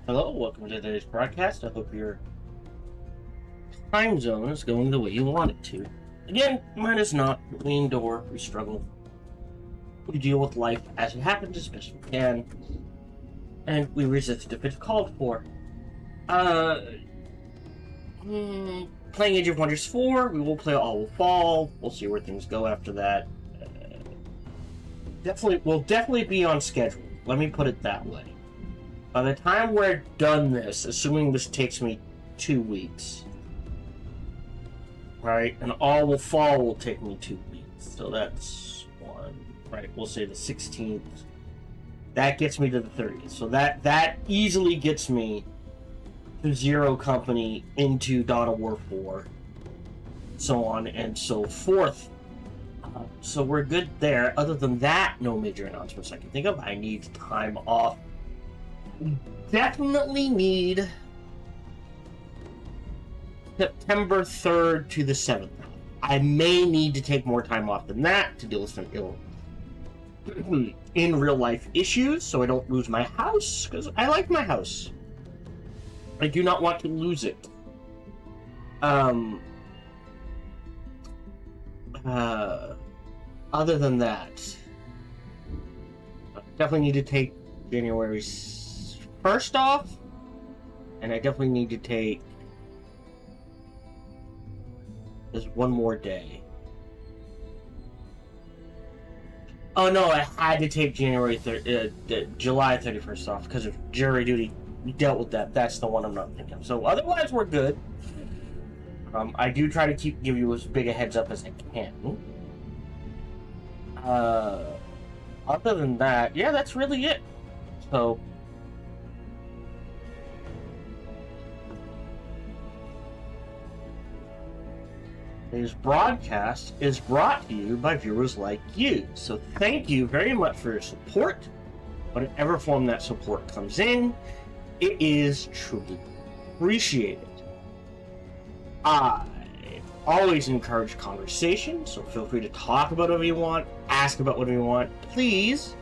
Hello, welcome to today's broadcast. I hope your time zone is going the way you want it to. Again, mine is not. We endure, we struggle. We deal with life as it happens as best we can. And we resist if it's called for. Playing Age of Wonders 4, we will play All Will Fall. We'll see where things go after that. We'll definitely be on schedule. Let me put it that way. By the time we're done this, assuming this takes me 2 weeks, right, and All Will Fall will take me 2 weeks, so that's one, right, we'll say the 16th, that gets me to the 30th, so that easily gets me to Zero Company into Dawn of War 4, so on and so forth. So we're good there. Other than that, no major announcements I can think of. I need time off. Definitely need September 3rd to the 7th. I may need to take more time off than that to deal with some in real life issues so I don't lose my house, because I like my house. I do not want to lose it. Other than that, I definitely need to take January 1st off, and I definitely need to take just one more day. Oh no, I had to take July 31st off because of jury duty. We dealt with that. That's the one I'm not thinking of. So otherwise, we're good. I do try to give you as big a heads up as I can. Other than that, yeah, that's really it. So today's broadcast is brought to you by viewers like you. So thank you very much for your support. Whatever form that support comes in, it is truly appreciated. I always encourage conversation, so feel free to talk about whatever you want, ask about whatever you want. Please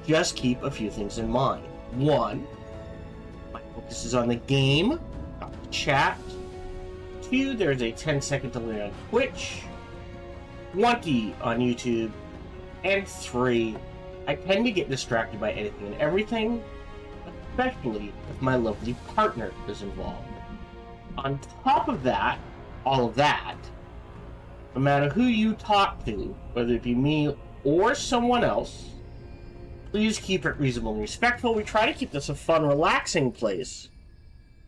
just keep a few things in mind. 1, my focus is on the game, not the chat. 2, there's a 10-second delay on Twitch. 20 on YouTube. And 3, I tend to get distracted by anything and everything, especially if my lovely partner is involved. On top of that, all of that, no matter who you talk to, whether it be me or someone else, please keep it reasonable and respectful. We try to keep this a fun, relaxing place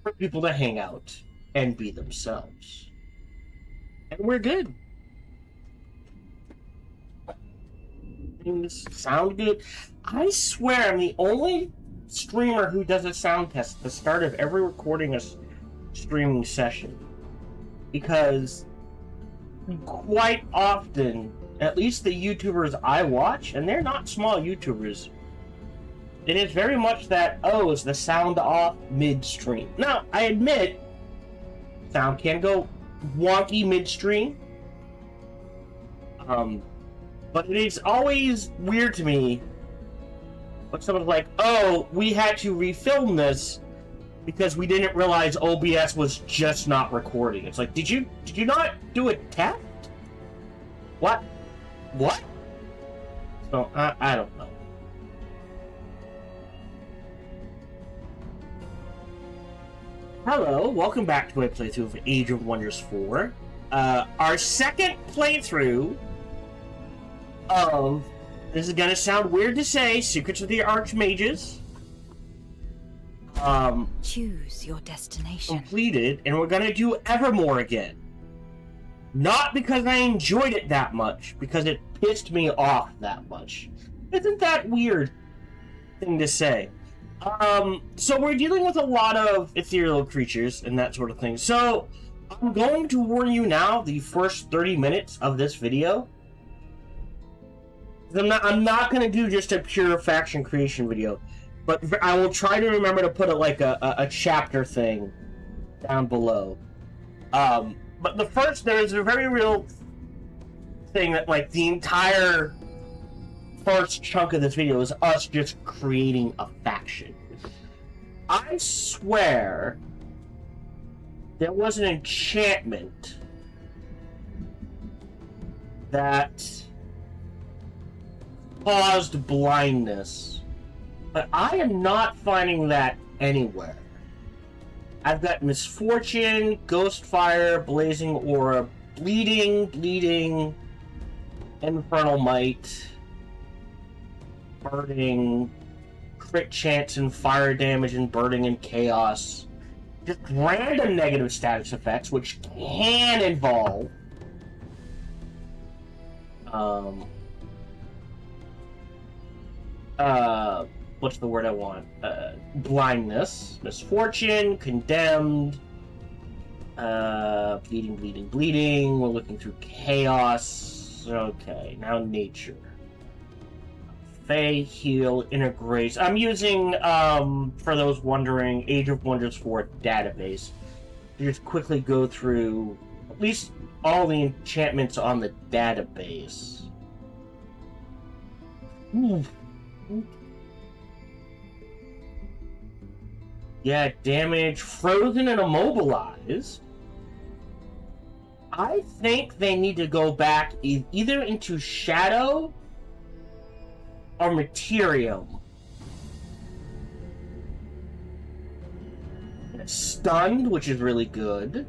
for people to hang out and be themselves. And we're good. Things sound good. I swear I'm the only streamer who does a sound test at the start of every recording a streaming session. Because quite often, at least the YouTubers I watch, and they're not small YouTubers, it is very much that, oh, is the sound off midstream? Now, I admit, sound can go wonky midstream, but it is always weird to me when someone's like, oh, we had to refilm this because we didn't realize OBS was just not recording. It's like, did you not do a test? What? So, I don't know. Hello, welcome back to a playthrough of Age of Wonders 4. Our second playthrough of, this is gonna sound weird to say, Secrets of the Archmages. Choose your destination. Completed, and we're gonna do Evermore again. Not because I enjoyed it that much, because it pissed me off that much. Isn't that weird thing to say? So we're dealing with a lot of ethereal creatures and that sort of thing. So I'm going to warn you now, the first 30 minutes of this video, I'm not going to do just a pure faction creation video, but I will try to remember to put a chapter thing down below. But there is a very real thing that, like, the entire first chunk of this video is us just creating a faction. I swear there was an enchantment that caused blindness, but I am not finding that anywhere. I've got Misfortune, Ghostfire, Blazing Aura, Bleeding, Infernal Might, Burning, Crit Chance and Fire Damage and Burning and Chaos. Just random negative status effects, which can involve what's the word I want? Blindness, Misfortune, Condemned, Bleeding. We're looking through Chaos. Okay, now Nature. Fey, Heal, Inner Grace. I'm using, for those wondering, Age of Wonders 4 database. To just quickly go through at least all the enchantments on the database. Ooh. Yeah, damage, frozen and immobilized. I think they need to go back either into Shadow or Materium. Stunned, which is really good.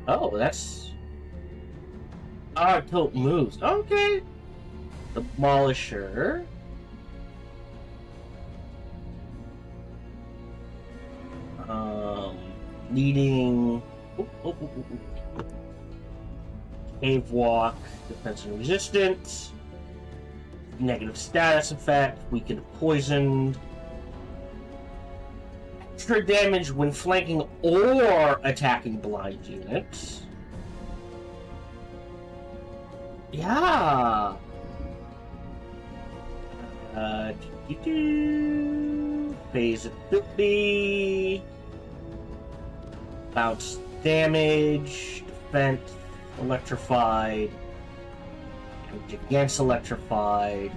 Oh, that's... tilt moves. Okay. Demolisher. Leading... Cave Walk, Defense and Resistance. Negative status effect, weakened poisoned. Extra damage when flanking or attacking blind units. Yeah. Phase ability. Bounce damage. Defense. Electrified. Damage against electrified.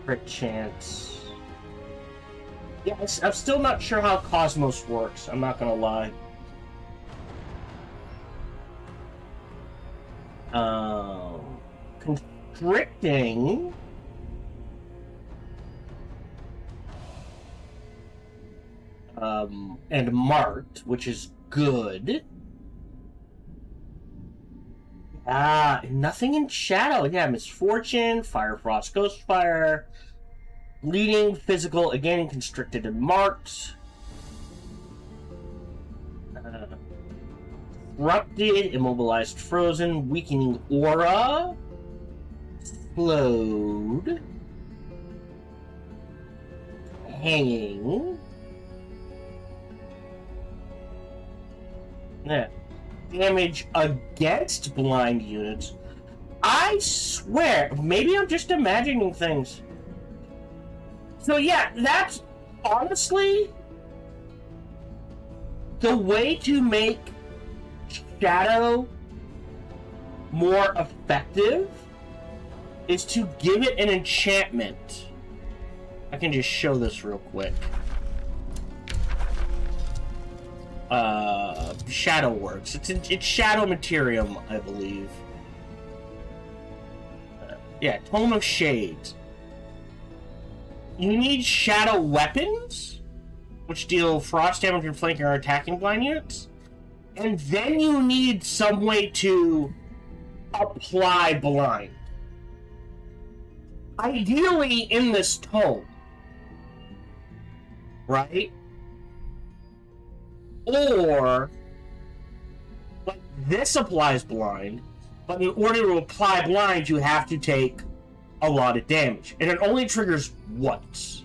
Crit chance. Yes, I'm still not sure how Cosmos works, I'm not gonna lie. Constricting. And marked, which is good. Nothing in Shadow. Yeah, Misfortune, Fire, Frost, Ghostfire. Bleeding, physical, again, constricted and marked. Corrupted, immobilized, frozen, weakening aura. Slowed. Hanging. Yeah. Damage against blind units. I swear, maybe I'm just imagining things. So yeah, that's honestly the way to make Shadow more effective is to give it an enchantment. I can just show this real quick. Shadow works. It's Shadow Materium, I believe. Yeah, Tome of Shades. You need Shadow Weapons, which deal frost damage when flanking or attacking blind units. And then you need some way to apply blind. Ideally in this tome. Right? Or Like, this applies blind, but in order to apply blind, you have to take a lot of damage, and it only triggers once.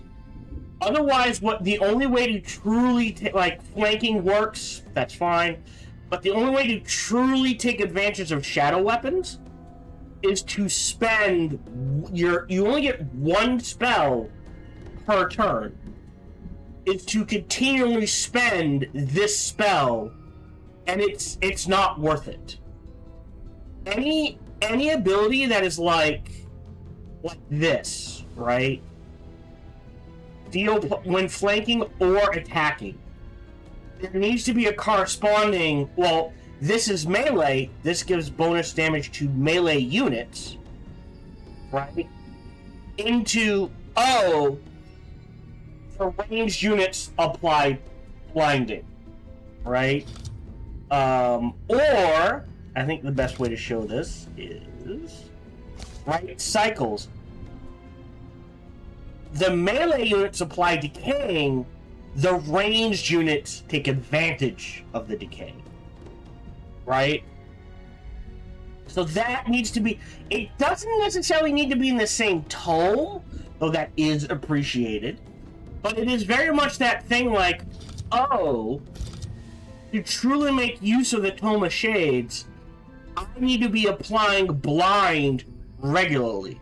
Otherwise, the only way to truly like flanking works, that's fine, but the only way to truly take advantage of shadow weapons is to spend you only get one spell per turn. Is to continually spend this spell, and it's not worth it. Any ability that is like this, right? Deal when flanking or attacking. There needs to be a corresponding. Well, this is melee. This gives bonus damage to melee units, right? Into O. For ranged units, apply blinding, right? Or I think the best way to show this is right cycles. The melee units apply decaying. The ranged units take advantage of the decay, right? So that needs to be. It doesn't necessarily need to be in the same tome, though that is appreciated. But it is very much that thing like, oh, to truly make use of the Tome of Shades, I need to be applying blind regularly.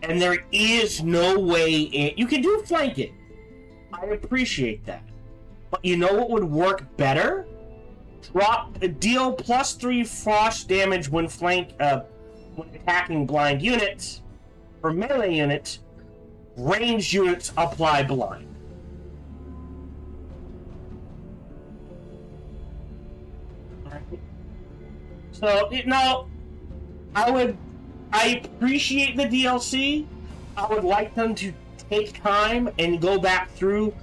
And there is no way in. You can do flanking. I appreciate that. But you know what would work better? Deal +3 frost damage when attacking blind units. For melee units, ranged units apply blind. So, I appreciate the DLC. I would like them to take time and go back through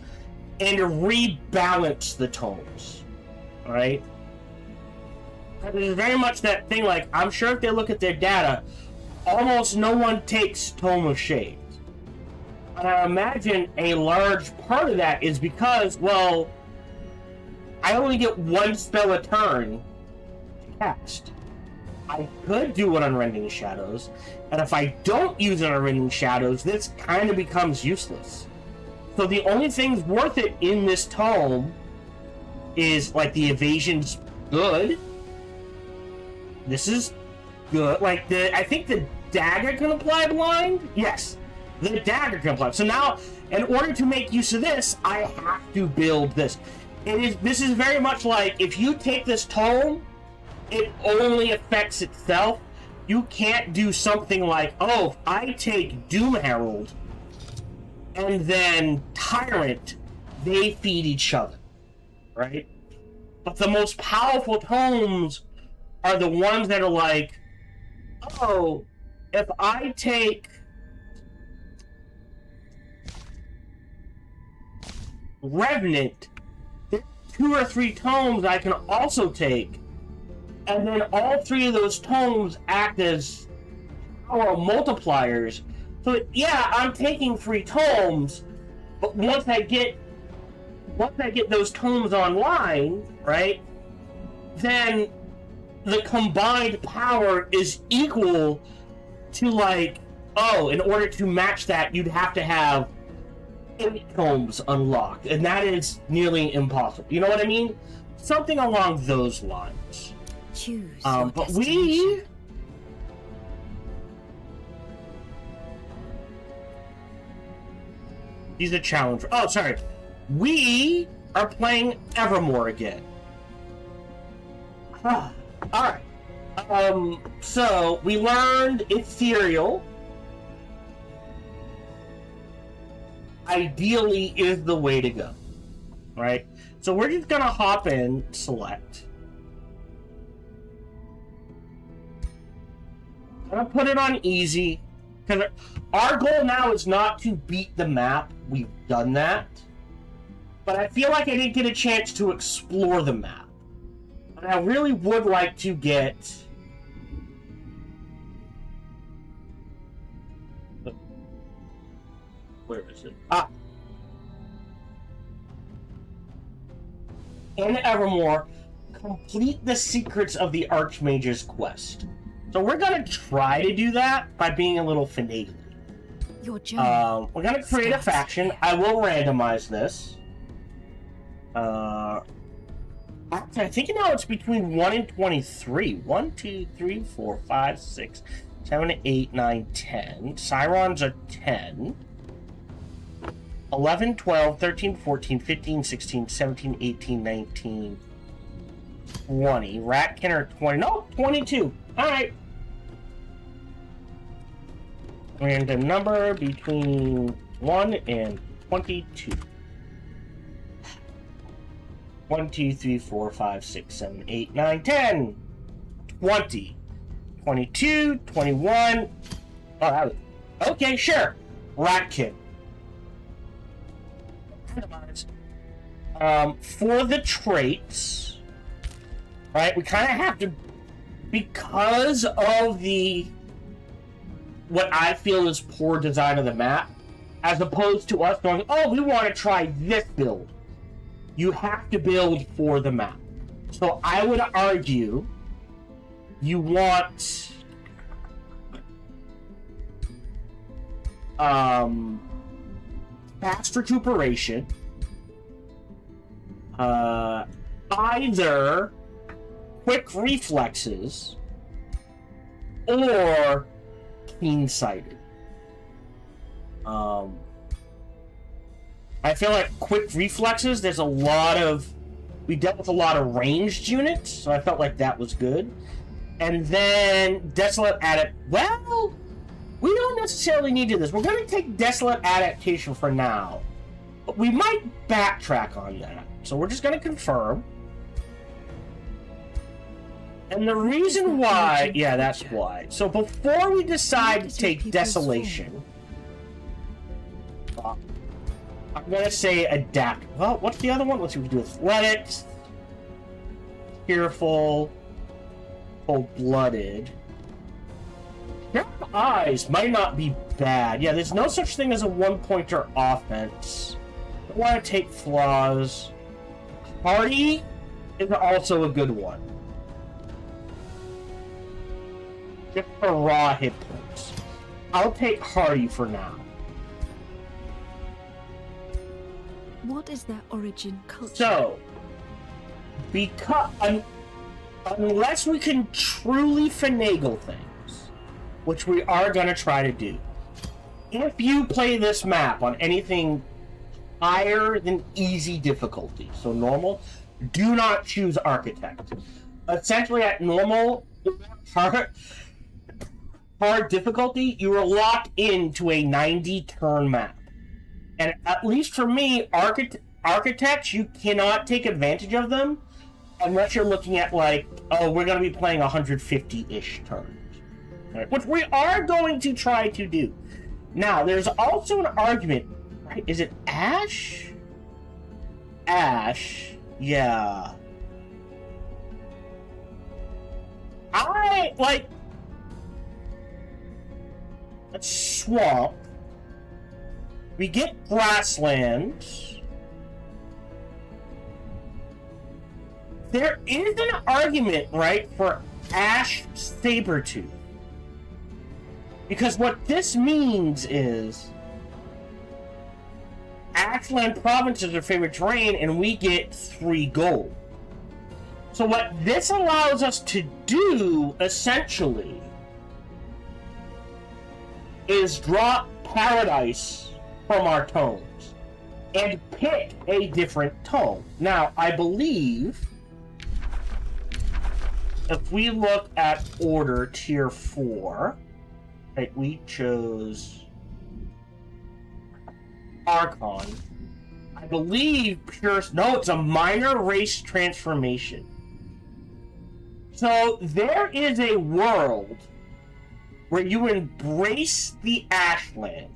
and rebalance the tomes. Alright? There's very much that thing, like, I'm sure if they look at their data, almost no one takes Tome of Shades. And I imagine a large part of that is because, well, I only get one spell a turn to cast. I could do it on Rending Shadows, and if I don't use it on Rending Shadows, this kind of becomes useless. So the only things worth it in this tome is, like, the evasion's good. This is good. Like, I think the dagger can apply blind? Yes, the dagger can apply. So now, in order to make use of this, I have to build this. This is very much like, if you take this tome, it only affects itself. You can't do something like, oh, if I take Doom Herald and then Tyrant, they feed each other, right? But the most powerful tomes are the ones that are like, oh, if I take Revenant, there's 2 or 3 tomes I can also take. And then all 3 of those tomes act as power multipliers. So yeah, I'm taking 3 tomes, but once I get those tomes online, right, then the combined power is equal to, like, oh, in order to match that, you'd have to have 8 tomes unlocked, and that is nearly impossible. You know what I mean? Something along those lines. Choose But we He's a challenger. Oh, sorry. We are playing Evermore again. Alright. So we learned Ethereal ideally is the way to go. Right? So we're just gonna hop in, select. I'm gonna put it on easy, because our goal now is not to beat the map. We've done that. But I feel like I didn't get a chance to explore the map. And I really would like to get... Where is it? In Evermore, complete the secrets of the Archmage's quest. So we're gonna try to do that by being a little finagly. We're gonna create a faction. I will randomize this. Actually, I think now it's between 1 and 23. 1, 2, 3, 4, 5, 6, 7, 8, 9, 10. Sirens are 10. 11, 12, 13, 14, 15, 16, 17, 18, 19, 20. Ratkin are 20. No, 22. Alright. Random number between 1 and 22. 1, 2, 3, 4, 5, 6, 7, 8, 9, 10. 20. 22, 21. Oh, okay, sure. Ratkin. For the traits, right, we kind of have to, because of the, what I feel is poor design of the map, as opposed to us going, oh, we want to try this build. You have to build for the map. So I would argue you want fast recuperation, either quick reflexes or keen-sighted. I feel like quick reflexes, there's a lot of, we dealt with a lot of ranged units, so I felt like that was good. And then Desolate well, we don't necessarily need to do this. We're going to take Desolate Adaptation for now, but we might backtrack on that. So we're just going to confirm. And the reason why, yeah, that's why. So before we decide to take Desolation, I'm going to say Adapt. Well, what's the other one? Let's see what we do. Athletics, Fearful, Cold-Blooded. Sharp Eyes might not be bad. Yeah, there's no such thing as a one-pointer offense. I want to take Flaws. Hardy is also a good one. Just for raw hit points. I'll take Hardy for now. What is their origin culture? So, because unless we can truly finagle things, which we are going to try to do, if you play this map on anything higher than easy difficulty, so normal, do not choose Architect. Essentially, at normal, hard difficulty, you are locked into a 90-turn map. And at least for me, Architects, you cannot take advantage of them unless you're looking at, like, oh, we're going to be playing 150-ish turns. Right? Which we are going to try to do. Now, there's also an argument, right? Is it Ash? Ash, yeah. Let's swamp. We get grasslands. There is an argument, right, for Ash Sabertooth. Because what this means is Ashland Province is our favorite terrain, and we get 3 gold. So what this allows us to do, essentially, is drop Paradise from our tomes and pick a different tome. Now, I believe if we look at order tier 4, right, we chose Archon. I believe no, it's a minor race transformation. So there is a world where you embrace the Ashland.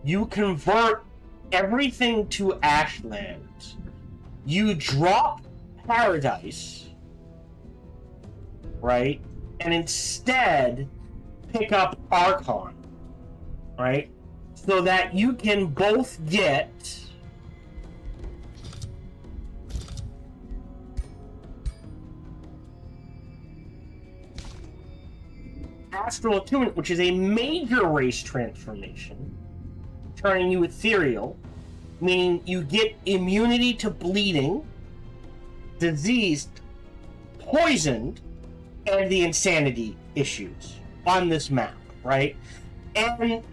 You convert everything to Ashland. You drop Paradise, right? And instead pick up Archon, right? So that you can both get Astral Attunement, which is a major race transformation, turning you ethereal, meaning you get immunity to bleeding, diseased, poisoned, and the insanity issues on this map, right? And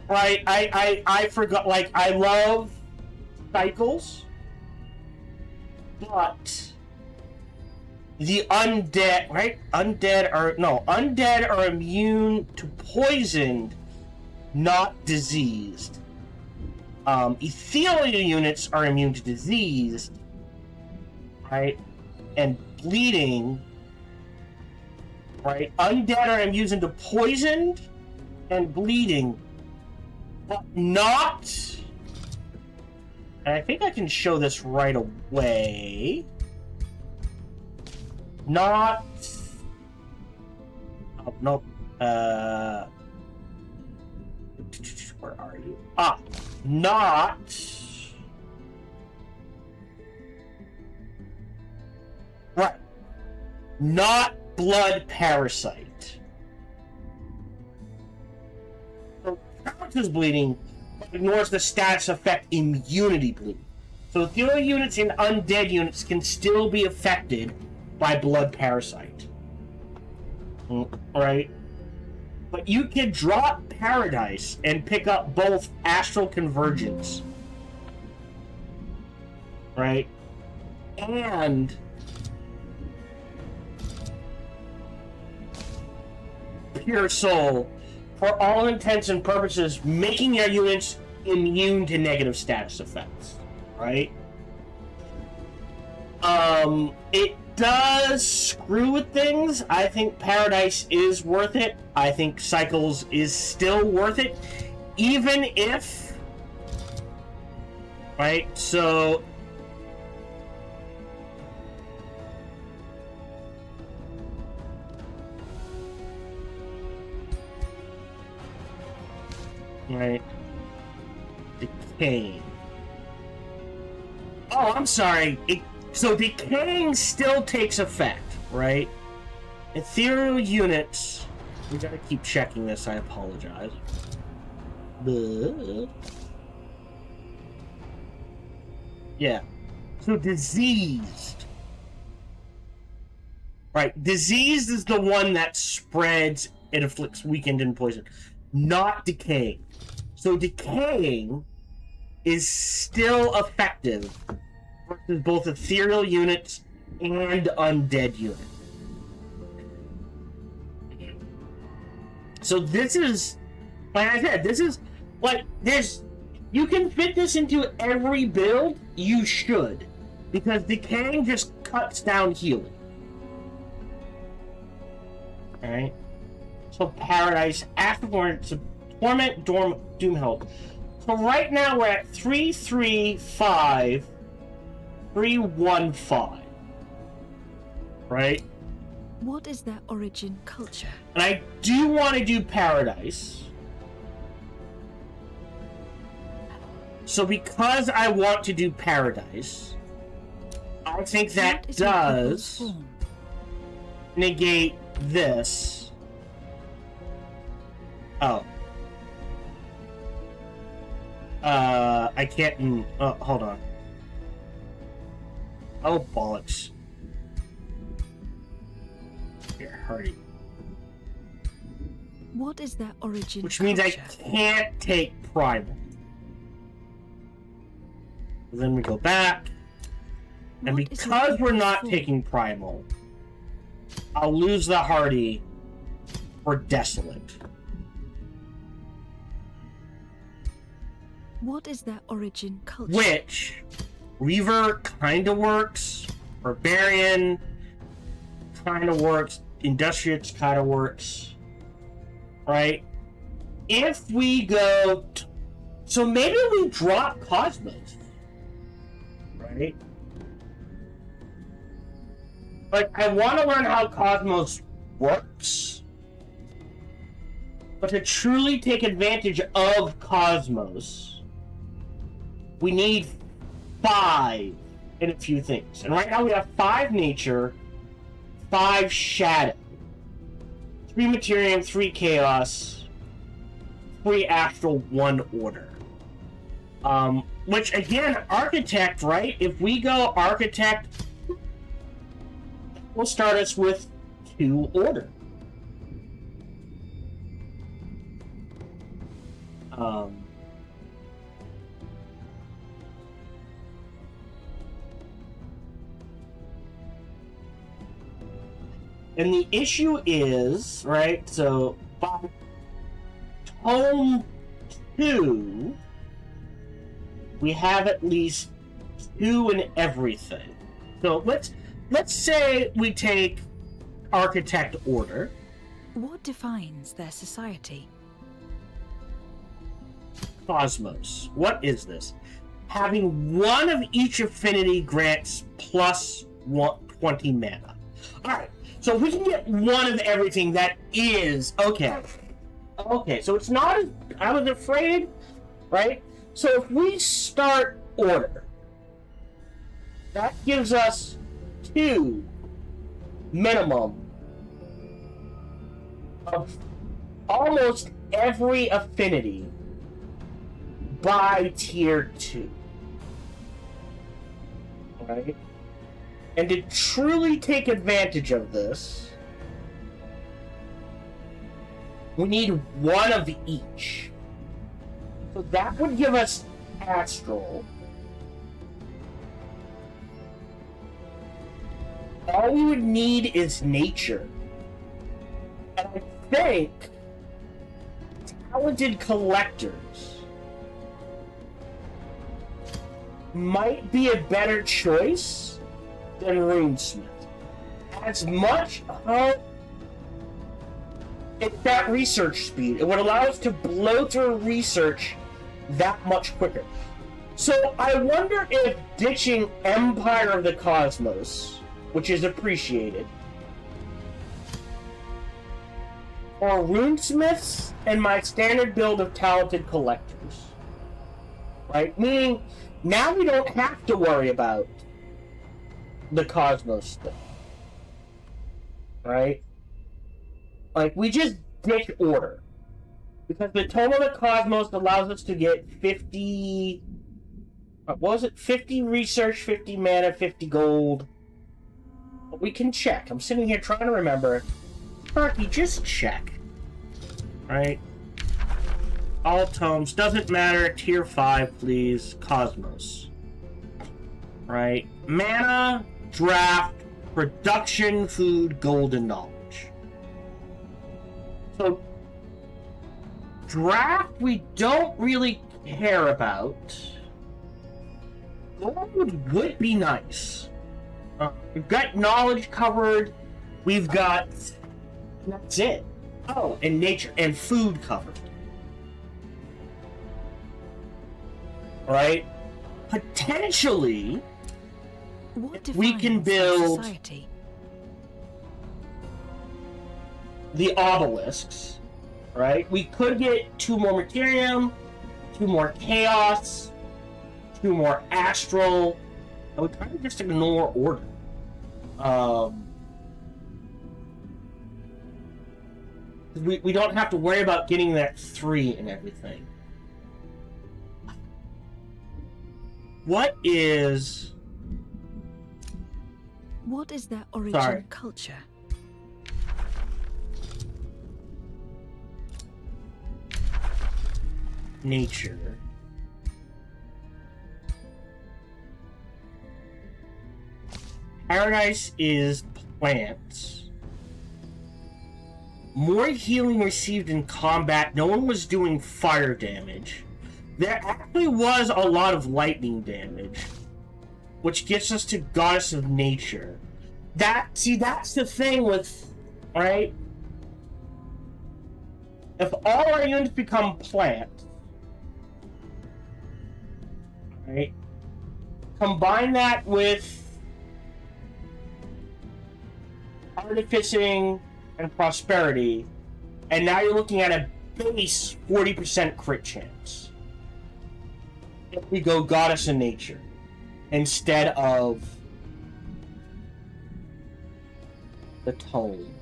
right, I forgot, like, I love cycles, but the undead, right? Undead are immune to poisoned, not diseased. Ethereal units are immune to diseased, right? And bleeding, right? Undead are immune to poisoned and bleeding, but not... And I think I can show this right away. Not... Oh, no. Where are you? Ah! Not... Right. Not blood parasite. So, character's bleeding ignores the status effect immunity bleeding. So ethereal units and undead units can still be affected by blood parasite. Right? But you can drop Paradise and pick up both Astral Convergence. Right? And Pure Soul, for all intents and purposes, making your units immune to negative status effects. Right? It does screw with things. I think Paradise is worth it. I think Cycles is still worth it. Even if... Right? So... Right? Decaying. Oh, I'm sorry. So decaying still takes effect, right? Ethereal units... We gotta keep checking this, I apologize. Yeah. So diseased. Right, diseased is the one that spreads and inflicts weakened and poison. Not decaying. So decaying is still effective versus both ethereal units and undead units. So this is, like I said, this is, like, you can fit this into every build, you should. Because decaying just cuts down healing. Alright? So Paradise, Afterborn, Torment, Doomheld. So right now we're at 335, 315. Right? What is their origin culture? And I do want to do Paradise. So because I want to do Paradise, I think that does negate this. Oh. I can't... hold on. Oh, bollocks. Here, hurry. What is their origin Which means I culture? can't take Primal. Then we go back. And What is because your we're not form? taking Primal, I'll lose the Hardy for Desolate. What is their origin culture? Which, Reaver kinda works, Barbarian kinda works, Industrious kinda works, right? If we go... So maybe we drop Cosmos, right? Like, I want to learn how Cosmos works, but to truly take advantage of Cosmos, we need 5 in a few things. And right now we have 5 nature, 5 shadow. 3 Materium, 3 Chaos, 3 Astral, 1 Order. Which, again, Architect, right? If we go Architect, will start us with 2 Order. And the issue is, right, so by Tome 2, we have at least 2 in everything. So let's say we take Architect Order. What defines their society? Cosmos. What is this? Having 1 of each affinity grants plus 20 mana. Alright, so we can get 1 of everything that is... Okay. Okay, so it's not as... I was afraid, right? So if we start Order, that gives us 2 minimum of almost every affinity by tier 2. Right? And to truly take advantage of this, we need 1 of each. So that would give us Astral. All we would need is Nature. And I think Talented Collectors might be a better choice than Runesmith. As much of it's that research speed. It would allow us to blow through research that much quicker. So I wonder if ditching Empire of the Cosmos, which is appreciated, or Runesmiths and my standard build of Talented Collectors. Right? Meaning, now we don't have to worry about the Cosmos thing. Right? Like, we just ditch Order. Because the Tome of the Cosmos allows us to get 50... What was it? 50 research, 50 mana, 50 gold. But we can check. I'm sitting here trying to remember. Sparky, just check. Right? All tomes. Doesn't matter. Tier 5, please. Cosmos. Right? Mana, draft, production, food, gold, and knowledge. So, draft we don't really care about. Gold would be nice. We've got knowledge covered. We've got... That's it. Oh, and nature and food covered. Right? Potentially, What we can defines their build society? the obelisks, right? We could get 2 more Materium, 2 more Chaos, 2 more Astral. I would kind of just ignore Order. We don't have to worry about getting that 3 and everything. What is their origin culture? Nature? Paradise is plants. More healing received in combat. No one was doing fire damage. There actually was a lot of lightning damage, which gets us to Goddess of Nature. That's the thing with, right? If all our units become plant, right? Combine that with artificing and prosperity, and now you're looking at a base 40% crit chance. If we go Goddess of Nature instead of the Tome.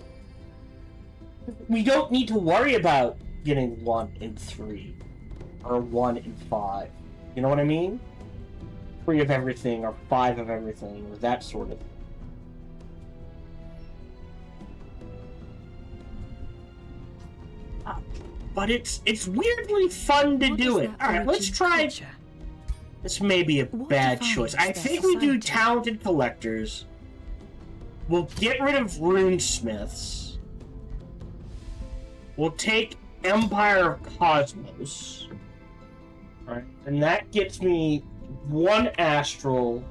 we don't need to worry about getting 1 in 3 or 1 in 5. You know what I mean? 3 of everything or 5 of everything or that sort of thing. But it's weirdly fun to do it. Alright, let's try. This may be a bad choice. I think we do talented collectors. We'll get rid of runesmiths. We'll take Empire of Cosmos. Alright, and that gets me 1 astral,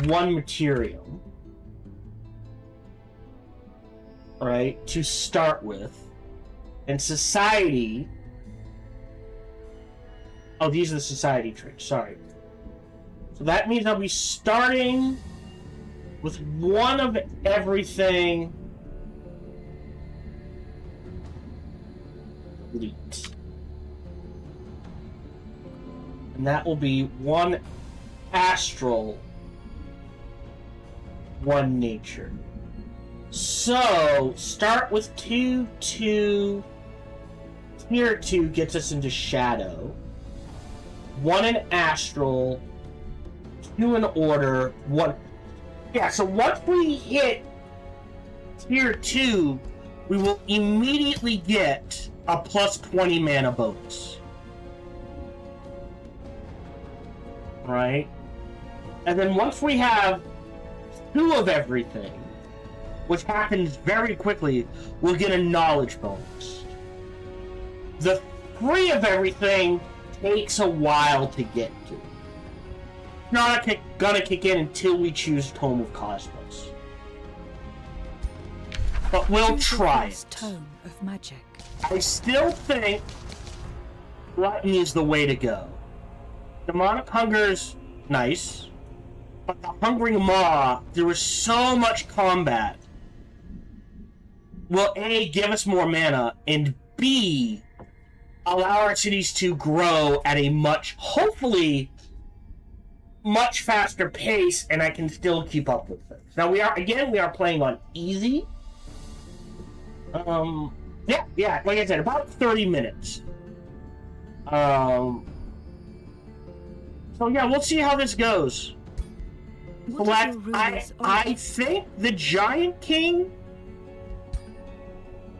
1 material. Alright, to start with. And society. Oh, these are the society traits, sorry. So that means I'll be starting with 1 of everything. Elite. And that will be 1 astral, 1 nature. So, start with 2, 2. Tier 2 gets us into shadow. 1 in astral, 2 in order, 1. Yeah, so once we hit tier 2, we will immediately get a plus 20 mana bonus. Right? And then once we have 2 of everything, which happens very quickly, we'll get a knowledge bonus. The 3 of everything takes a while to get to. It's not gonna kick in until we choose Tome of Cosmos. But we'll try it. Tome of Magic. I still think Gluttony is the way to go. Demonic Hunger's nice, but the Hungering Maw, there was so much combat. Will A, give us more mana, and B, allow our cities to grow at a hopefully, much faster pace, and I can still keep up with things. Now we are playing on easy. Yeah, like I said, about 30 minutes. So yeah, we'll see how this goes. I think the Giant King,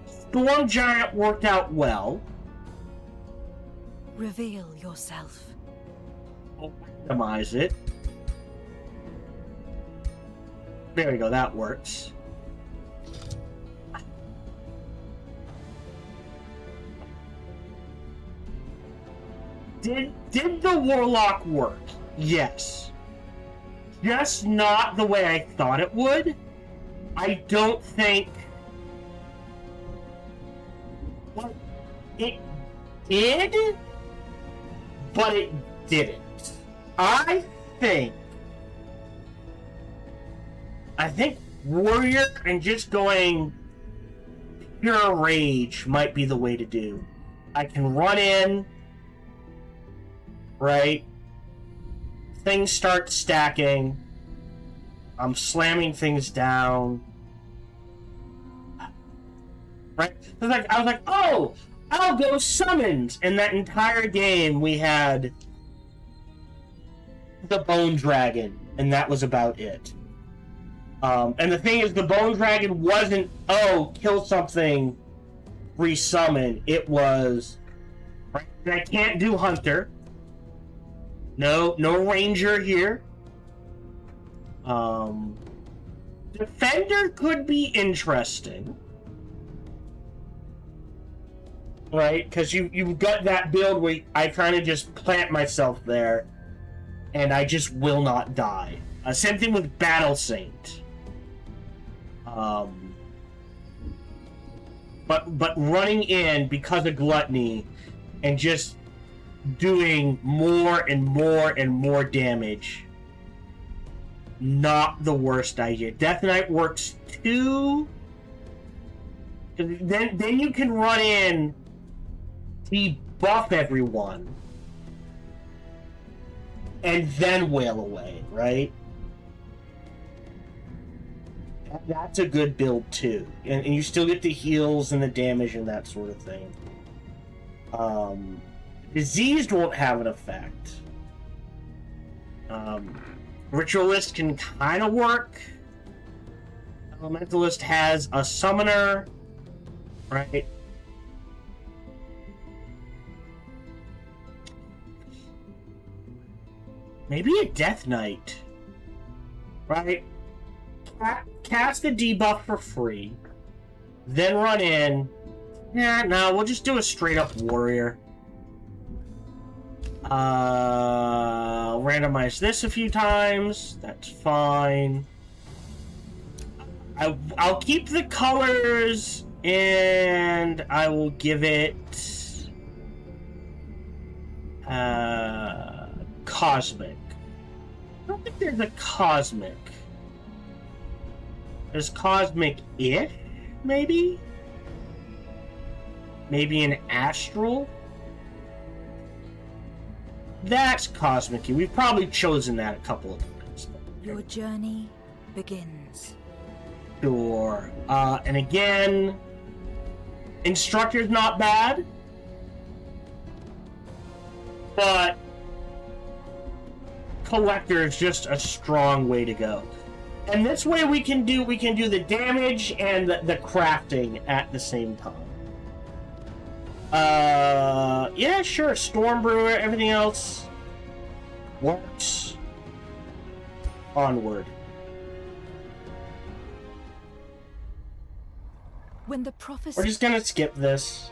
Storm Giant worked out well. Reveal yourself. I'll randomize it. There we go, that works. Did the Warlock work? Yes. Just not the way I thought it would. I don't think... Well, it did, but it didn't. I think Warrior and just going pure rage might be the way to do. I can run in, right? Things start stacking. I'm slamming things down. Right? I was like, oh, I'll go summons. And that entire game we had the Bone Dragon, and that was about it. And the thing is, the Bone Dragon wasn't, oh, kill something, resummon. It was, right? I can't do Hunter. No Ranger here. Defender could be interesting. Right? Because you've got that build where I kind of just plant myself there, and I just will not die. Same thing with Battle Saint. But running in because of Gluttony and just doing more and more and more damage, not the worst idea. Death Knight works too. Then you can run in, debuff everyone, and then wail away, right? That's a good build too, and you still get the heals and the damage and that sort of thing. Diseased won't have an effect. Ritualist can kind of work. Elementalist has a summoner, right? Maybe a Death Knight, right? Cast the debuff for free, then run in. Nah, no, we'll just do a straight up warrior. Randomize this a few times. That's fine. I'll keep the colors, and I will give it cosmic. I don't think there's a cosmic. There's cosmic-ish, maybe? Maybe an astral? That's cosmic. We've probably chosen that a couple of times. Your journey begins. Sure. And again, instructor's not bad, but collector is just a strong way to go. And this way we can do the damage and the crafting at the same time. Yeah, sure. Storm Brewer, everything else works. Onward. When the prophecy... We're just gonna skip this.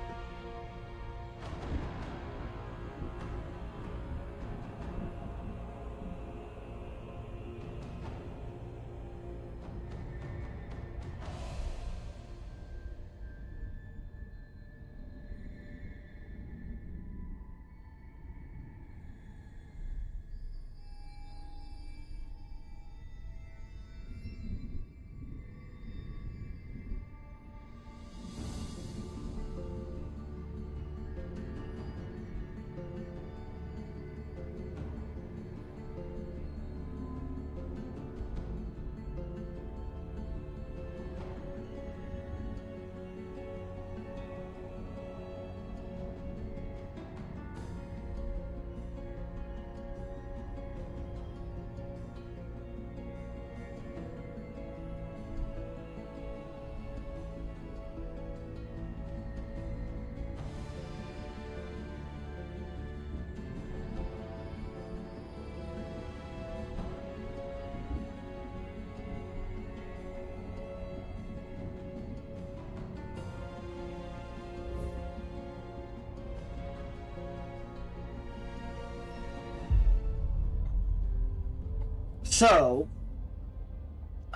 So,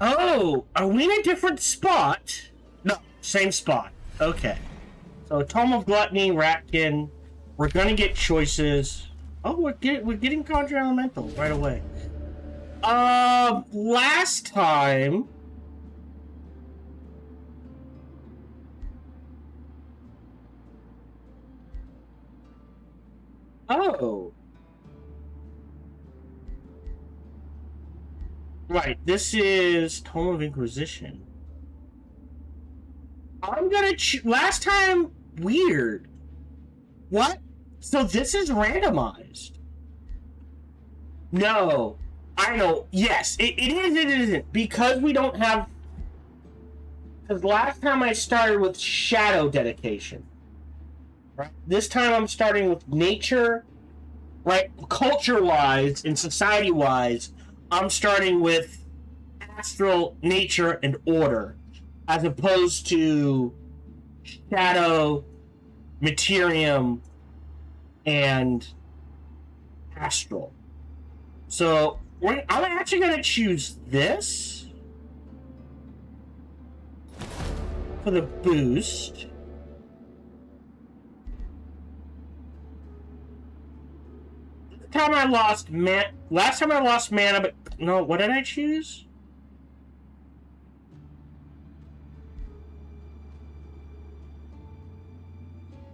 oh, are we in a different spot? No, same spot. Okay. So, Tome of Gluttony, Ratkin. We're gonna get choices. Oh, we're getting Conjure Elemental right away. Last time. Oh. Right, this is Tome of Inquisition. I'm gonna last time, weird. What? So this is randomized? No. I know, yes, it is, it isn't. Because we don't have... Because last time I started with Shadow Dedication. Right? This time I'm starting with Nature. Right? Culture-wise and society-wise, I'm starting with Astral, Nature, and Order, as opposed to Shadow, Materium, and Astral. So, I'm actually going to choose this for the boost. Last time I lost mana, but no, what did I choose?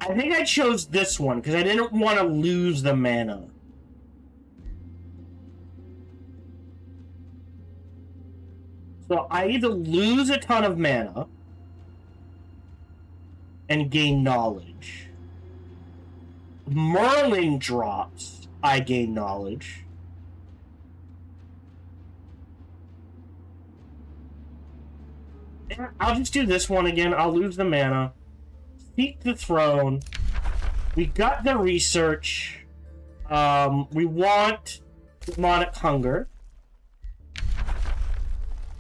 I think I chose this one because I didn't want to lose the mana. So I either lose a ton of mana and gain knowledge. Merlin drops, I gain knowledge. I'll just do this one again. I'll lose the mana. Seek the throne. We got the research. We want demonic hunger.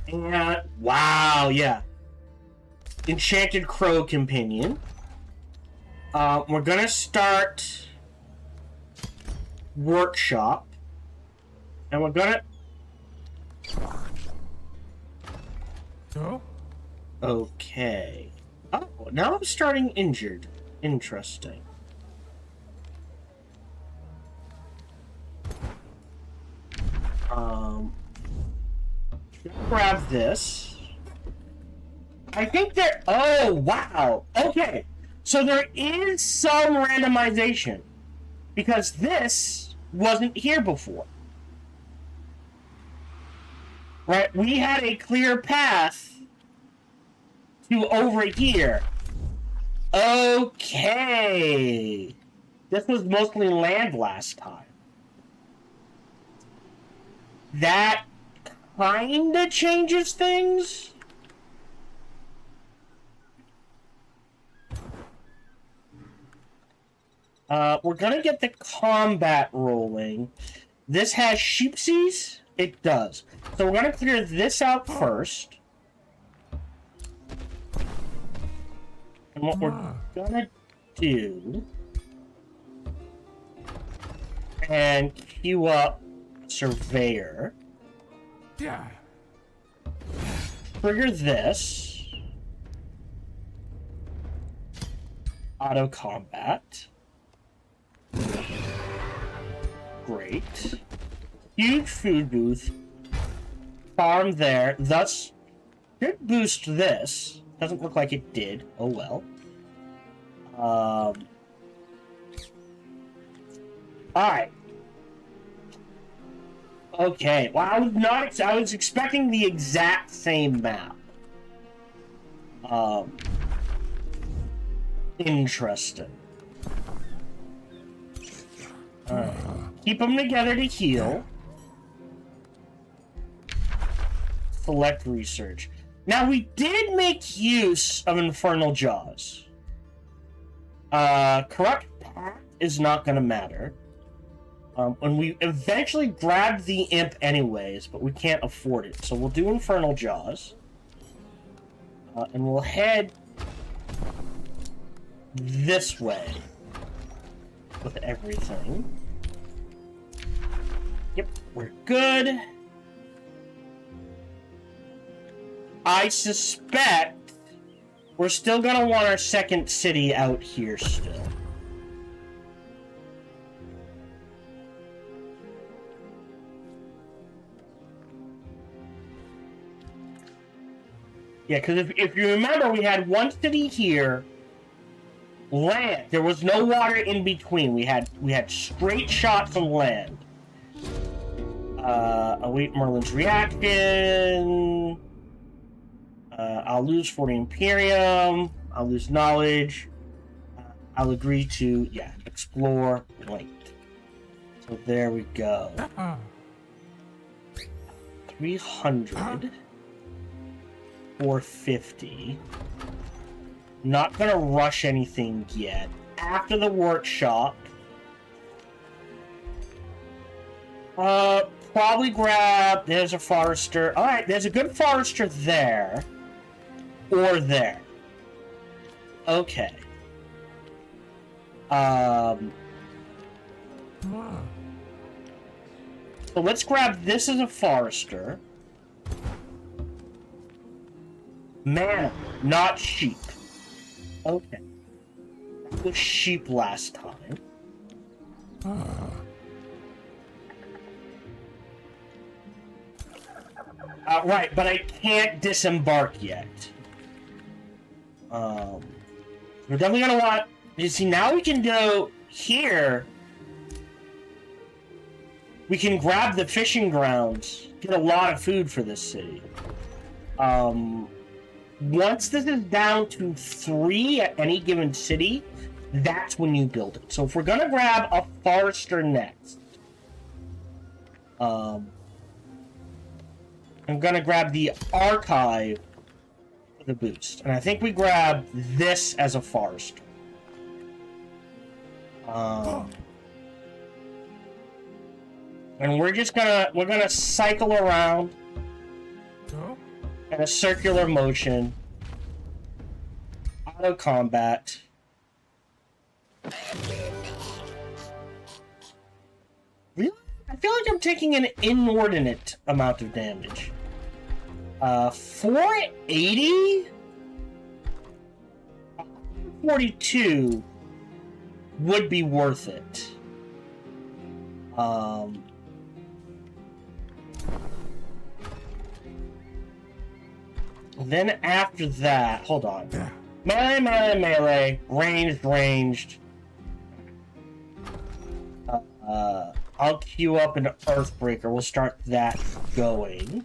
And wow, yeah. Enchanted Crow Companion. We're gonna start workshop. And we're gonna... Oh? Okay. Oh, now I'm starting injured. Interesting. Grab this. I think there... Oh, wow. Okay. So there is some randomization. Because this wasn't here before. Right? We had a clear path to over here. Okay. This was mostly land last time. That kinda changes things. We're gonna get the combat rolling. This has sheepsies? It does. So we're gonna clear this out first. And what we're gonna do... And queue up Surveyor. Yeah. Trigger this. Auto combat. Great. Huge food booth. Farm there. Thus, should boost this. Doesn't look like it did. Oh well. Alright. Okay. Well, I was expecting the exact same map. Interesting. Alright. Keep them together to heal. Select research. Now, we did make use of Infernal Jaws. Corrupt Pact is not going to matter. And we eventually grabbed the Imp anyways, but we can't afford it. So we'll do Infernal Jaws. And we'll head this way with everything. Yep, we're good. I suspect we're still gonna want our second city out here still. Yeah, because if you remember, we had one city here, land. There was no water in between. We had straight shots on land. Await Merlin's reaction. I'll lose 40 Imperium. I'll lose knowledge. I'll agree to, yeah, explore linked. So there we go. 300. 450. Not gonna rush anything yet. After the workshop, probably grab... There's a forester. Alright, there's a good forester there. Or there. Okay. So let's grab this as a forester. Mana, not sheep. Okay. That was sheep last time. Right, but I can't disembark yet. We're definitely gonna want... You see, now we can go here. We can grab the fishing grounds. Get a lot of food for this city. Once this is down to 3 at any given city, that's when you build it. So if we're gonna grab a forester next, I'm gonna grab the archive for the boost, and I think we grab this as a forester. And we're gonna cycle around in a circular motion, auto combat. Really? I feel like I'm taking an inordinate amount of damage. 480? 42 would be worth it. Then after that, hold on. Melee, melee, melee. Ranged, ranged. I'll queue up an Earthbreaker. We'll start that going.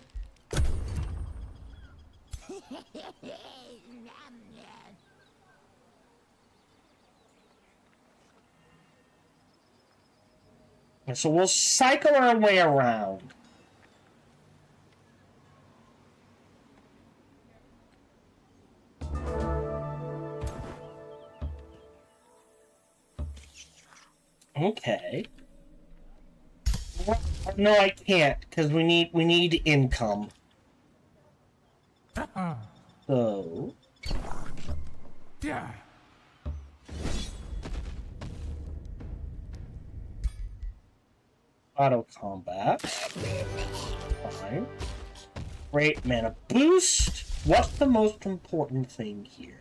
And so we'll cycle our way around. Okay. No, I can't, because we need income. So Yeah. auto combat. Fine. Great mana boost. What's the most important thing here?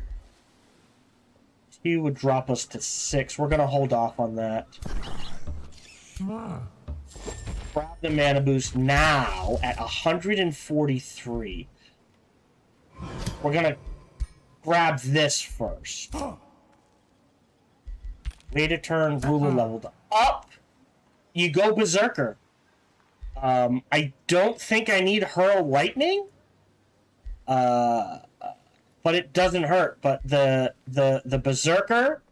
2 would drop us to 6. We're gonna hold off on that. Grab the mana boost now at 143. We're gonna grab this first. Wait a turn, ruler leveled up. You go berserker. I don't think I need hurl lightning. But it doesn't hurt. But the berserker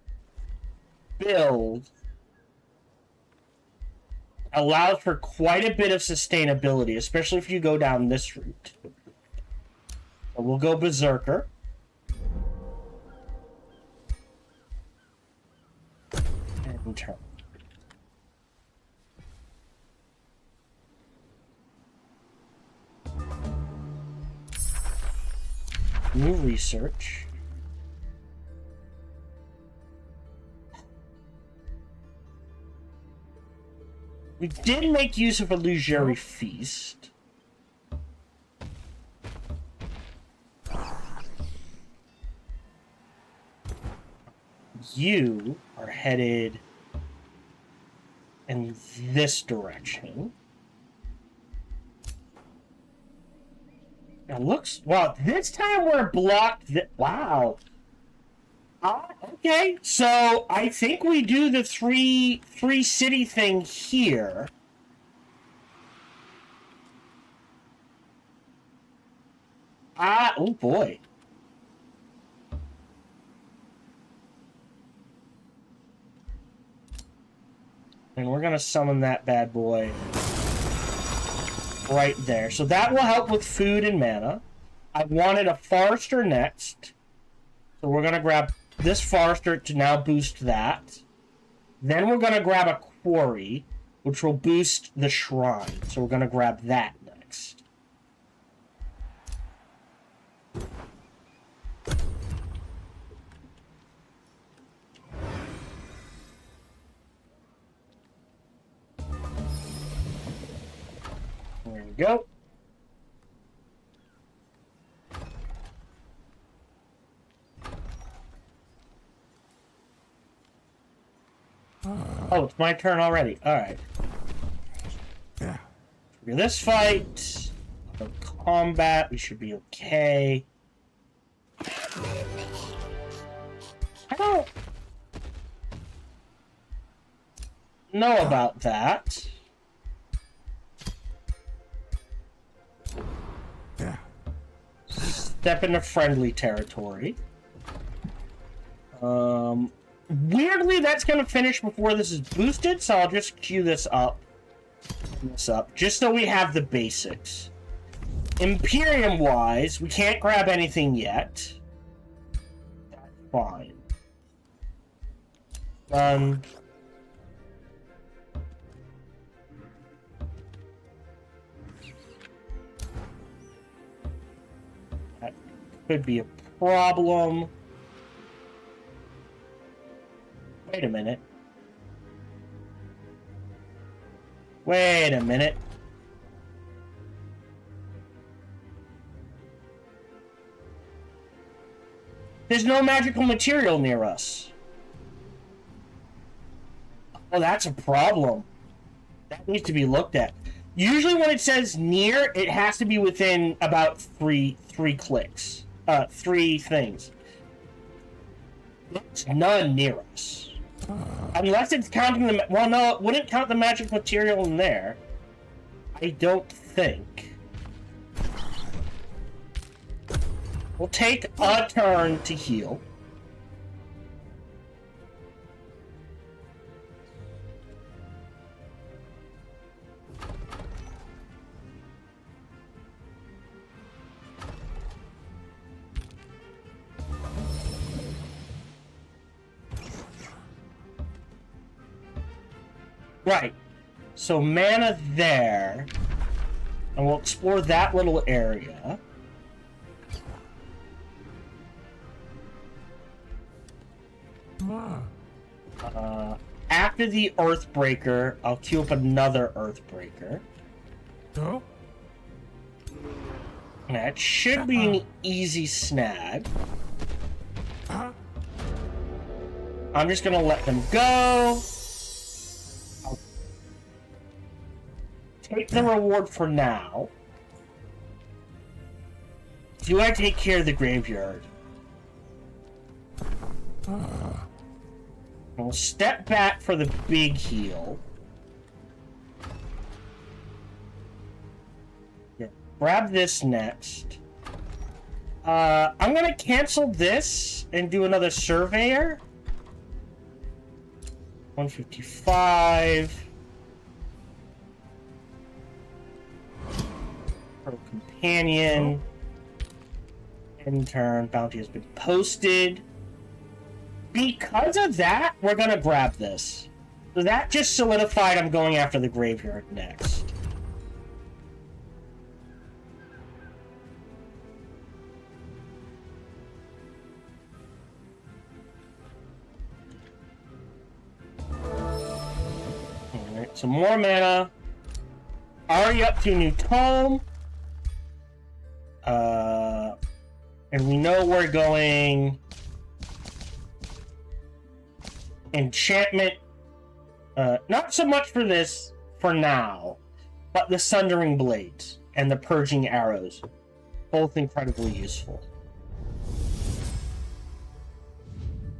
build allows for quite a bit of sustainability, especially if you go down this route. So we'll go berserker. And turn. New research. We did make use of a illusory feast. You are headed in this direction. It looks... Wow, this time we're blocked... Wow. Okay, so I think we do the three city thing here. Oh boy. And we're gonna summon that bad boy right there. So that will help with food and mana. I wanted a forester next. So we're gonna grab this forester to now boost that. Then we're gonna grab a quarry, which will boost the shrine. So we're gonna grab that next. There we go. Oh, it's my turn already. Alright. Yeah. For this fight, for combat, we should be okay. I don't know about that. Yeah. step into friendly territory. Weirdly, that's going to finish before this is boosted, so I'll just queue this up. Just so we have the basics. Imperium-wise, we can't grab anything yet. That's fine. Done. That could be a problem. Wait a minute. Wait a minute. There's no magical material near us. Oh, that's a problem. That needs to be looked at. Usually when it says near, it has to be within about three clicks. Three things. There's none near us. Unless it's counting the... Well, no, it wouldn't count the magic material in there. I don't think. We'll take a turn to heal. Right. So mana there. And we'll explore that little area. After the Earthbreaker, I'll queue up another Earthbreaker. Huh? That should be an easy snag. I'm just gonna let them go. I'll take the reward for now. Do I take care of the graveyard? We'll step back for the big heal. Yeah, grab this next. I'm gonna cancel this and do another Surveyor. 155. Pro Companion. End turn. Bounty has been posted. Because of that, we're gonna grab this. So that just solidified I'm going after the graveyard next. Alright, some more mana. Already up to a new tome. And we know we're going... Enchantment, not so much for this for now, but the Sundering Blades and the Purging Arrows, both incredibly useful.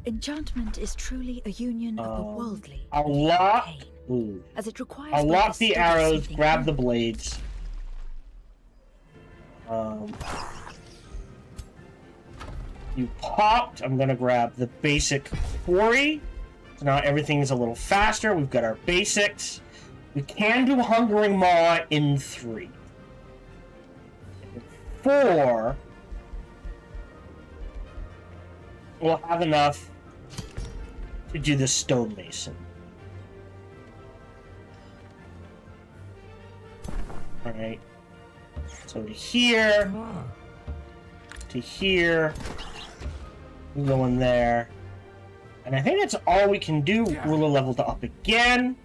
Enchantment is truly a union of the worldly I'll and lock, pain, as it requires I'll both lock a the steady arrows, smithing grab hand the blades. You popped. I'm gonna grab the basic quarry. So now everything's a little faster. We've got our basics. We can do Hungering Maw in 3. 4, we'll have enough to do the Stonemason. Alright. So to here. To here. We go in there. And I think that's all we can do. Ruler leveled up again.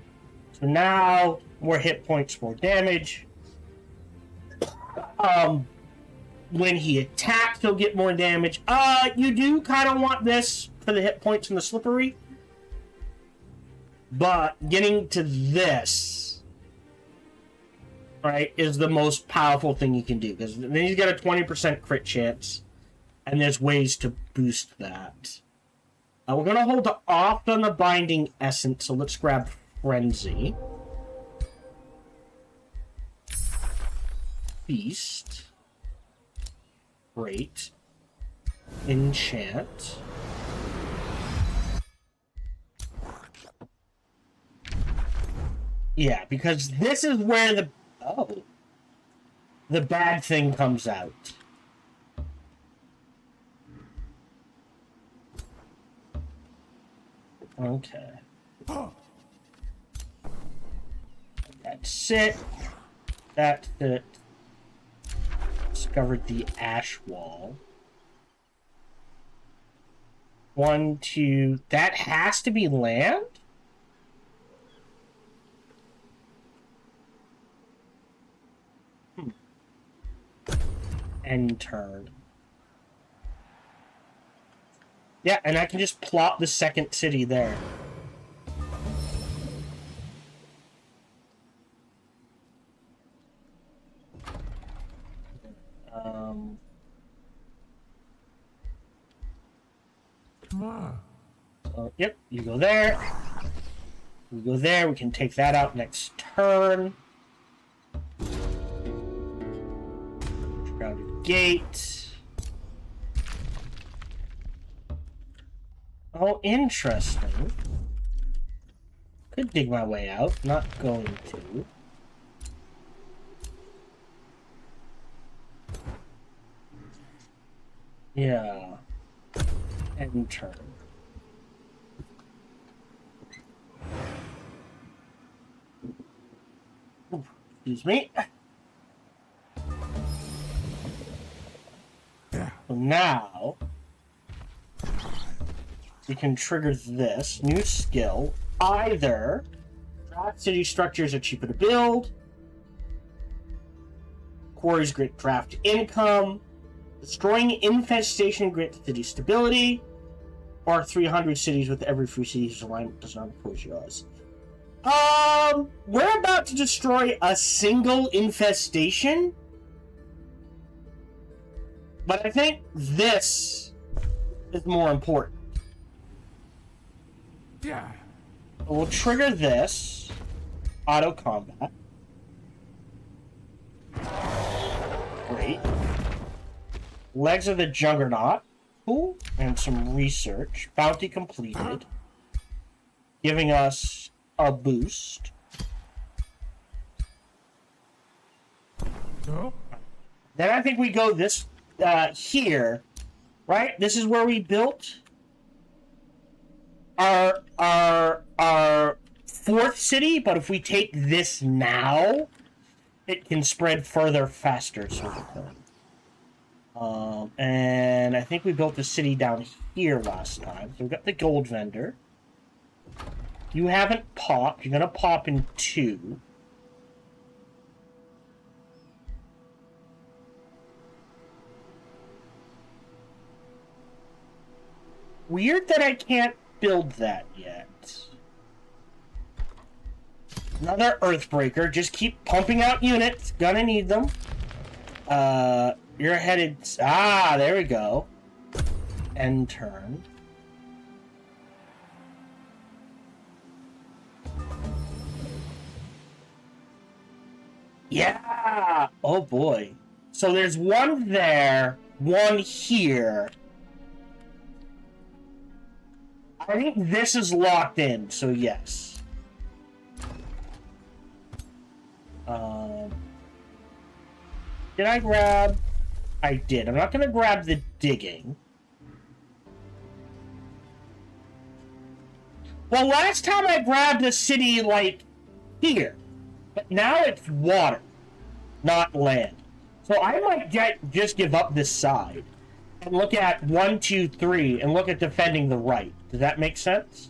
So now, more hit points, more damage. When he attacks, he'll get more damage. You do kind of want this for the hit points and the slippery. But getting to this, right, is the most powerful thing you can do. Because then he's got a 20% crit chance. And there's ways to boost that. We're going to hold off on the Binding Essence, so let's grab Frenzy. Feast. Great. enchant. Yeah, because this is where the bad thing comes out. Okay. That's it. That's it. Discovered the ash wall. 1, 2. That has to be land? End turn. Yeah, and I can just plop the second city there. Come on. Yep, you go there. We go there. We can take that out next turn. Shrouded Gate. Oh, interesting. Could dig my way out. Not going to. Yeah. End turn. Ooh, excuse me. Yeah. So now we can trigger this new skill. Either draft city structures are cheaper to build, quarries grant draft income, destroying infestation grants city stability, or 300 cities with every free city's alignment does not oppose yours. We're about to destroy a single infestation, but I think this is more important. Yeah. We'll trigger this auto combat. Great. Legs of the Juggernaut. Cool. And some research. Bounty completed. Giving us a boost. No. Then I think we go this here. Right? This is where we built our fourth city, but if we take this now, it can spread further faster, sort of thing. And I think we built the city down here last time. So we've got the gold vendor. You haven't popped. You're gonna pop in 2. Weird that I can't build that yet. Another Earthbreaker. Just keep pumping out units. Gonna need them. You're headed... Ah, there we go. End turn. Yeah! Oh boy. So there's one there, one here. I think this is locked in, so yes. Did I grab... I did. I'm not going to grab the digging. Well, last time I grabbed the city, like, here. But now it's water, not land. So I might just give up this side. And look at 1, 2, 3, and look at defending the right. Does that make sense?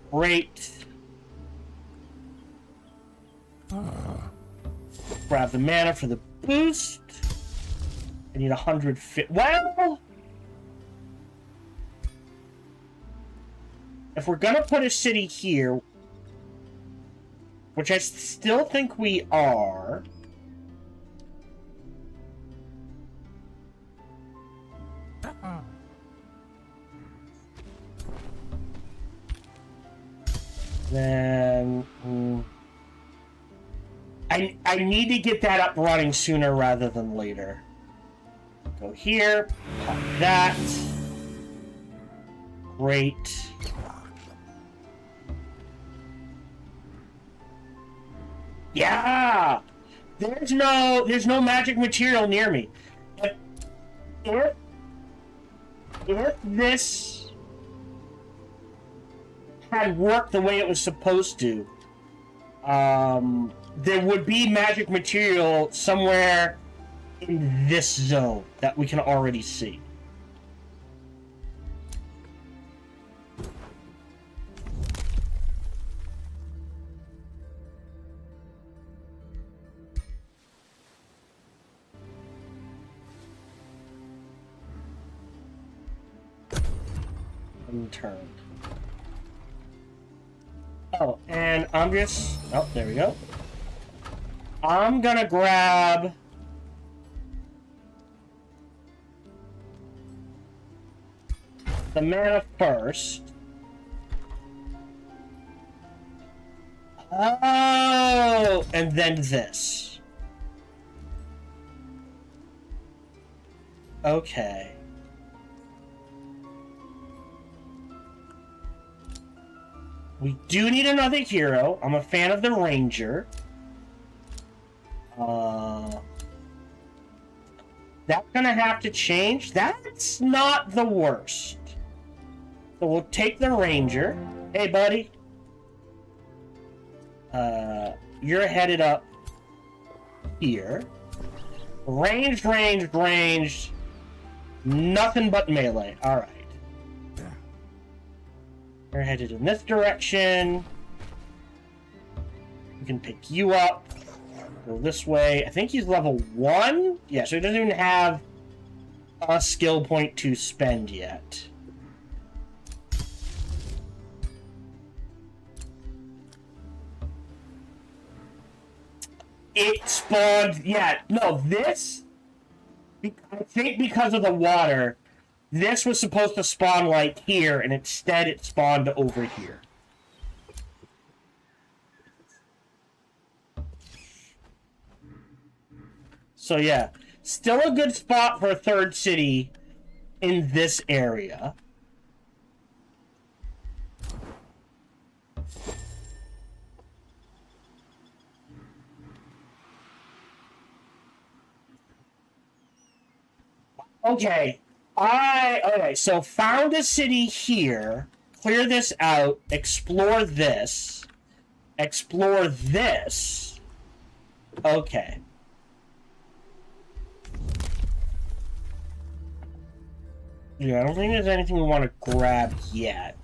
Great. Grab the mana for the boost. I need 100 fit. Well, if we're gonna put a city here, which I still think we are. Then I need to get that up running sooner rather than later. Go here, pop that. Great. Yeah! There's no magic material near me. If this had worked the way it was supposed to, there would be magic material somewhere in this zone that we can already see. Turned. Oh, and I'm just... Oh, there we go. I'm gonna grab... the mana first. Oh! And then this. Okay. We do need another hero. I'm a fan of the Ranger. That's gonna have to change. That's not the worst. So we'll take the Ranger. Hey, buddy. You're headed up here. Ranged. Nothing but melee. Alright. You're headed in this direction. We can pick you up. Go this way. I think he's level 1? Yeah, so he doesn't even have a skill point to spend yet. It spawned... Yeah, no, this... I think because of the water... This was supposed to spawn, like, here, and instead it spawned over here. So, yeah. Still a good spot for a third city in this area. Okay. Okay, so found a city here, clear this out, explore this, okay. Yeah, I don't think there's anything we want to grab yet.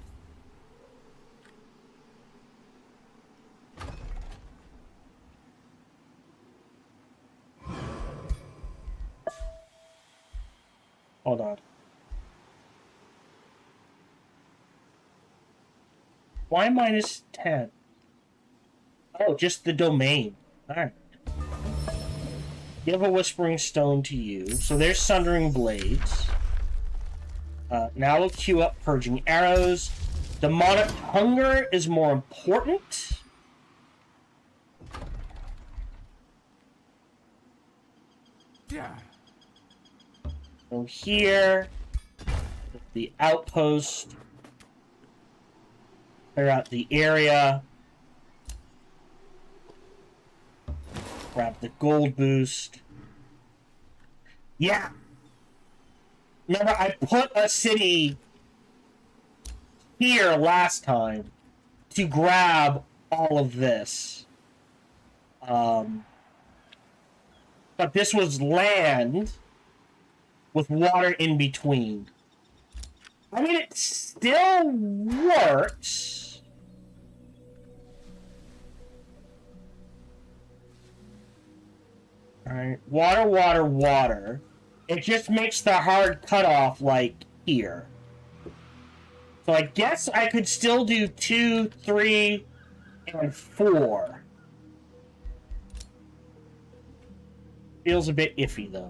Hold on. Why minus 10? Oh, just the domain. Alright. Give a Whispering Stone to you. So there's Sundering Blades. Now we'll queue up Purging Arrows. Demonic Hunger is more important. Yeah. Go here. The outpost. Clear out the area. Grab the gold boost. Yeah! Remember, I put a city here last time to grab all of this. But this was land with water in between. I mean, it still works. Alright, water. It just makes the hard cutoff, like, here. So I guess I could still do 2, 3, and 4. Feels a bit iffy, though.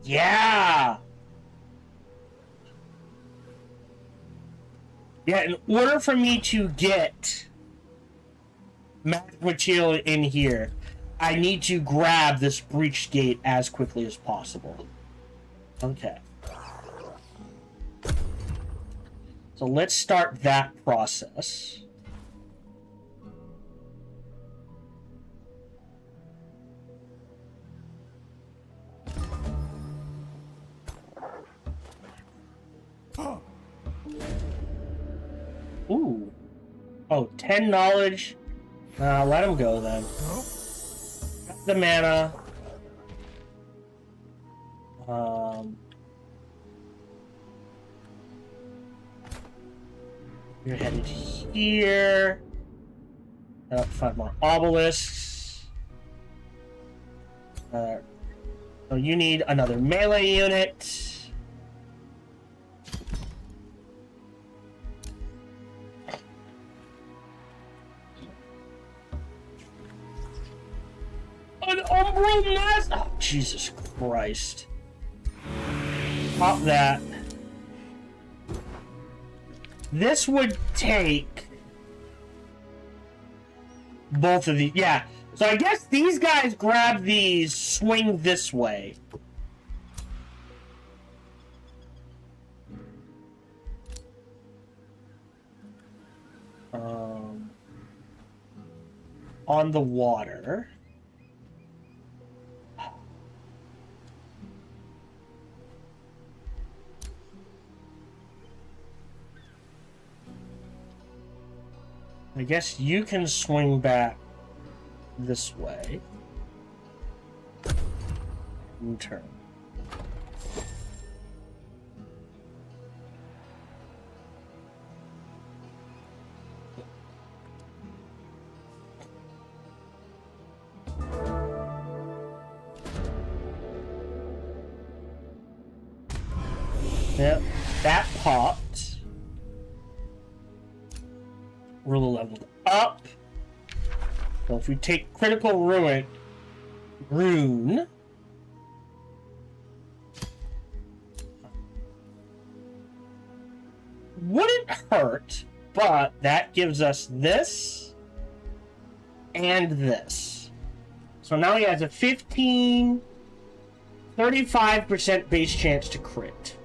Yeah! Yeah, in order for me to get magic material in here, I need to grab this breach gate as quickly as possible. Okay. So let's start that process. Ooh. Oh, 10 knowledge. Let him go then. Got the mana. You're headed here. Up 5 more obelisks. So you need another melee unit. An umbral nest! Oh, Jesus Christ. Pop that. This would take both of these. Yeah. So I guess these guys grab these, swing this way. On the water. I guess you can swing back this way. And turn. Yep, that popped. Ruler leveled up. So if we take critical rune, wouldn't hurt, but that gives us this and this. So now he has a 35% base chance to crit.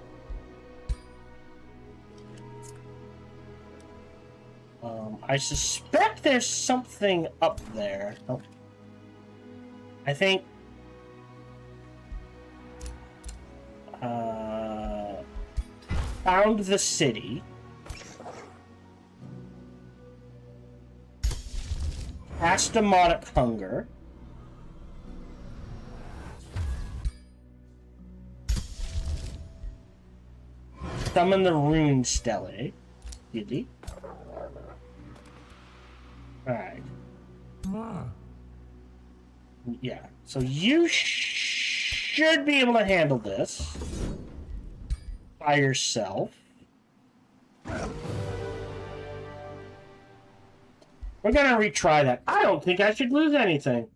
I suspect there's something up there. Oh. I think... found the city. Cast demonic hunger. Summon the rune stele. Did he? Alright. Yeah, so you should be able to handle this by yourself. We're gonna retry that. I don't think I should lose anything.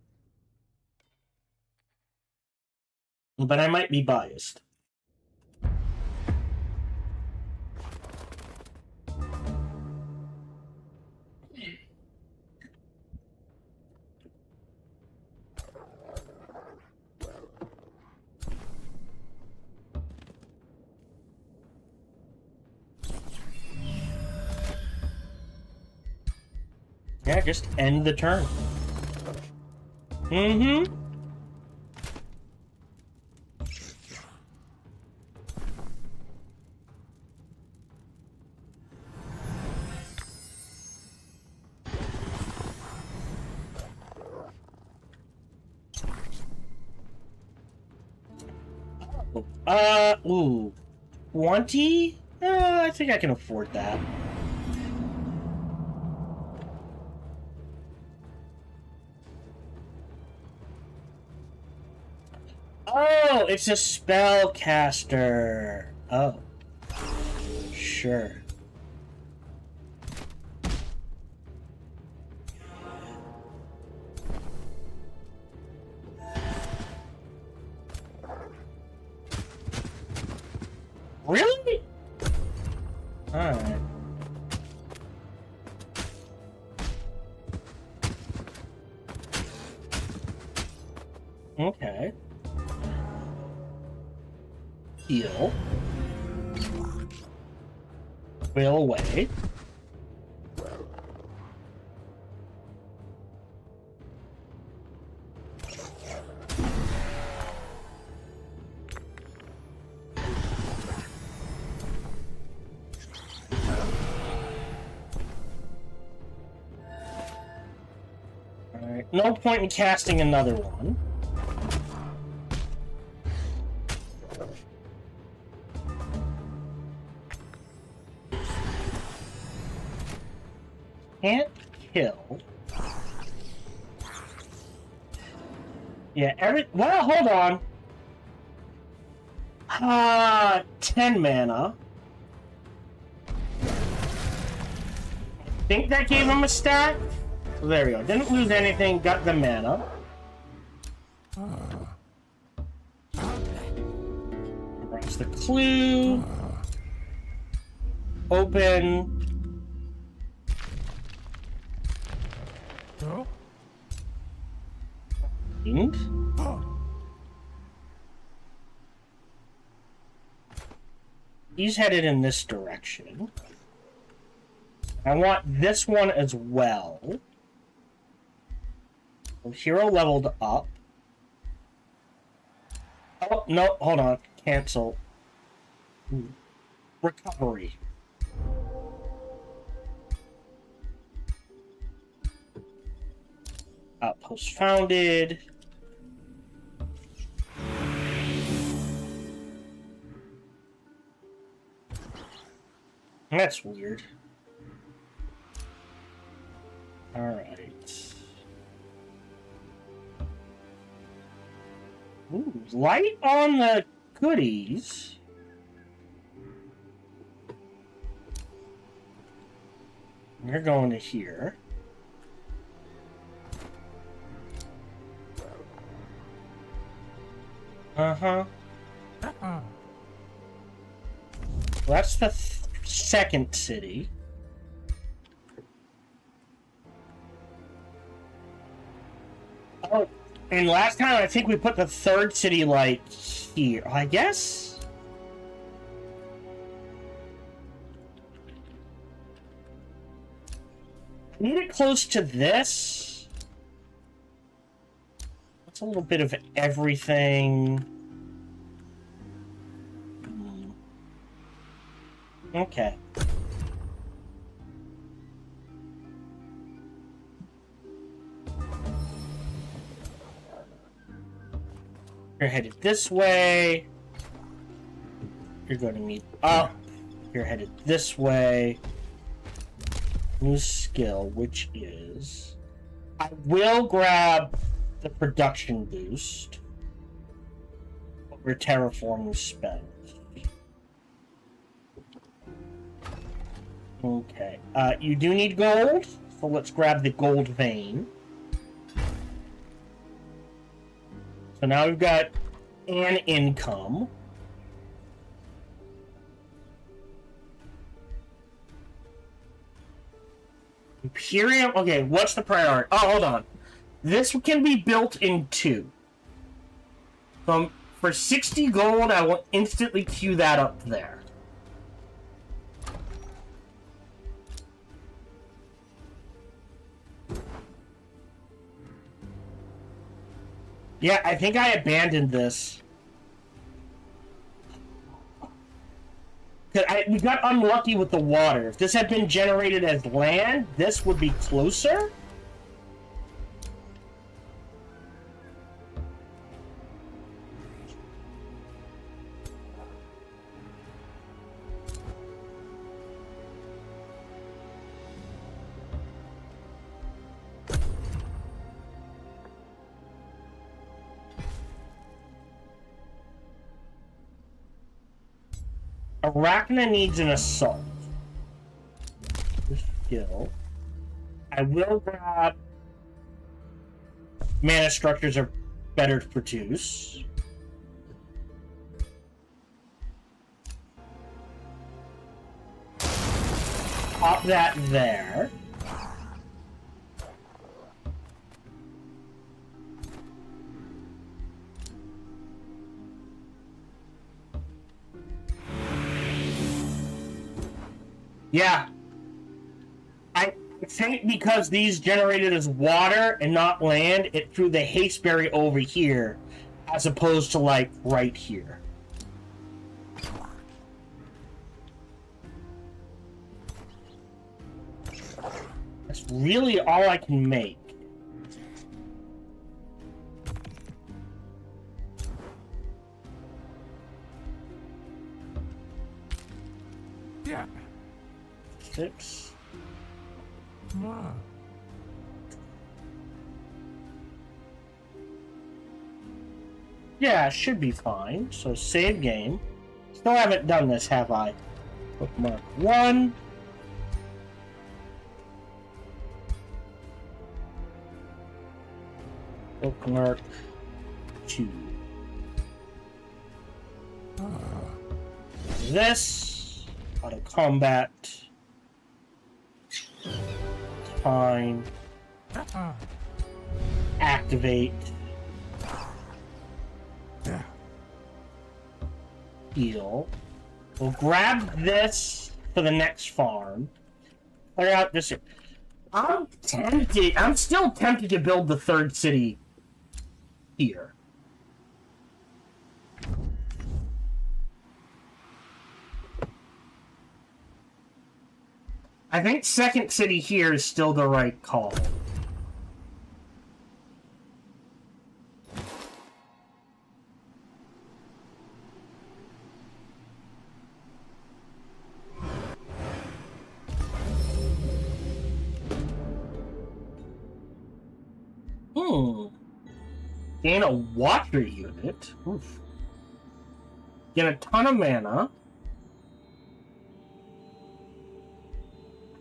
But I might be biased. Yeah, just end the turn. Mm-hmm. Ooh. 20? I think I can afford that. Oh, it's a spellcaster. Oh. Sure. Really? Alright. Okay. Heal. Whale away. Alright, no point in casting another one. Can't kill. Yeah, well, hold on. 10 mana. I think that gave him a stat. So there we go. Didn't lose anything, got the mana. That's the clue. Open. And he's headed in this direction. I want this one as well. So hero leveled up. Oh, no, hold on. Cancel. Recovery. Outpost founded. That's weird. Alright. Ooh, light on the goodies. You're going to here. Uh-huh. Well, that's the second city. Oh, and last time I think we put the third city, like, here, I guess? Need it close to this. That's a little bit of everything. Okay. You're headed this way. You're going to meet up. You're headed this way. New skill, which is... I will grab the production boost. Where terraforming spells. Okay. You do need gold, so let's grab the gold vein. So now we've got an income. Imperium. Okay, what's the priority? Oh, hold on. This can be built in 2. So for 60 gold, I will instantly queue that up there. Yeah, I think I abandoned this. We got unlucky with the water. If this had been generated as land, this would be closer. Arachna needs an assault. Skill. I will grab... Mana structures are better to produce. Pop that there. Yeah. I think because these generated as water and not land, it threw the hasteberry over here, as opposed to, like, right here. That's really all I can make. Yeah. 6. Ah. Yeah, it should be fine. So save game. Still haven't done this, have I? Bookmark 1. Bookmark 2. This. Auto combat. Fine. Activate. Yeah. Heal. We'll grab this for the next farm. Clear out this. I'm tempted. I'm still tempted to build the third city here. I think second city here is still the right call. Gain a water unit. Oof. Get a ton of mana.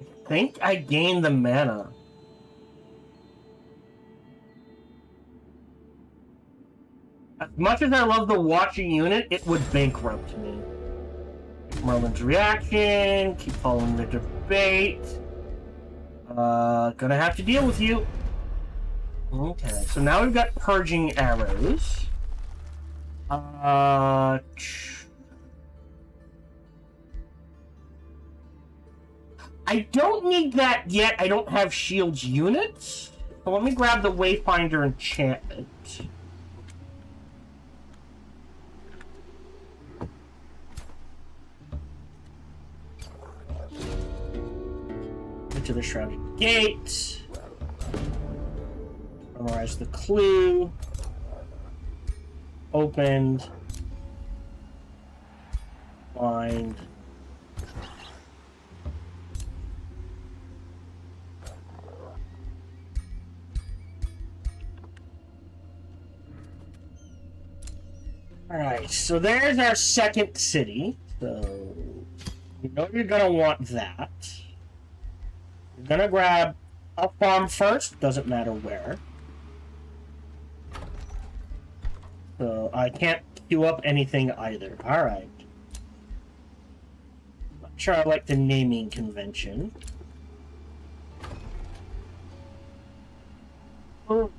I think I gained the mana. As much as I love the watching unit, it would bankrupt me. Merlin's reaction. Keep following the debate. Gonna have to deal with you. Okay, so now we've got purging arrows. I don't need that yet. I don't have shields units. So let me grab the Wayfinder enchantment. Into the Shrouded Gate. Memorize the clue. Opened. Find. Alright, so there's our second city. So, you know you're gonna want that. You're gonna grab a farm first, doesn't matter where. So, I can't queue up anything either. Alright. Not sure I like the naming convention. Oh.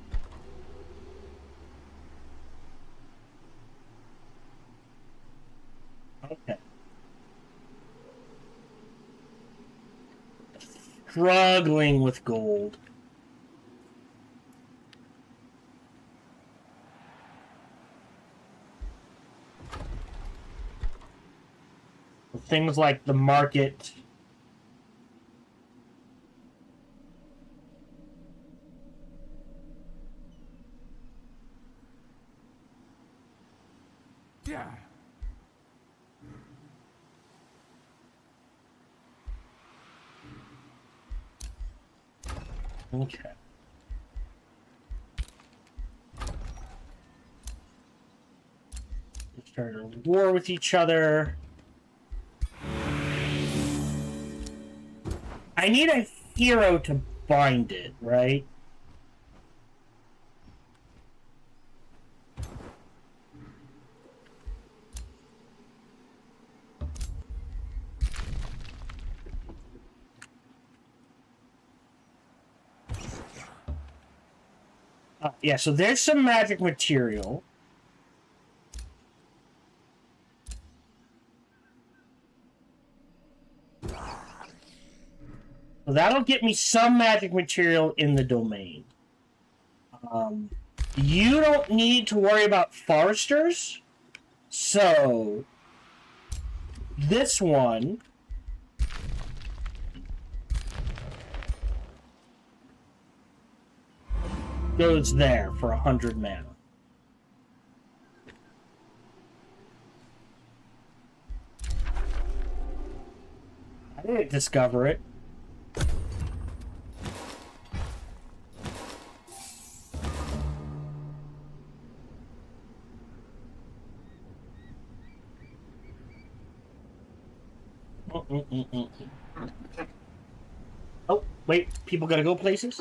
Okay. Struggling with gold. Things like the market. Yeah. Okay. They started a war with each other. I need a hero to bind it, right? Yeah, so there's some magic material. So that'll get me some magic material in the domain. You don't need to worry about foresters. So this one goes there for 100 mana. I didn't discover it. Oh, wait, people gotta go places?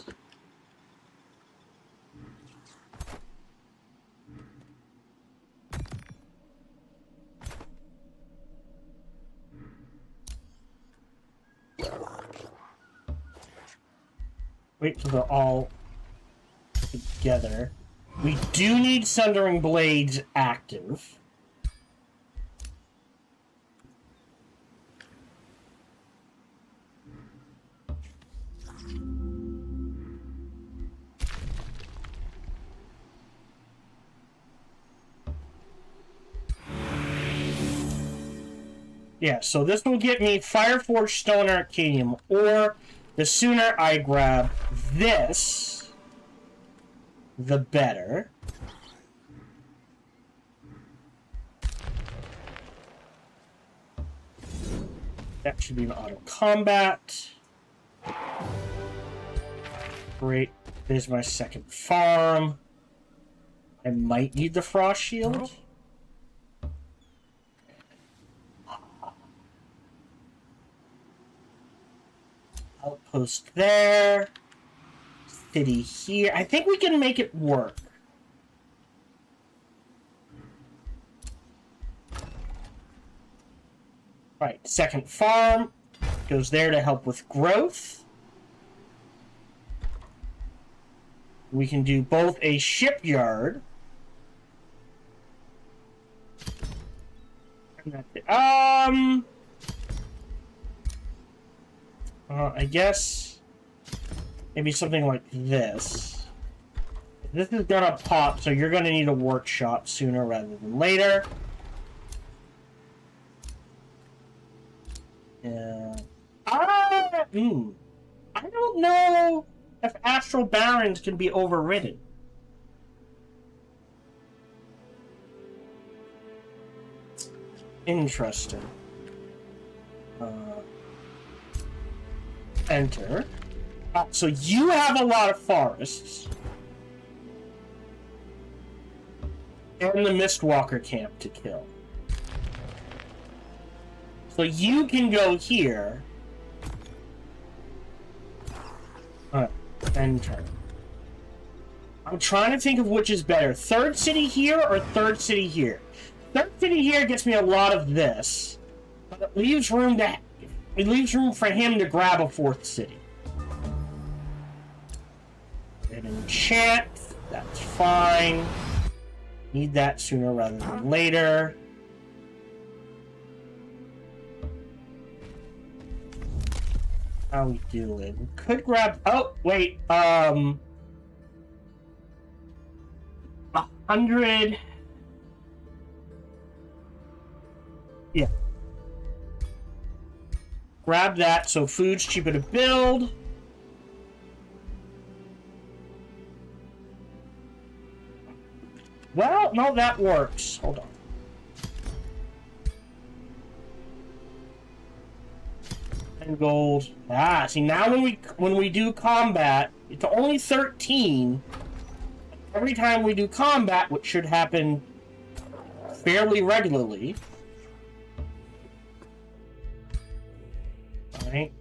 Wait till they're all together. We do need Sundering Blades active. Yeah, so this will get me Fireforged Stone Arcanium, or the sooner I grab this, the better. That should be an auto combat. Great. There's my second farm. I might need the Frost Shield. Outpost there. City here. I think we can make it work. Right, second farm goes there to help with growth. We can do both a shipyard. And that's it. I guess maybe something like this. This is gonna pop, so you're gonna need a workshop sooner rather than later. Yeah. I don't know if Astral Barons can be overridden. Interesting. Enter. So you have a lot of forests. And the Mistwalker camp to kill. So you can go here. Enter. I'm trying to think of which is better. Third city here or third city here? Third city here gets me a lot of this. But it leaves room to... It leaves room for him to grab a fourth city. And enchant. That's fine. Need that sooner rather than later. How we doing? We could grab... Oh, wait. 100... Yeah. Grab that, so food's cheaper to build. Well, no, that works. Hold on. And gold. Ah, see, now when we do combat, it's only 13. Every time we do combat, which should happen fairly regularly. Alright.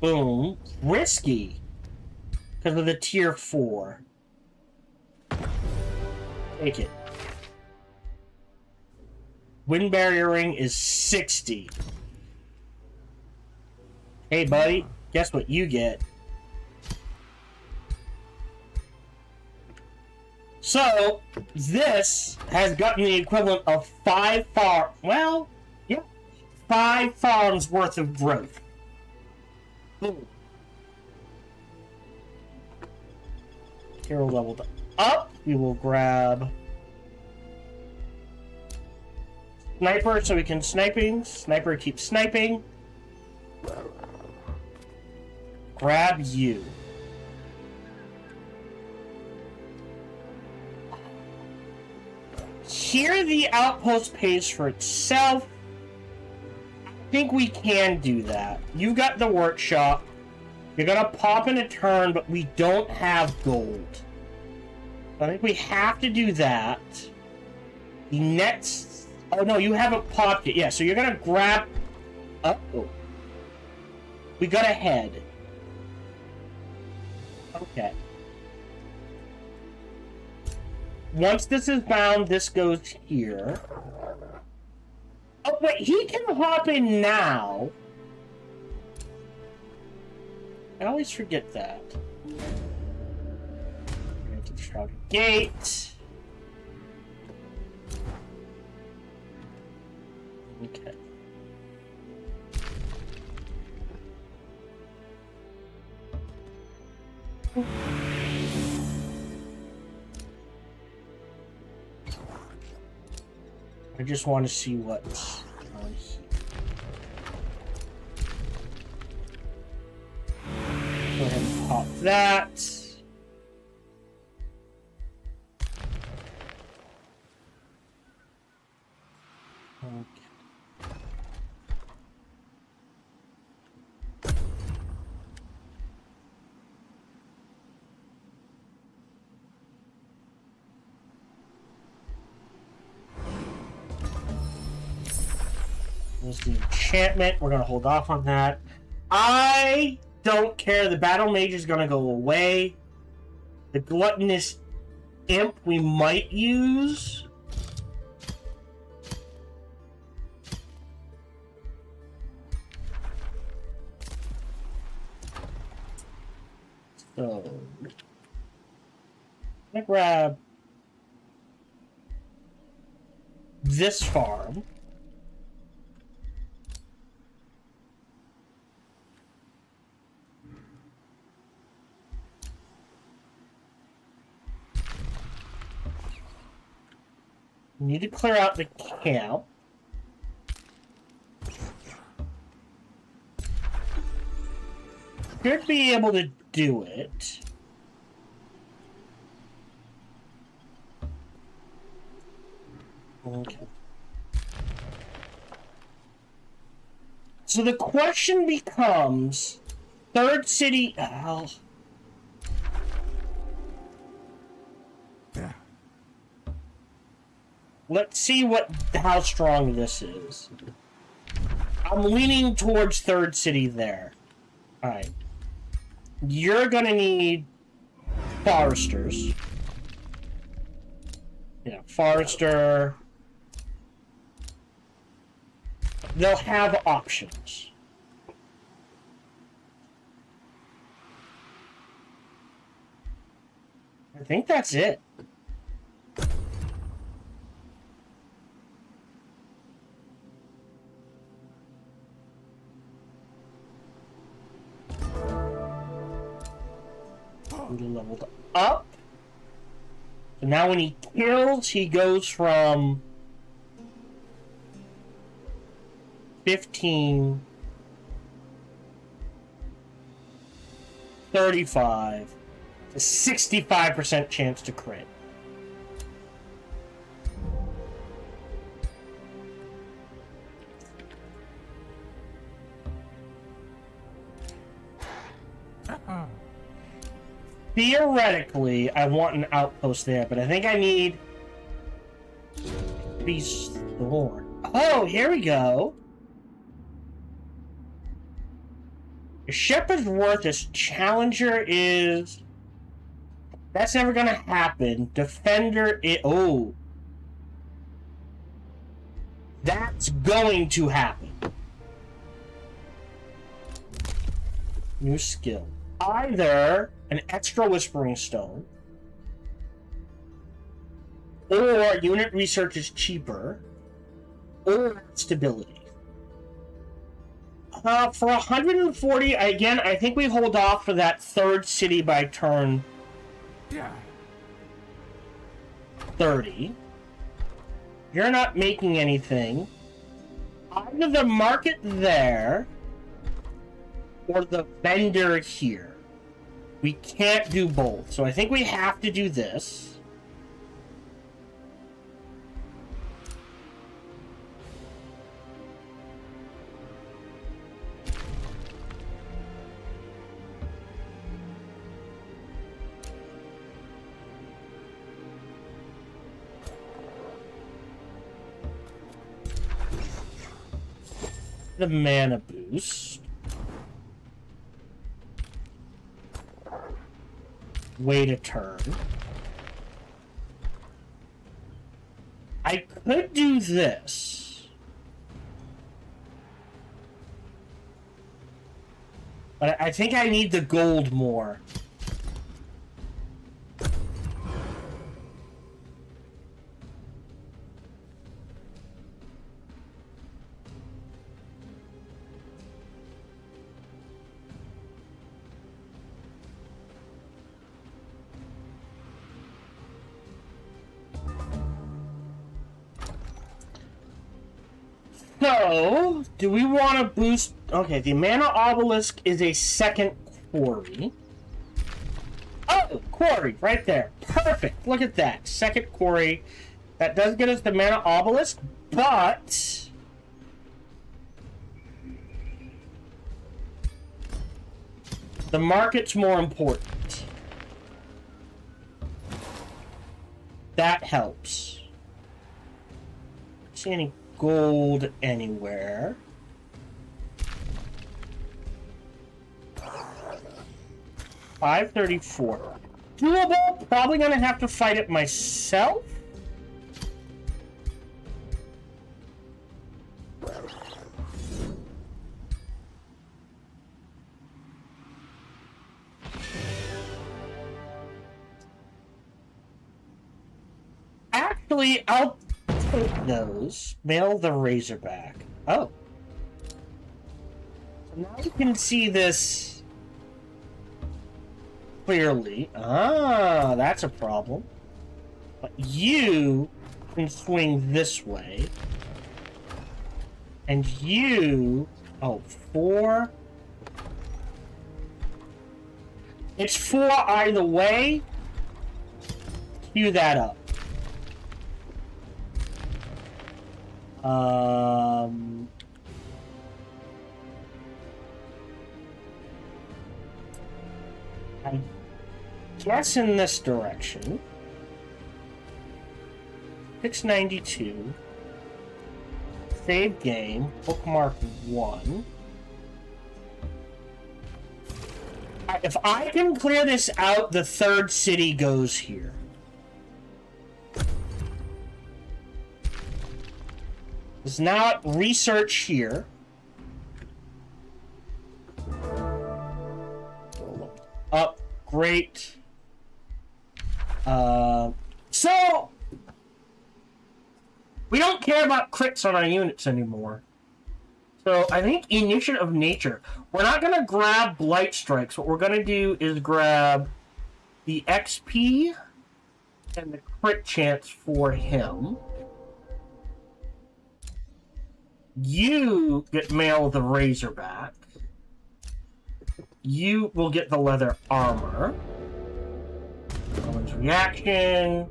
Boom. Risky. Because of the tier 4. Take it. Wind barrier ring is 60. Hey, buddy. Guess what you get? So, this has gotten the equivalent of 5 farm... Well, yeah. 5 farms worth of growth. Boom. Hero leveled up. We will grab sniper so we can sniping. Sniper keeps sniping. Grab you. Here the outpost pays for itself. I think we can do that. You got the workshop. You're gonna pop in a turn, but we don't have gold. I think we have to do that. The next... Oh no, you haven't popped it. Yeah, so you're gonna grab... Uh-oh. We got ahead. Okay. Once this is bound, this goes here. Oh, wait, he can hop in now. I always forget that. Going to the Shrouded Gate. Okay. I just want to see what's on here. Go ahead and pop that. Okay. There's the enchantment. We're going to hold off on that. I don't care. The battle mage is going to go away. The gluttonous imp we might use. So, I'm going to grab this farm. We need to clear out the camp. Should be able to do it. Okay. So the question becomes, third city... Oh. Yeah. Let's see how strong this is. I'm leaning towards third city there. Alright. You're gonna need foresters. Yeah, forester. They'll have options. I think that's it. We leveled up. So now when he kills, he goes from 15, 35 to 65% chance to crit. Theoretically, I want an outpost there, but I think I need these thorn. Oh, here we go. Shepherd's Worth as Challenger is... That's never gonna happen. Defender is... Oh. That's going to happen. New skill. Either an extra Whispering Stone, or unit research is cheaper, or stability. For 140, again, I think we hold off for that third city by turn Yeah. 30. You're not making anything. Either the market there or the vendor here. We can't do both, so I think we have to do this. The mana boost. Wait a turn. I could do this. But I think I need the gold more. So, do we want to boost... Okay, the mana obelisk is a second quarry. Oh, quarry, right there. Perfect. Look at that. Second quarry. That does get us the mana obelisk, but... the market's more important. That helps. See any gold anywhere? $534. Doable. Probably gonna have to fight it myself. Actually, I'll take those. Mail the Razorback. Oh. So now you can see this clearly. Ah, that's a problem. But you can swing this way. And you... Oh, 4... It's 4 either way. Cue that up. I guess in this direction. 692. Save game. Bookmark 1. If I can clear this out, the third city goes here. There's now research here. Up, great. So we don't care about crits on our units anymore. So I think Initiative of Nature. We're not gonna grab Blight Strikes. What we're gonna do is grab the XP and the crit chance for him. You get Mail the Razorback. You will get the leather armor. Owen's reaction.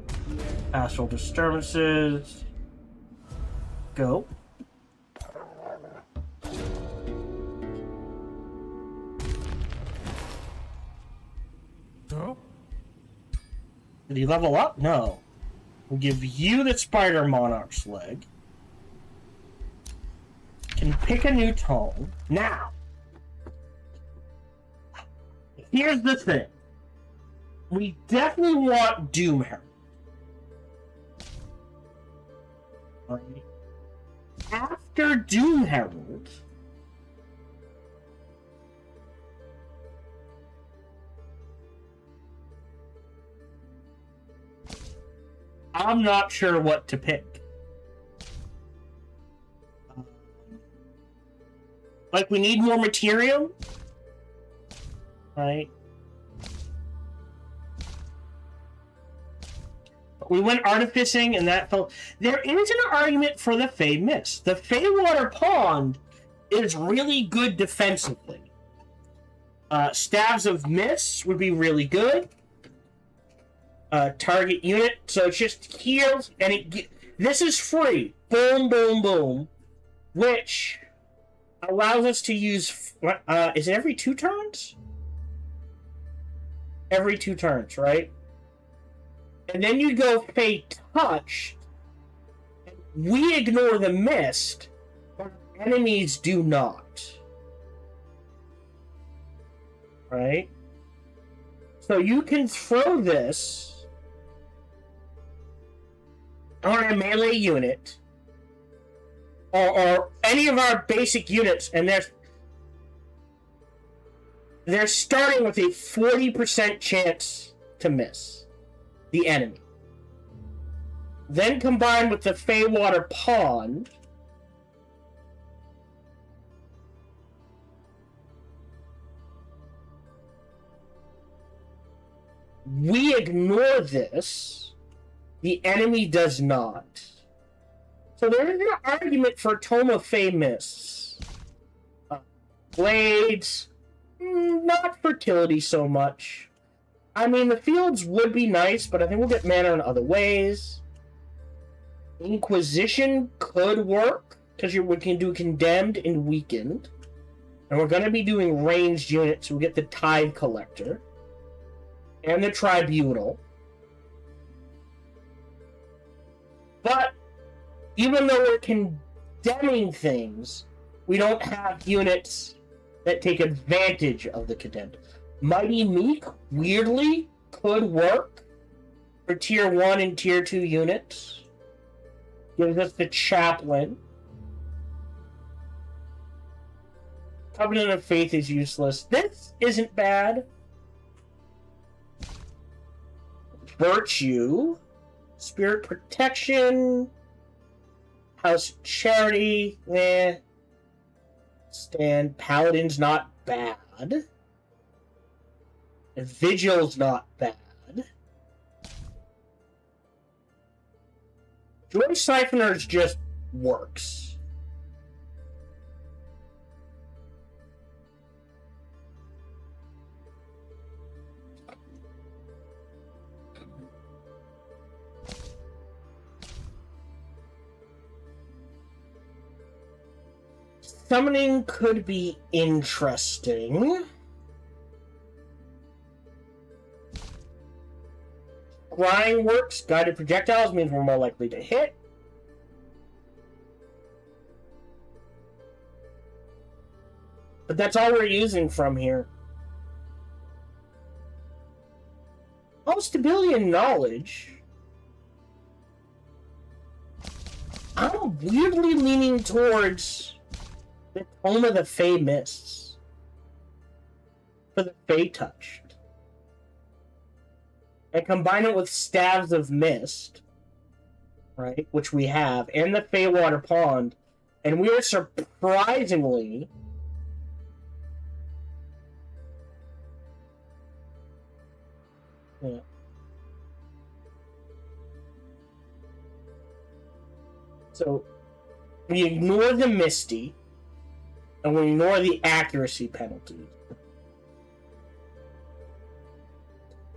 Astral disturbances. Go. Go. Did he level up? No. We'll give you the Spider Monarch's leg. Can pick a new tone. Now, here's the thing. We definitely want Doom Herald. Right. After Doom Herald, I'm not sure what to pick. Like, we need more material. Right? We went artificing, and that felt... There is an argument for the Fey Mist. The Feywater Pond is really good defensively. Staves of Mist would be really good. Target unit, so it just heals, and this is free. Boom, boom, boom. Which allows us to use... is it every 2 turns? Every 2 turns, right? And then you go Fey Touch. We ignore the mist, but enemies do not. Right? So you can throw this on a melee unit, or any of our basic units, and they're starting with a 40% chance to miss the enemy. Then combined with the Feywater Pond, we ignore this, the enemy does not. So there is an argument for Tome of Fey Mists. Blades, not fertility so much. I mean, the fields would be nice, but I think we'll get mana in other ways. Inquisition could work, because we can do Condemned and Weakened. And we're going to be doing ranged units, so we get the Tide Collector. And the Tribunal. But, even though we're condemning things, we don't have units that take advantage of the Condemned. Mighty Meek, weirdly, could work for Tier 1 and Tier 2 units. Gives us the Chaplain. Covenant of Faith is useless. This isn't bad. Virtue. Spirit Protection. House of Charity. Stand. Paladin's not bad. Vigil's not bad. Joy Siphoner's just works. Summoning could be interesting. Scrying works. Guided projectiles means we're more likely to hit. But that's all we're using from here. Oh, stability and knowledge. I'm weirdly leaning towards the Tome of the Fey Mists for the Fey Touched. And combine it with Staves of Mist, right, which we have, and the Feywater Pond, and we are surprisingly So we ignore the Misty, and we ignore the accuracy penalties.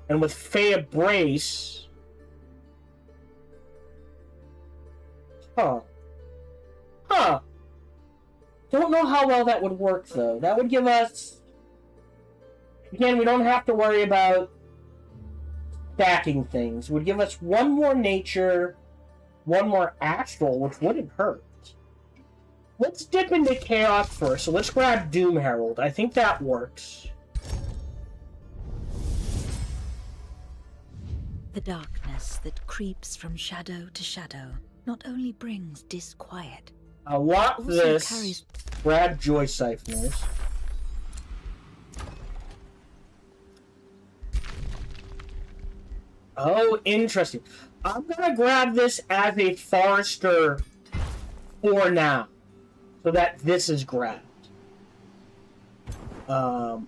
And with Fey Brace... Don't know how well that would work, though. That would give us... Again, we don't have to worry about stacking things. It would give us one more nature, one more astral, which wouldn't hurt. Let's dip into Chaos first. So let's grab Doom Herald. I think that works. The darkness that creeps from shadow to shadow not only brings disquiet, I want also this. carries... Grab Joy Siphoners. Oh, interesting. I'm gonna grab this as a Forester for now, so that this is grabbed. Um,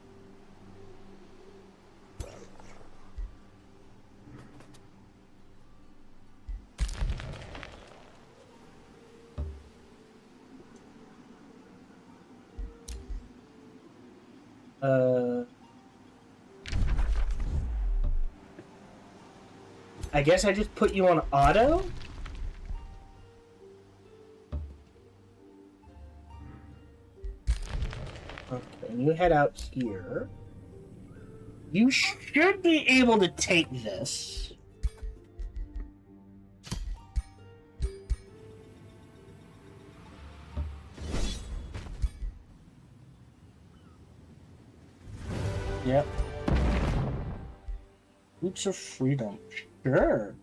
I guess I just put you on auto? Okay, and you head out here. You should be able to take this. Yep. Roots of Freedom. Sure.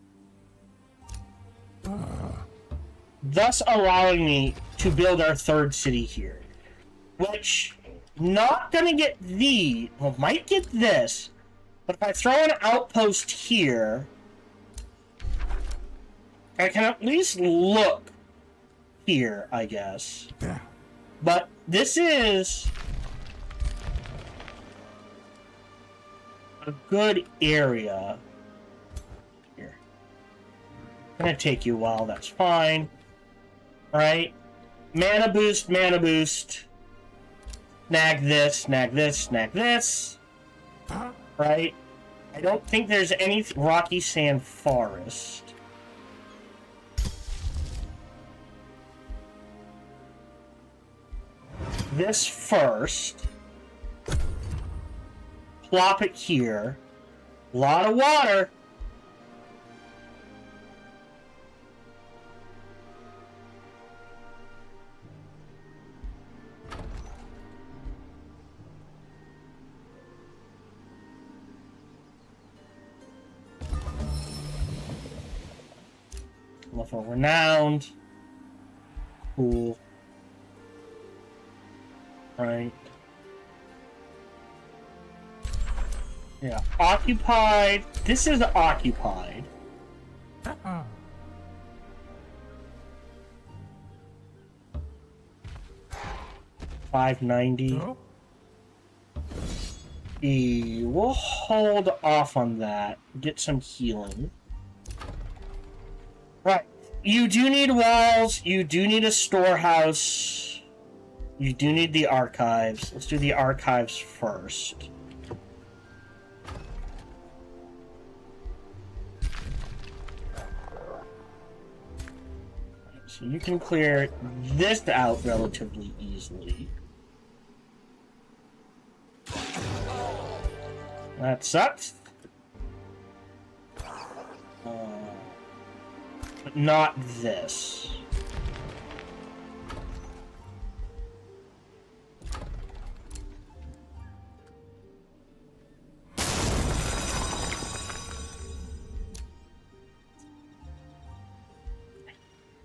Thus allowing me to build our third city here. Which, not gonna get well, might get this. But if I throw an outpost here, I can at least look here, I guess. Yeah. But this is a good area. Here. Gonna take you a while, that's fine. Right? Mana boost, mana boost. Snag this, snag this, snag this. Right? I don't think there's any rocky sand forest. This first. Plop it here. A lot of water. Level renowned. Cool. Right. Yeah. Occupied. This is occupied. 590. No? We'll hold off on that. Get some healing. Right. You do need walls. You do need a storehouse. You do need the archives. Let's do the archives first. So you can clear this out relatively easily. That sucks. But not this.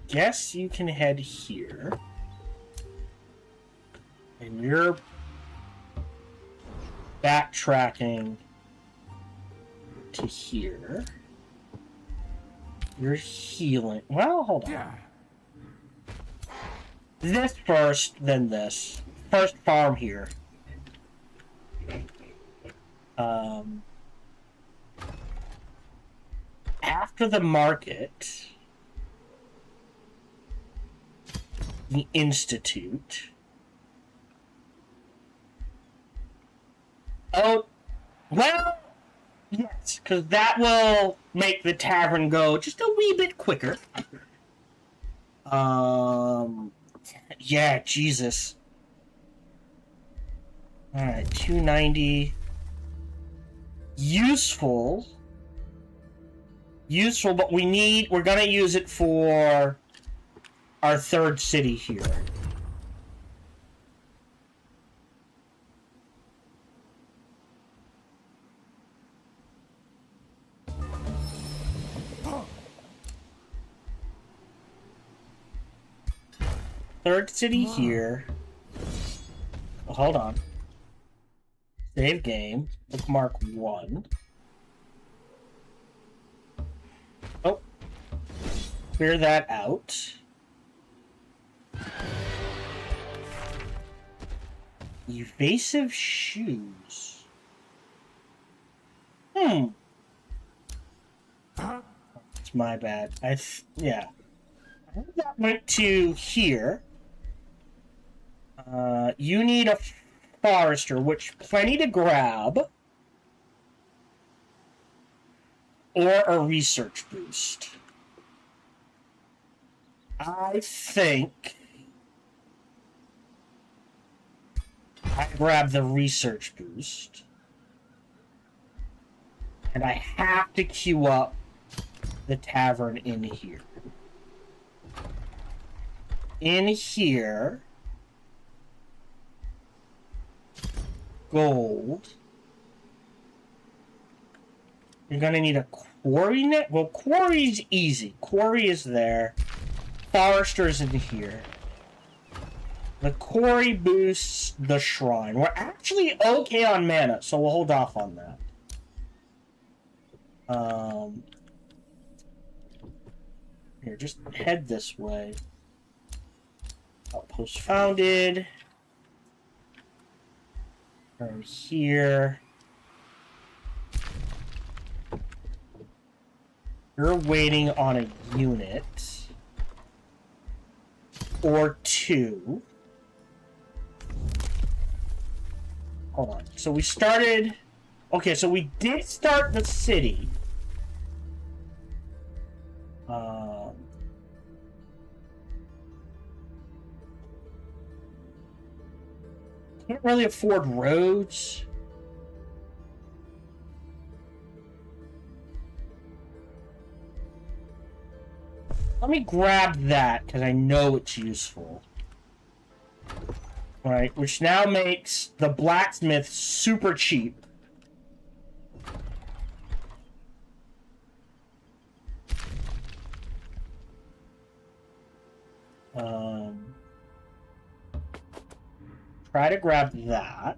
Guess you can head here. And you're backtracking to here. You're healing. Well, hold on. Yeah. This first, then this. First farm here. After the market, the Institute. Oh, well, yes, because that will make the tavern go just a wee bit quicker. Yeah, Jesus. Alright, 290. Useful, but we're gonna use it for our third city here. Third city here. Oh, hold on. Save game. Bookmark 1. Oh. Clear that out. Evasive shoes. It's my bad. Yeah. I think that went to here. You need a forester, which plenty to grab. Or a research boost. I think I grab the research boost. And I have to queue up the tavern in here. In here, gold. You're gonna need a quarry net. Well, quarry's easy. Quarry is there. Forester's in here. The quarry boosts the shrine. We're actually okay on mana, so we'll hold off on that. Here, just head this way. Outpost founded. From here. You're waiting on a unit. Or two. Hold on. So we started... Okay, so we did start the city. Can't really afford roads. Let me grab that, because I know it's useful. Right, which now makes the blacksmith super cheap. Try to grab that.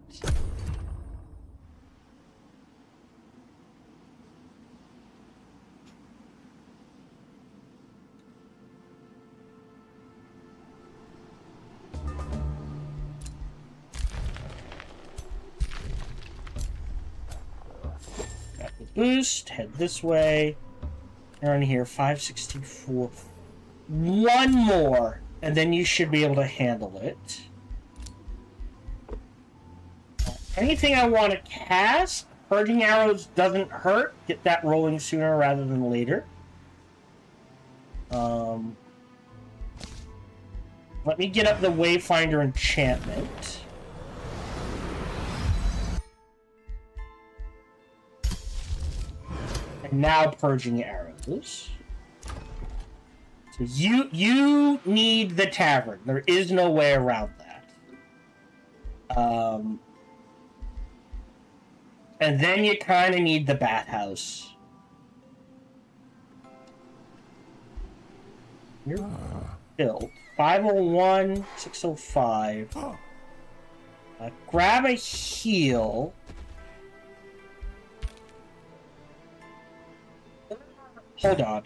Got the boost, head this way. You're on here, 564. One more, and then you should be able to handle it. Anything I want to cast, Purging Arrows doesn't hurt. Get that rolling sooner rather than later. Let me get up the Wayfinder enchantment. And now Purging Arrows. So you need the tavern. There is no way around that. And then you kind of need the bathhouse. You're built. 501, 605. Grab a heal. Hold on.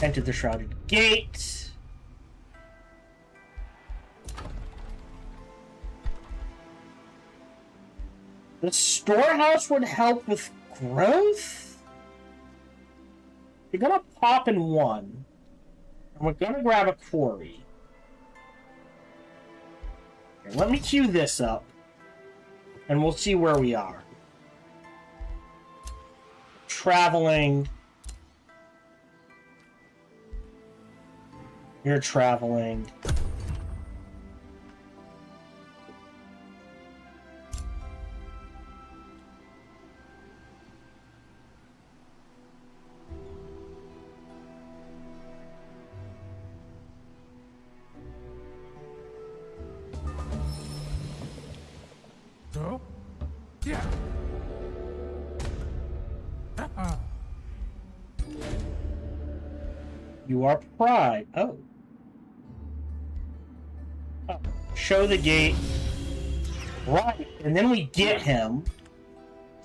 Enter the Shrouded Gate. The storehouse would help with growth? You're gonna pop in one. And we're gonna grab a quarry. Here, let me queue this up. And we'll see where we are. Traveling. You're traveling. Go? Yeah. You are Pride. Oh. Show the gate. Right. And then we get him.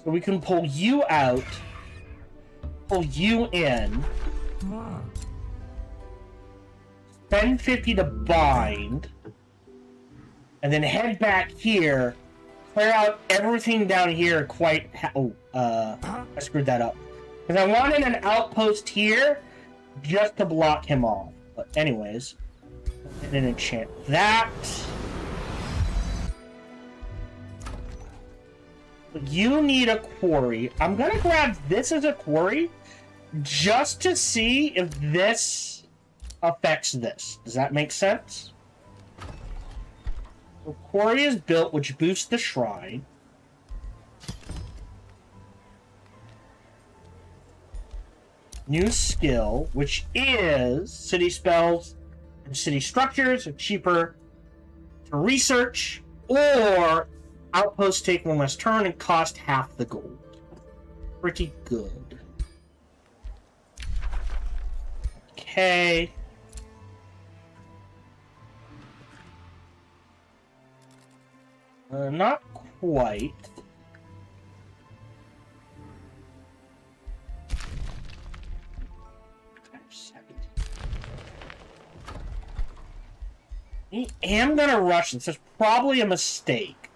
So we can pull you out. Pull you in. Spend 50 to bind. and then head back here, clear out everything down here I screwed that up. Because I wanted an outpost here just to block him off. But anyways, and then enchant that. You need a quarry. I'm gonna grab this as a quarry just to see if this affects this. Does that make sense? The quarry is built, which boosts the shrine. New skill, which is city spells and city structures are cheaper to research, or outposts take one less turn and cost half the gold. Pretty good. Okay. Not quite. I am gonna rush this. It's probably a mistake.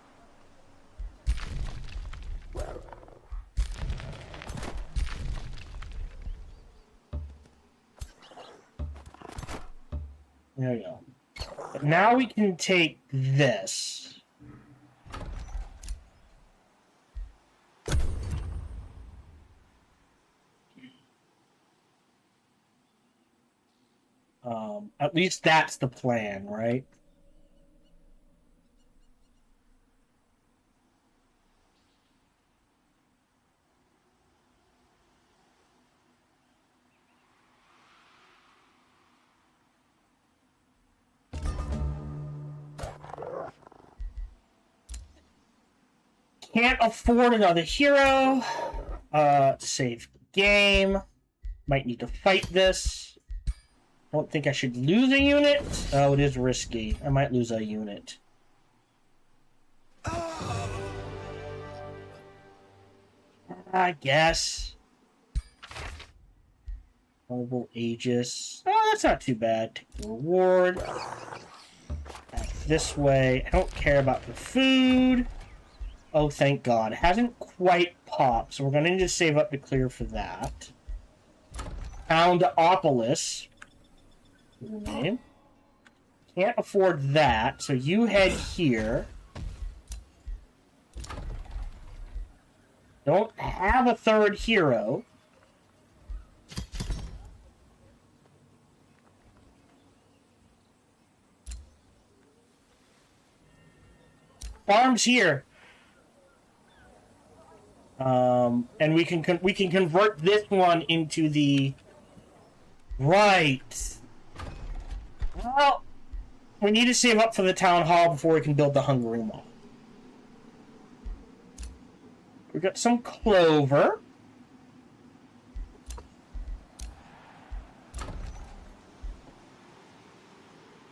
There we go. But now we can take this. At least that's the plan, right? Can't afford another hero. Save game. Might need to fight this. Don't think I should lose a unit. Oh, it is risky. I might lose a unit. I guess. Mobile Aegis. Oh, that's not too bad. Take the reward. Back this way. I don't care about the food. Oh, thank God. It hasn't quite popped, so we're going to need to save up to clear for that. Poundopolis. Name. Can't afford that, so you head here. Don't have a third hero. Farms here. And we can convert this one into the right. Well, we need to save up for the town hall before we can build the Hungering Mall. We got some clover.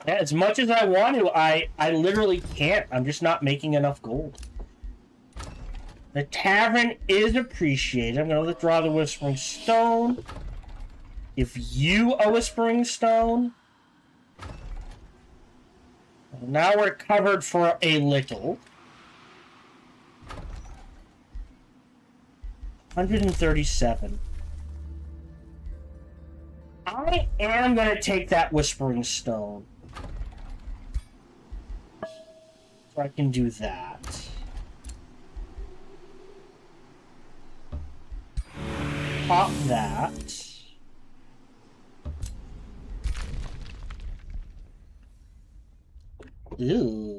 Yeah, as much as I want to, I literally can't. I'm just not making enough gold. The tavern is appreciated. I'm going to withdraw the Whispering Stone. If you a Whispering Stone. Now we're covered for a little. 137. I am going to take that Whispering Stone. So I can do that. Pop that. Ooh.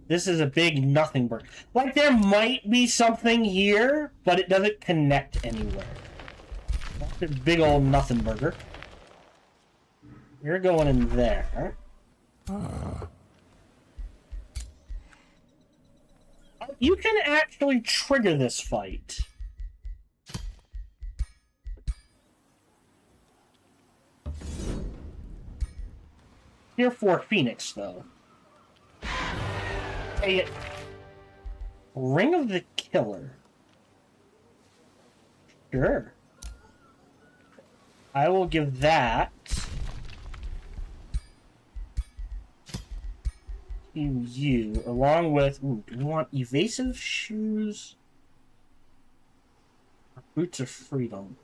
This is a big nothing burger. Like, there might be something here, but it doesn't connect anywhere. That's a big old nothing burger. You're going in there. You can actually trigger this fight. Tier 4 Phoenix, though. Hey, Ring of the Killer. Sure. I will give that you, along with... Ooh, do we want evasive shoes? Or boots of freedom?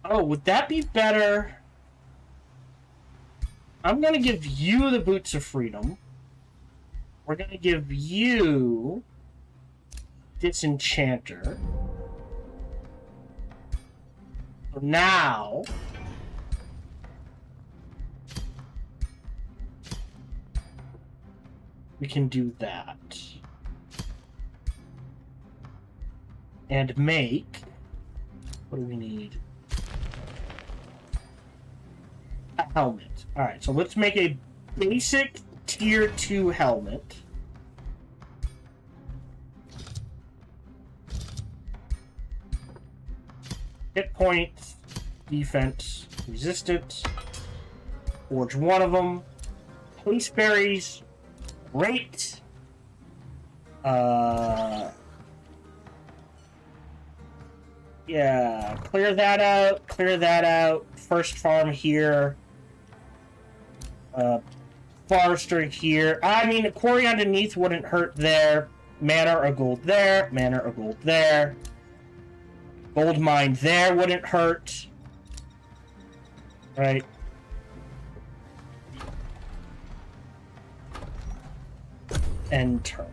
Oh, would that be better? I'm going to give you the boots of freedom. We're going to give you Disenchanter. So now... we can do that. And make... what do we need? A helmet. Alright, so let's make a basic tier 2 helmet. Hit points, defense, resistance. Forge one of them. Police berries. Great. Yeah, clear that out. Clear that out. First farm here. Forester here. I mean, a quarry underneath wouldn't hurt there. Mana or gold there. Mana or gold there. Gold mine there wouldn't hurt. Right. End turn.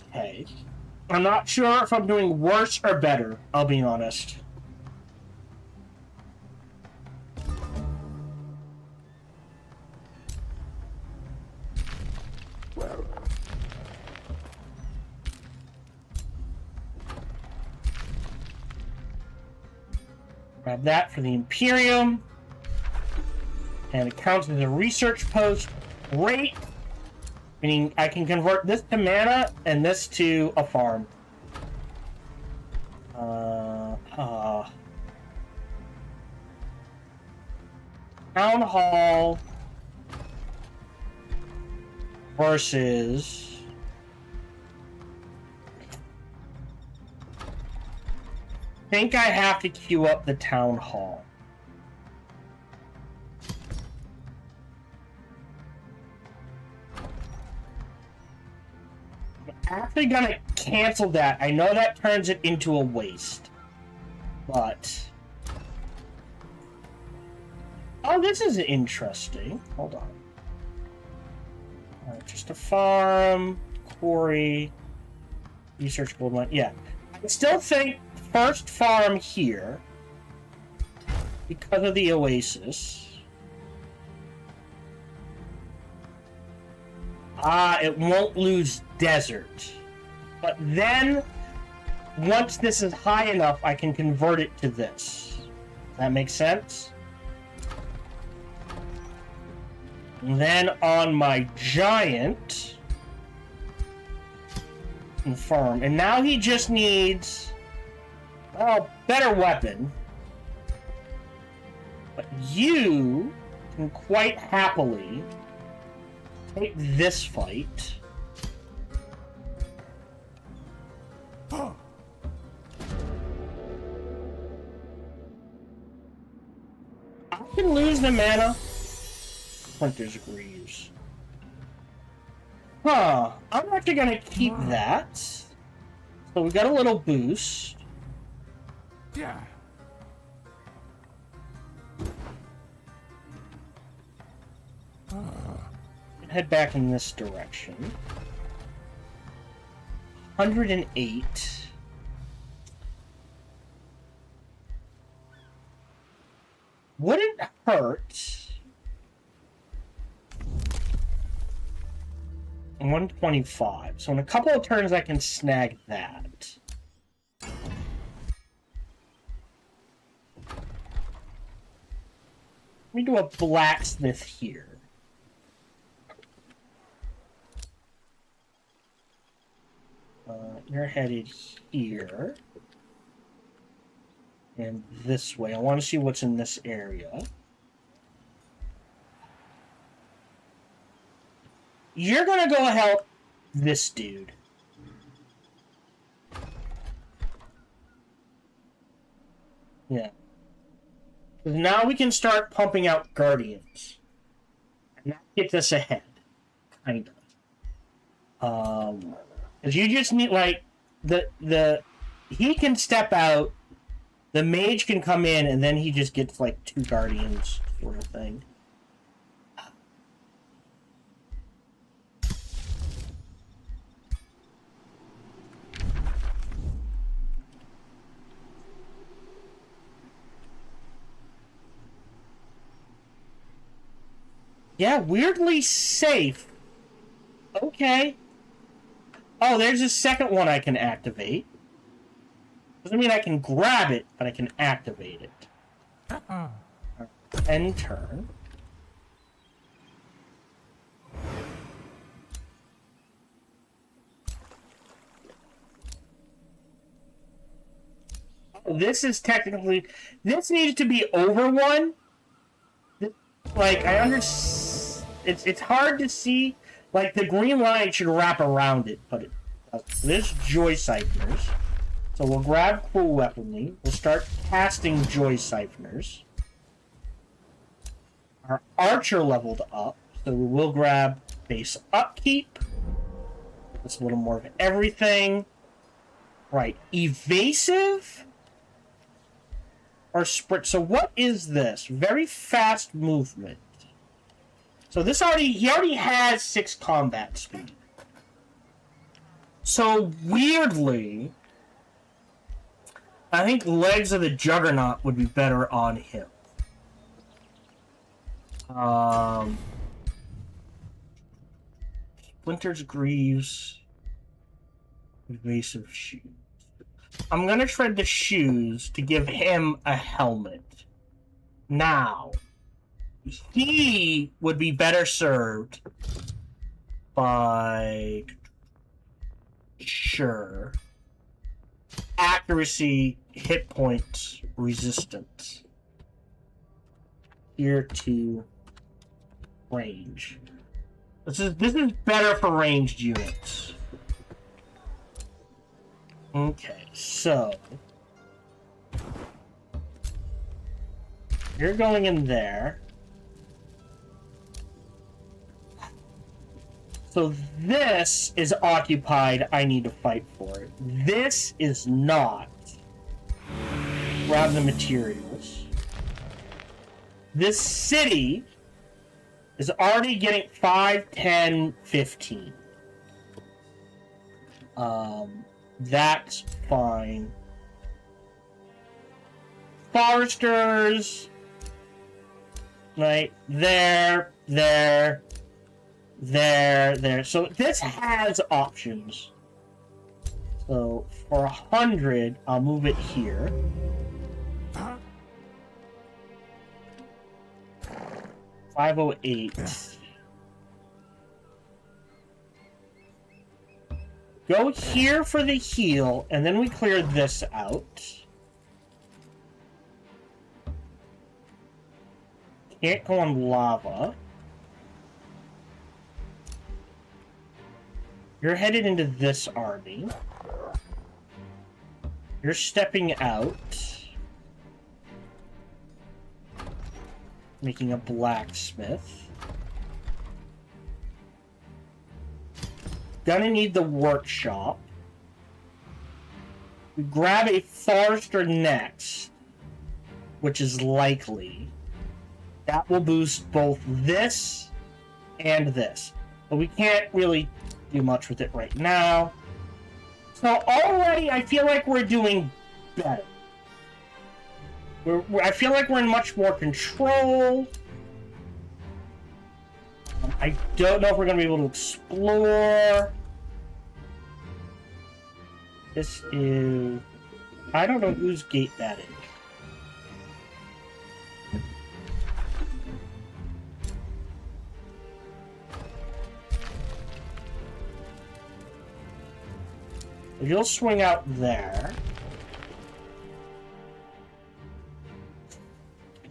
Okay. I'm not sure if I'm doing worse or better, I'll be honest. Grab that for the Imperium. And it counts as a research post. Great. Meaning I can convert this to mana and this to a farm. Town Hall versus... I think I have to queue up the Town Hall. I'm actually gonna cancel that. I know that turns it into a waste. But... oh, this is interesting. Hold on. Alright, just a farm, quarry, research gold mine. Yeah. I still think first farm here, because of the oasis. It won't lose desert. But then, once this is high enough, I can convert it to this. Does that make sense? And then on my giant, confirm. And now he just needs, well, better weapon. But you can quite happily take this fight. I can lose the mana. Hunter's Greaves. Huh. I'm actually gonna keep that. So we got a little boost. Yeah. Head back in this direction. 108. Wouldn't hurt. 125. So in a couple of turns I can snag that. Let me do a blacksmith here. You're headed here. And this way. I want to see what's in this area. you're gonna go help this dude. Yeah. Now we can start pumping out guardians. And that gets us ahead. Kind of. Because you just need, like, he can step out, the mage can come in, and then he just gets, like, 2 guardians sort of thing. Yeah, weirdly safe. Okay. Oh, there's a second one I can activate. Doesn't mean I can grab it, but I can activate it. End turn. This is technically... This needs to be over 1. Like, I understand... It's hard to see. Like, the green line should wrap around it, but it doesn't. There's Joy Siphoners. So we'll grab Cool Weaponry. We'll start casting Joy Siphoners. Our Archer leveled up, so we will grab Base Upkeep. That's a little more of everything. Right, Evasive? Or Sprint. So what is this? Very fast movement. So this he already has 6 combat speed. So weirdly, I think Legs of the Juggernaut would be better on him. Splinters, Greaves, Evasive Shoes. I'm gonna trade the shoes to give him a helmet. Now, he would be better served by... Sure. Accuracy, hit points, resistance. Here to range. This is better for ranged units. Okay, so you're going in there. So this is occupied. I need to fight for it. This is not. Grab the materials. This city is already getting 5, 10, 15. That's fine. Foresters. Right, there. So this has options. So for 100, I'll move it here. 508. Go here for the heal, and then we clear this out. Can't go on lava. You're headed into this army. You're stepping out. Making a blacksmith. Gonna need the workshop. We grab a forester next, which is likely. That will boost both this and this. But we can't really do much with it right now. So already I feel like we're doing better. I feel like we're in much more control. I don't know if we're going to be able to explore. This is... I don't know whose gate that is. You'll swing out there.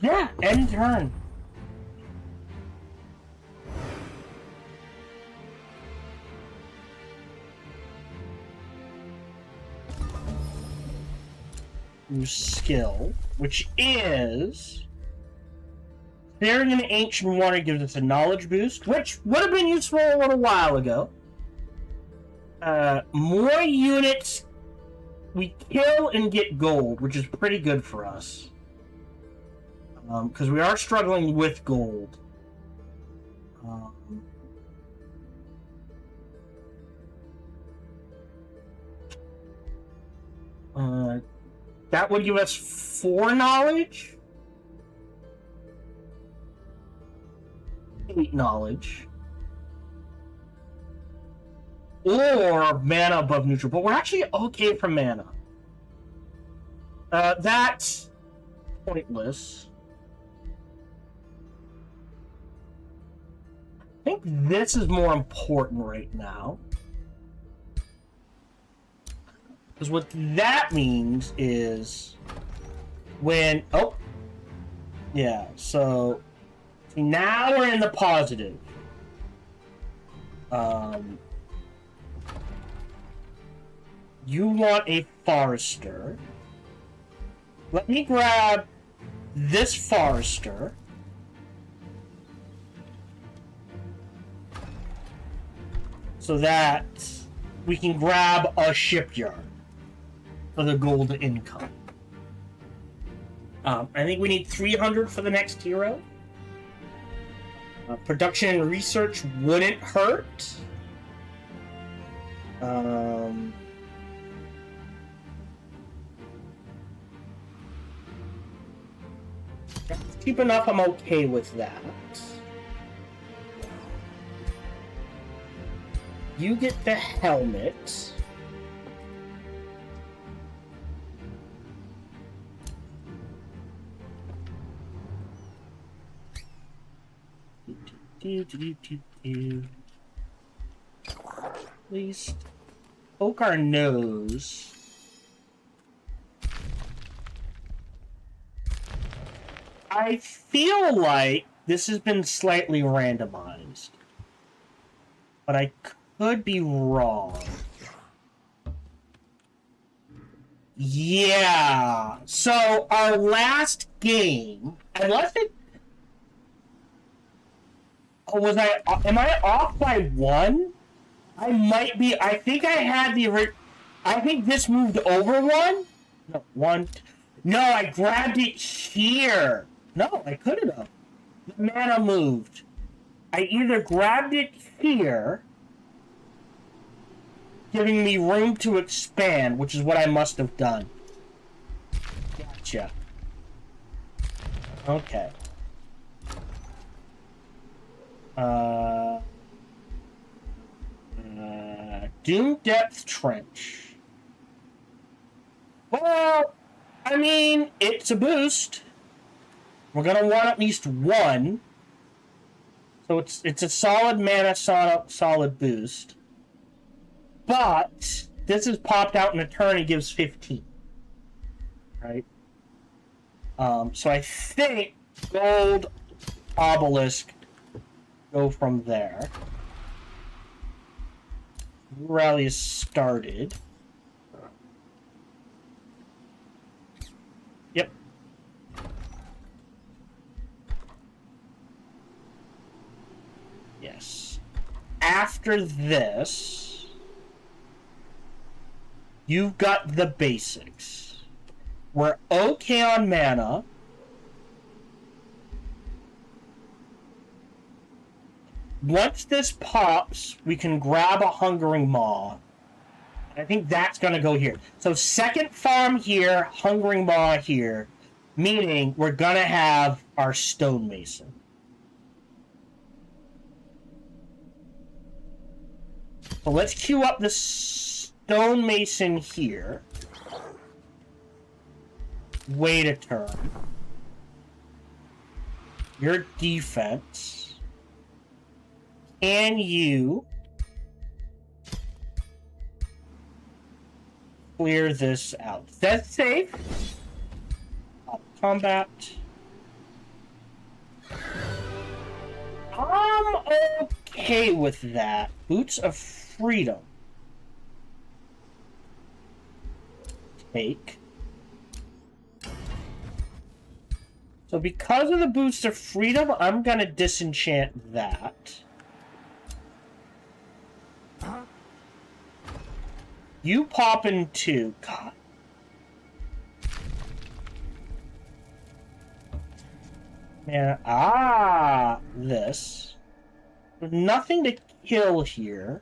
Yeah, end turn. skill, which is clearing an ancient water gives us a knowledge boost, which would have been useful a little while ago. More units we kill and get gold, which is pretty good for us. Because we are struggling with gold. That would give us 4 knowledge. 8 knowledge. Or mana above neutral, but we're actually okay for mana. That's pointless. I think this is more important right now. Because what that means is when... Oh! Yeah, so... Now we're in the positive. You want a Forester. Let me grab this Forester. So that we can grab a shipyard for the gold income. I think we need 300 for the next hero. Production and research wouldn't hurt. That's cheap enough, I'm okay with that. You get the helmet. At least poke our nose. I feel like this has been slightly randomized, but I could be wrong. Yeah. So our last game, unless it was am I off by 1? I might be. I think I had I think this moved over 1. No, 1. No, I grabbed it here. No, I couldn't have. The mana moved. I either grabbed it here, giving me room to expand, which is what I must have done. Gotcha. Okay. Doom Depth Trench. Well, I mean, it's a boost. We're gonna want at least 1. So it's a solid mana, solid boost. But this is popped out in a turn and gives 15. Right? So I think gold obelisk go from there. Rally is started. Yep. Yes. After this, you've got the basics. We're okay on mana. Once this pops, we can grab a Hungering Maw. I think that's going to go here. So second farm here, Hungering Maw here, meaning we're going to have our Stonemason. So let's queue up the Stonemason here. Wait a turn. Your defense. Can you clear this out? That's safe. Combat. I'm okay with that. Boots of Freedom. Take. So because of the boost of freedom, I'm gonna disenchant that. Huh? You pop in two. God. Man, this. Nothing to kill here.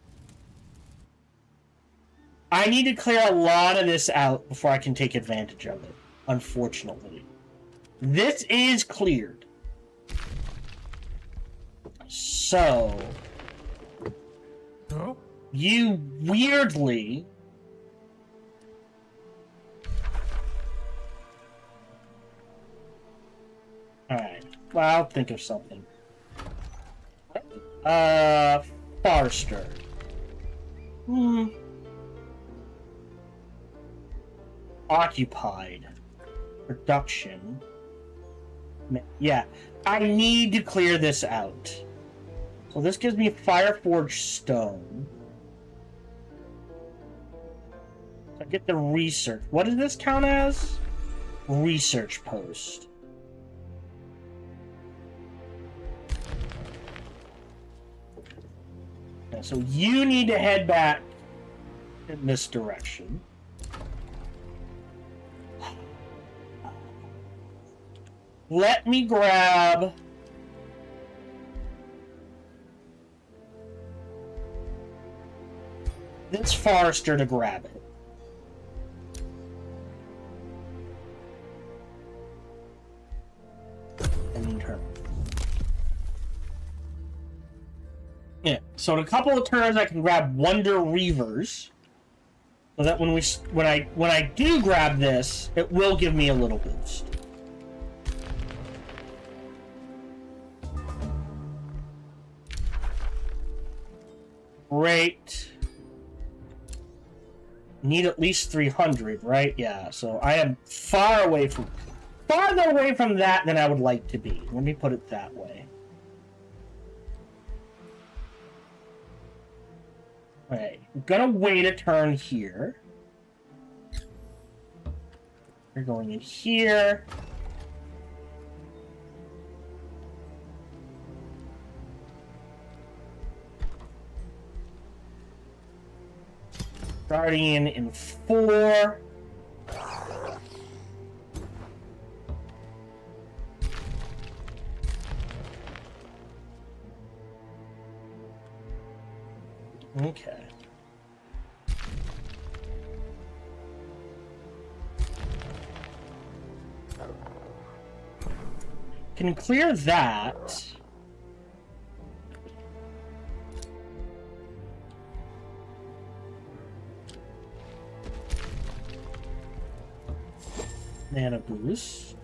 I need to clear a lot of this out before I can take advantage of it, unfortunately. This is cleared. So... Huh? You weirdly... Alright, well, I'll think of something. Forester. Occupied. Production. Yeah, I need to clear this out. So this gives me Fireforged Stone. So I get the research. What does this count as? Research post. Okay, so you need to head back in this direction. Let me grab... this Forester to grab it. And then turn. Yeah, so in a couple of turns I can grab Wonder Reavers. So that when I do grab this, it will give me a little boost. Great. Need at least 300, right? Yeah, so I am farther away from that than I would like to be. Let me put it that way. Alright, I'm gonna wait a turn here. You're going in here. Guardian in 4. Okay. Can clear that. Mana boost.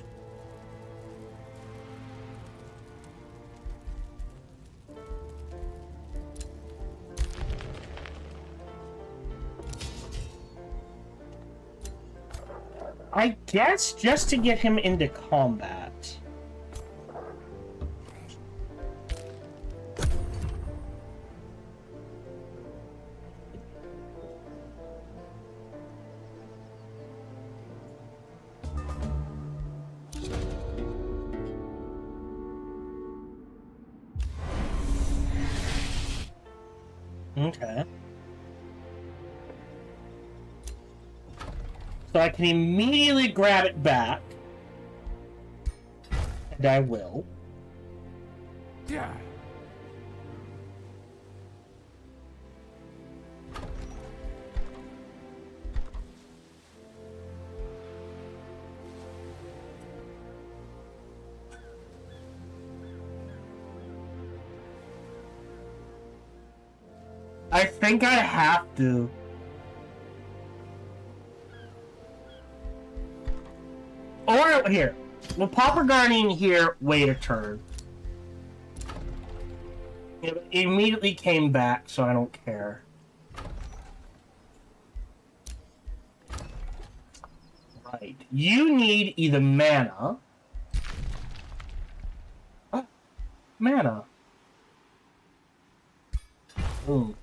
I guess just to get him into combat. Okay. So I can immediately grab it back. And I will. Yeah. I think I have to. Or here. We'll pop a Guardian here, wait a turn. It immediately came back, so I don't care. Right. You need either mana. Oh, mana. Ooh.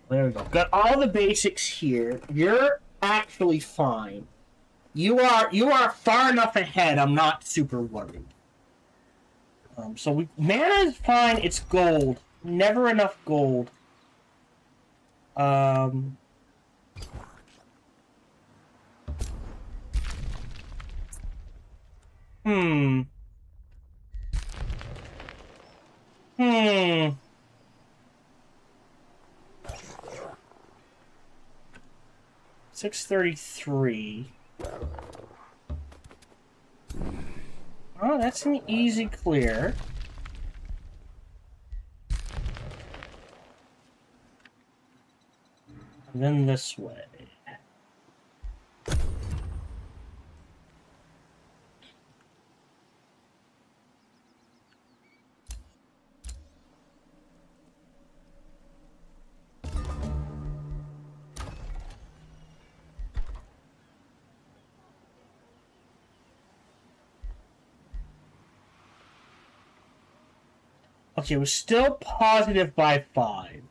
There we go. Got all the basics here. You're actually fine. You are far enough ahead. I'm not super worried. So mana is fine. It's gold. Never enough gold. Hmm. 633. Oh, that's an easy clear. And then this way. Okay, we're still positive by 5.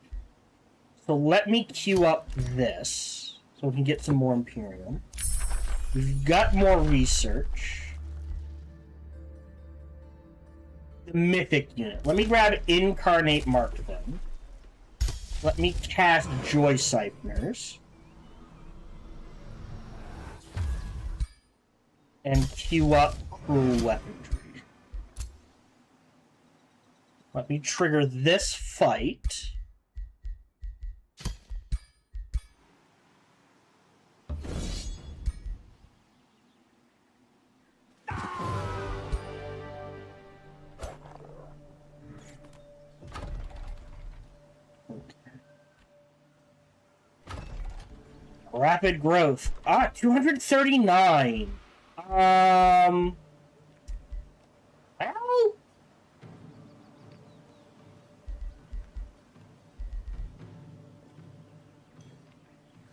So let me queue up this so we can get some more Imperium. We've got more research. The Mythic unit. Let me grab Incarnate Mark then. Let me cast Joy Siphoners. And queue up Cruel Weaponry. Let me trigger this fight. Rapid growth. 239. Well,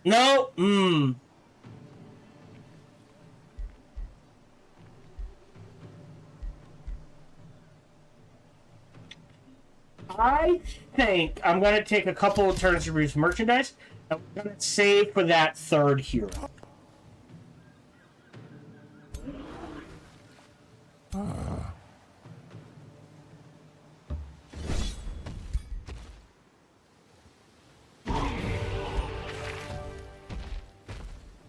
no. I think I'm going to take a couple of turns to produce merchandise. I'm going to save for that third hero.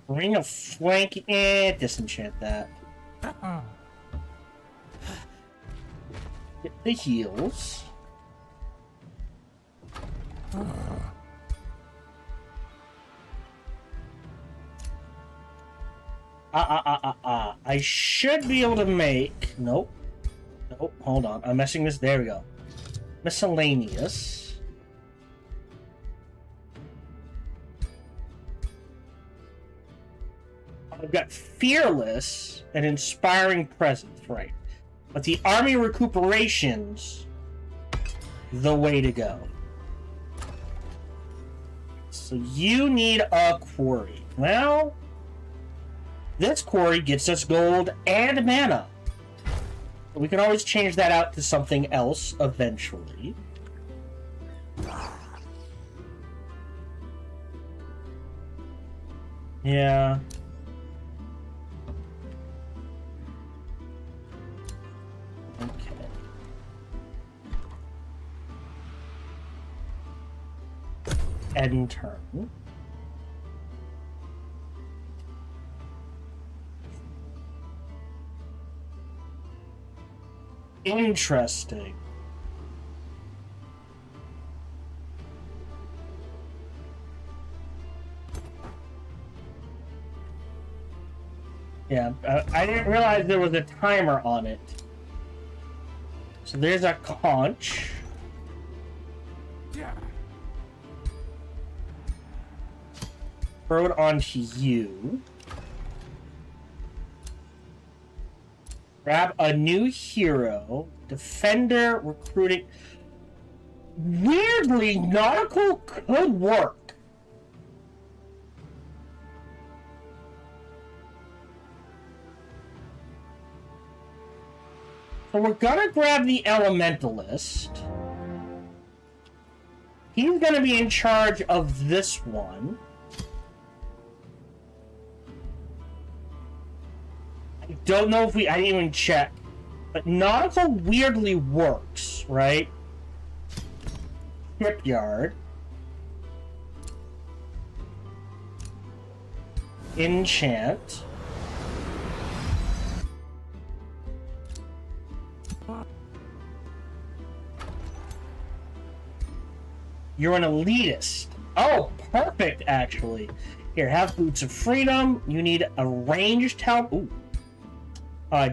Ring of Flank. Disenchant that. Get the heals. I should be able to make... Nope. Nope, hold on. I'm messing this... There we go. Miscellaneous. I've got Fearless and Inspiring Presence, right. But the Army Recuperation's the way to go. So you need a quarry. Well... This quarry gets us gold and mana. We can always change that out to something else eventually. Yeah. Okay. End turn. Interesting. Yeah, I didn't realize there was a timer on it. So there's a conch. Yeah. Throw it onto you. Grab a new hero. Defender, recruiting. Weirdly, nautical could work. So we're gonna grab the Elementalist. He's gonna be in charge of this one. I don't know if I didn't even check, but nautical weirdly works, right? Shipyard. Enchant. You're an elitist. Oh, perfect, actually. Here, have Boots of Freedom. You need a ranged helmet. Ooh. Oh,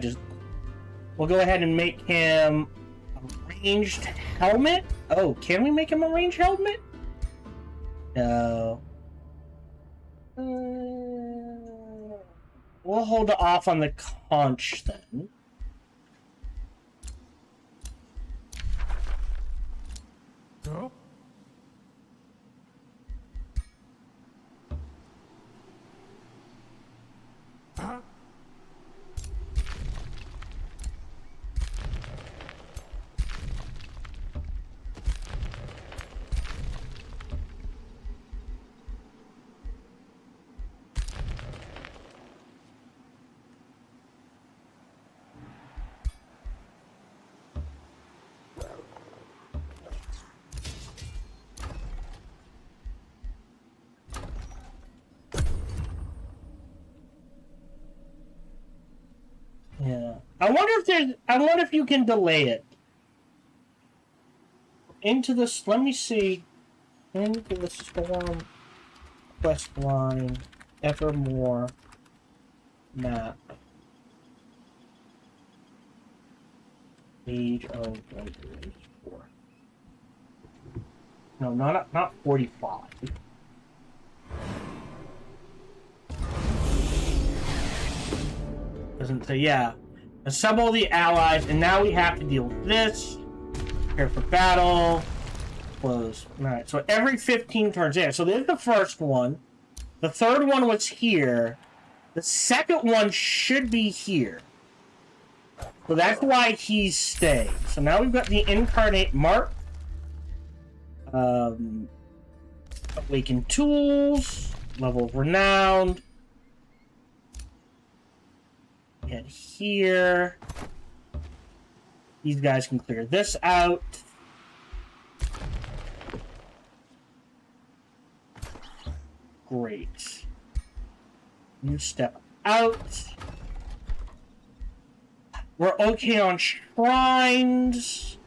we'll go ahead and make him a ranged helmet. Oh, can we make him a ranged helmet? No. We'll hold off on the conch then. Huh? Huh? Yeah. I wonder if you can delay it. Let me see. Into the Storm quest line Evermore map. Age of Regulation 4. No, not 45. Doesn't say, yeah. Assemble the allies, and now we have to deal with this. Prepare for battle. Close. Alright, so every 15 turns. Yeah, so there's the first one. The third one was here. The second one should be here. So that's why he's staying. So now we've got the Incarnate Mark. Awakened Tools. Level of Renowned. And here. These guys can clear this out. Great. You step out. We're okay on shrines.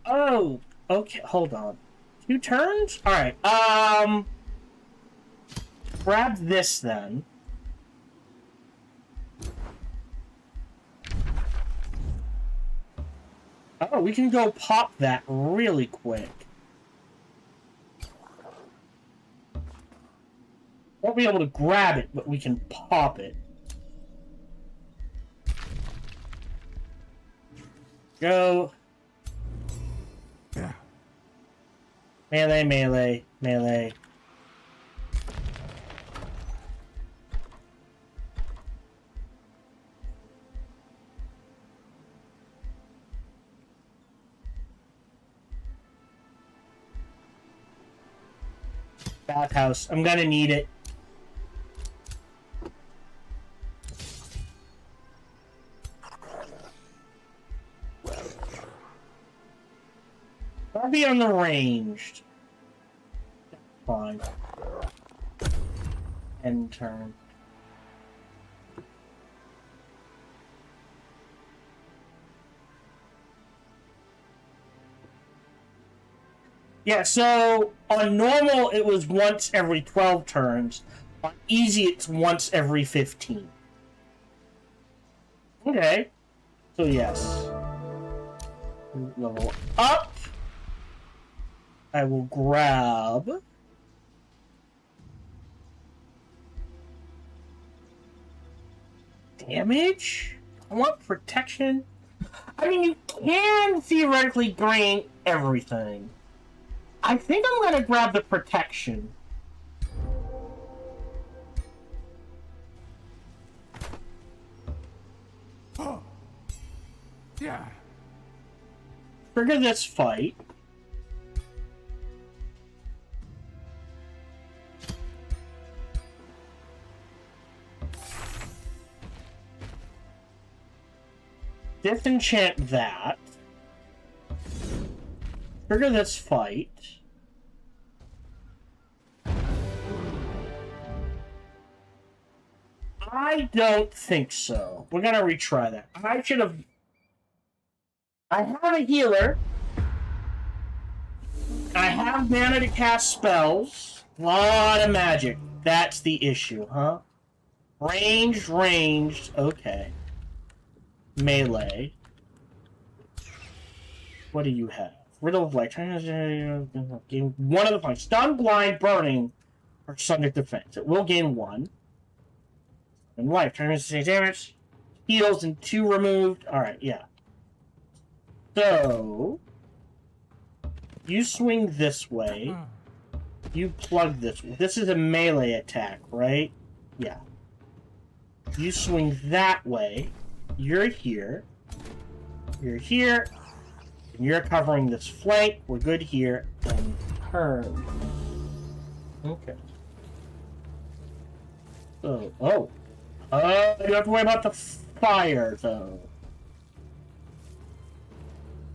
Oh, okay, hold on. 2 turns? Alright, grab this then. Oh, we can go pop that really quick. Won't be able to grab it, but we can pop it. Go. Yeah. Melee, melee, melee. Bathhouse. I'm gonna need it. I'll be on the ranged. Fine. End turn. Yeah, so on normal it was once every 12 turns. On easy it's once every 15. Okay. So yes. Level up. I will grab damage. I want protection. I mean, you can theoretically gain everything. I think I'm gonna grab the protection. Oh. Yeah. Trigger this fight. disenchant that. Trigger this fight. I don't think so. We're gonna retry that. I should have... I have a healer. I have mana to cast spells. A lot of magic. That's the issue, huh? Ranged. Okay. Melee. What do you have? Riddle of Light. Gain one of the points. Stun, Blind, Burning, or Subject Defense. It will gain one. And life. Turns to 6 damage. Heals and 2 removed. Alright, yeah. So... you swing this way. You plug this way. This is a melee attack, right? Yeah. You swing that way. You're here. You're here. And you're covering this flank. We're good here. And turn. Okay. So, oh. You have to worry about the fire, though.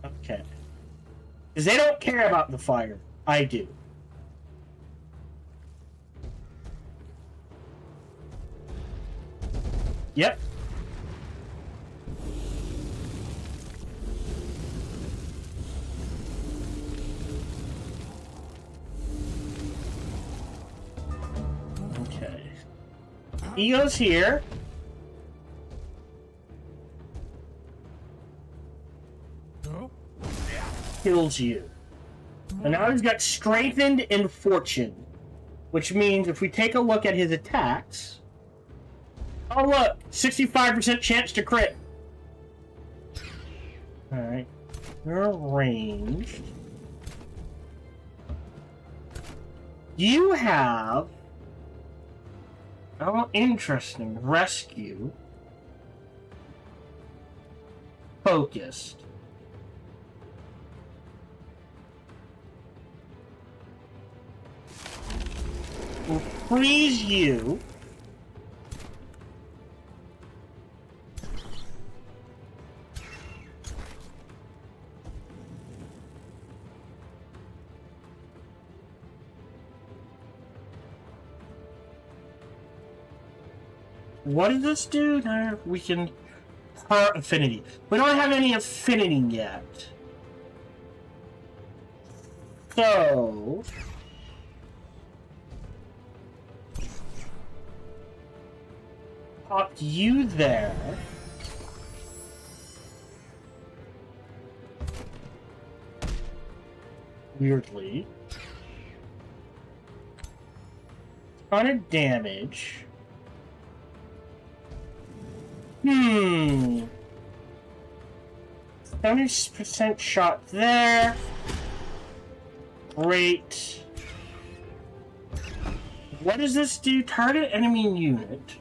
Okay. Because they don't care about the fire. I do. Yep. Okay. He goes here. Kills you. And now he's got Strengthened and Fortune. Which means if we take a look at his attacks... oh look! 65% chance to crit! Alright. You're ranged. You have... oh, interesting. Rescue. Focused. Will freeze you. What does this do? We can... per affinity. We don't have any affinity yet. So... popped you there. Weirdly. Ton of damage. 70% shot there. Great. What does this do? Target enemy unit.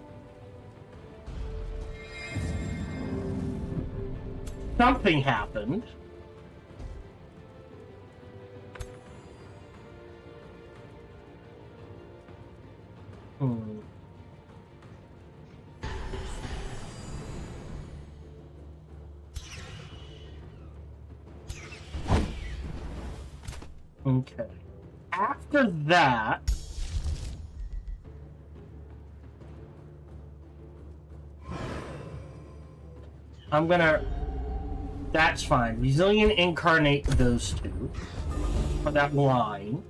Something happened. Okay. After that... I'm gonna... that's fine. Resilient incarnate those two. For that line.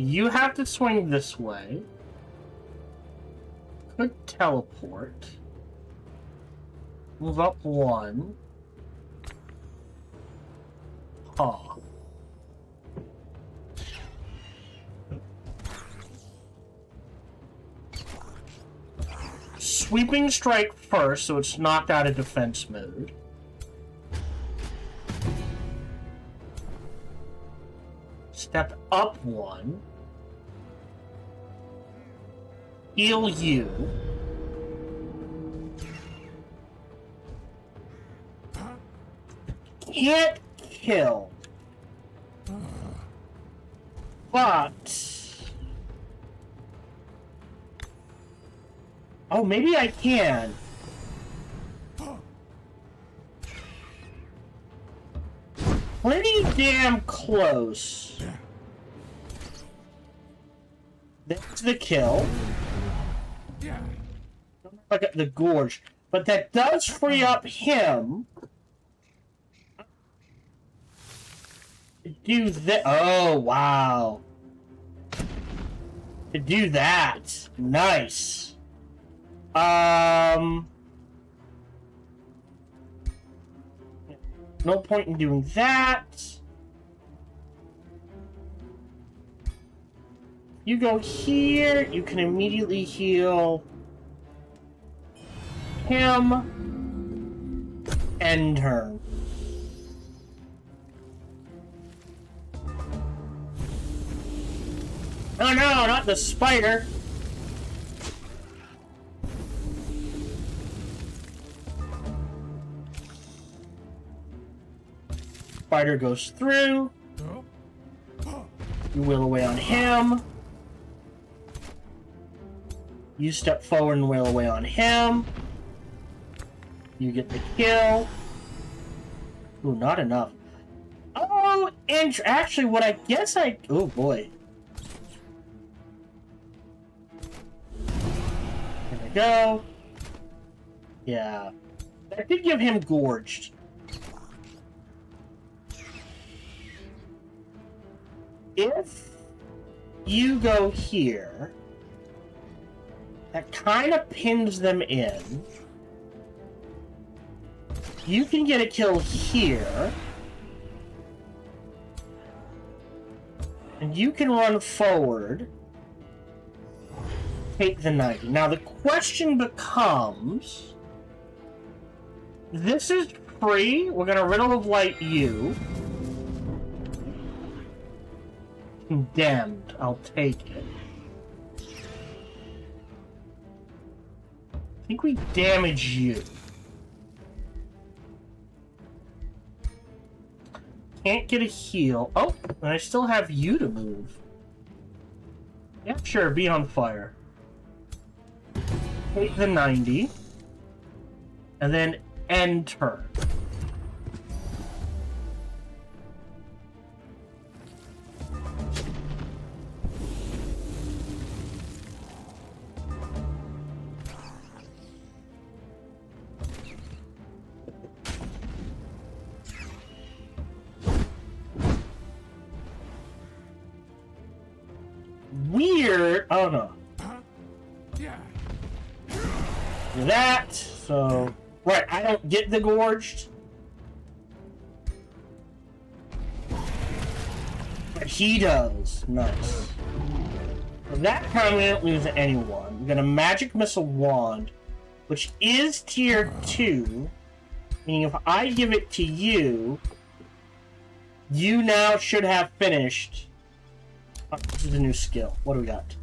You have to swing this way. Could teleport. Move up one. Huh. Sweeping strike first, so it's knocked out of defense mode. Step up one. heal you. Can't kill. But... oh, maybe I can. Pretty damn close. That's the kill. I got the gorge. But that does free up him. To do that. Oh, wow. To do that. Nice. No point in doing that. You go here, you can immediately heal him. End turn. Oh no, not the spider. Spider goes through. You wheel away on him. You step forward and wheel away on him. You get the kill. Ooh, not enough. Oh, and actually what I guess I... oh boy. There we go. Yeah. I did give him gorged. If you go here, that kind of pins them in. You can get a kill here. And you can run forward. Take the 90. Now the question becomes... this is free. We're going to Riddle of Light you. Condemned. I'll take it. I think we damage you. Can't get a heal. Oh, and I still have you to move. Yeah, sure, be on fire. Take the 90. And then end turn. Weird. Oh no. That. So. Right, I don't get the gorged. But he does. Nice. So that time we don't lose anyone. We got a magic missile wand, which is tier 2. Meaning if I give it to you, you now should have finished. Oh, this is a new skill. What do we got?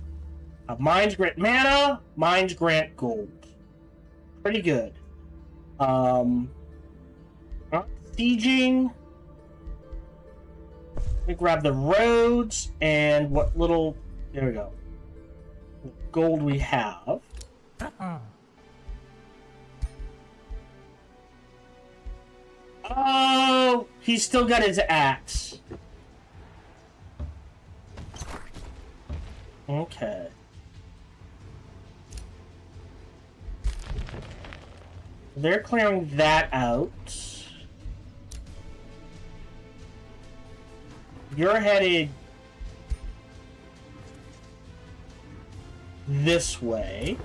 Mines grant mana, mines grant gold. Pretty good. Sieging. Let me grab the roads and what little... there we go. Gold we have. Oh, he's still got his axe. Okay. They're clearing that out. You're headed this way.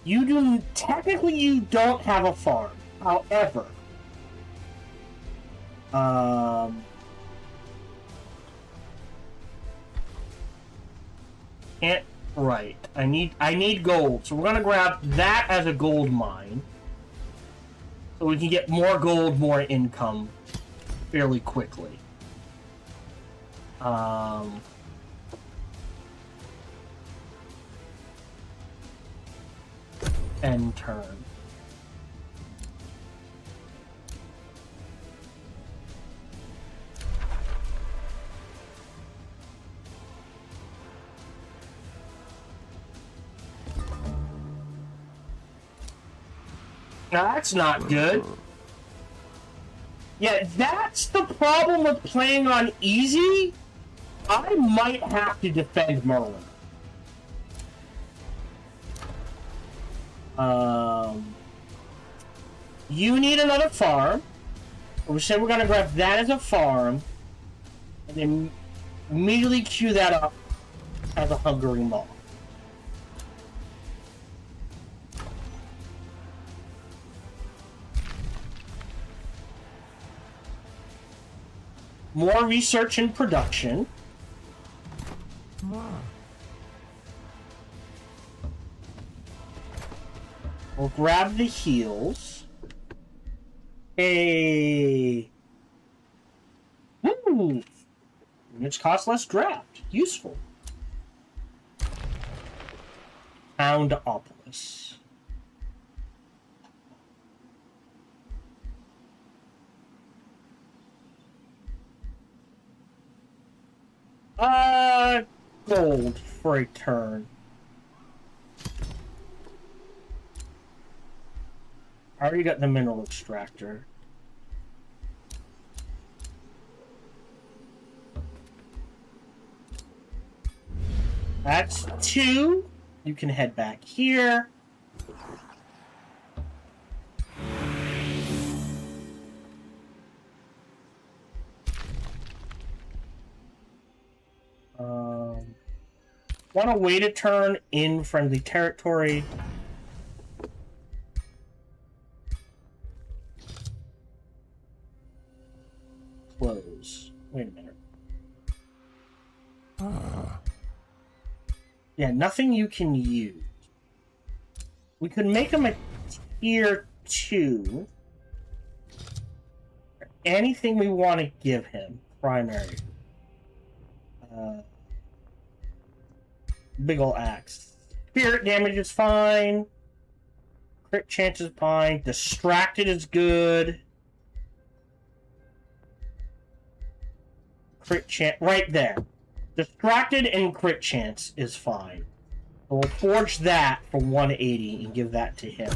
You do... technically you don't have a farm. However... can't... right. I need gold. So we're gonna grab that as a gold mine. So we can get more gold, more income fairly quickly. End turn. That's not good. Yeah, that's the problem with playing on easy. I might have to defend Merlin. You need another farm. We said we're gonna grab that as a farm, and then immediately queue that up as a hungering maw. More research and production. We'll grab the heals. Hey. Woo! Units cost less draft. Useful. Poundopolis. Gold for a turn. I already got the mineral extractor. That's 2. You can head back here. Want to wait a turn in friendly territory. Close. Wait a minute. Yeah, nothing you can use. We could make him a tier 2. Anything we want to give him. Primary. Big ol' axe. Spirit damage is fine. Crit chance is fine. Distracted is good. Crit chance right there. Distracted and crit chance is fine. So we'll forge that for 180 and give that to him.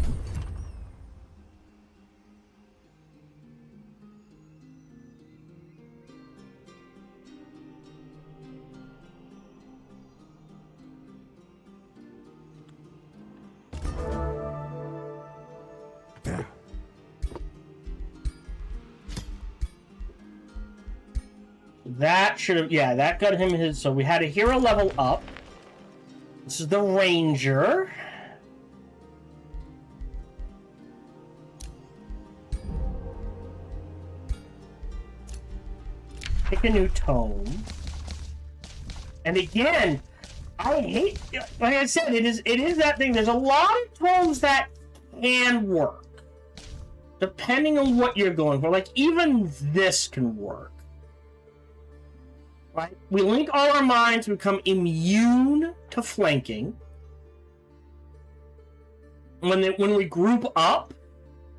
That should have, yeah, that got him his, so we had a hero level up. This is the Ranger. Pick a new tome. And again, I hate, like I said, it is that thing. There's a lot of tomes that can work. Depending on what you're going for. Like, even this can work. Right? We link all our mines to become immune to flanking. When we group up,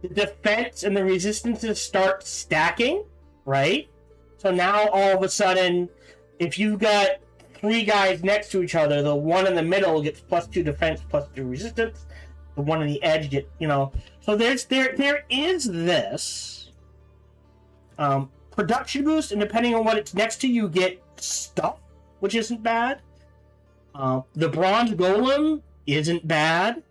the defense and the resistances start stacking, right? So now all of a sudden, if you've got 3 guys next to each other, the one in the middle gets +2 defense, +2 resistance. The one on the edge get, you know. So there is this production boost, and depending on what it's next to, you get stuff, which isn't bad. The bronze golem isn't bad.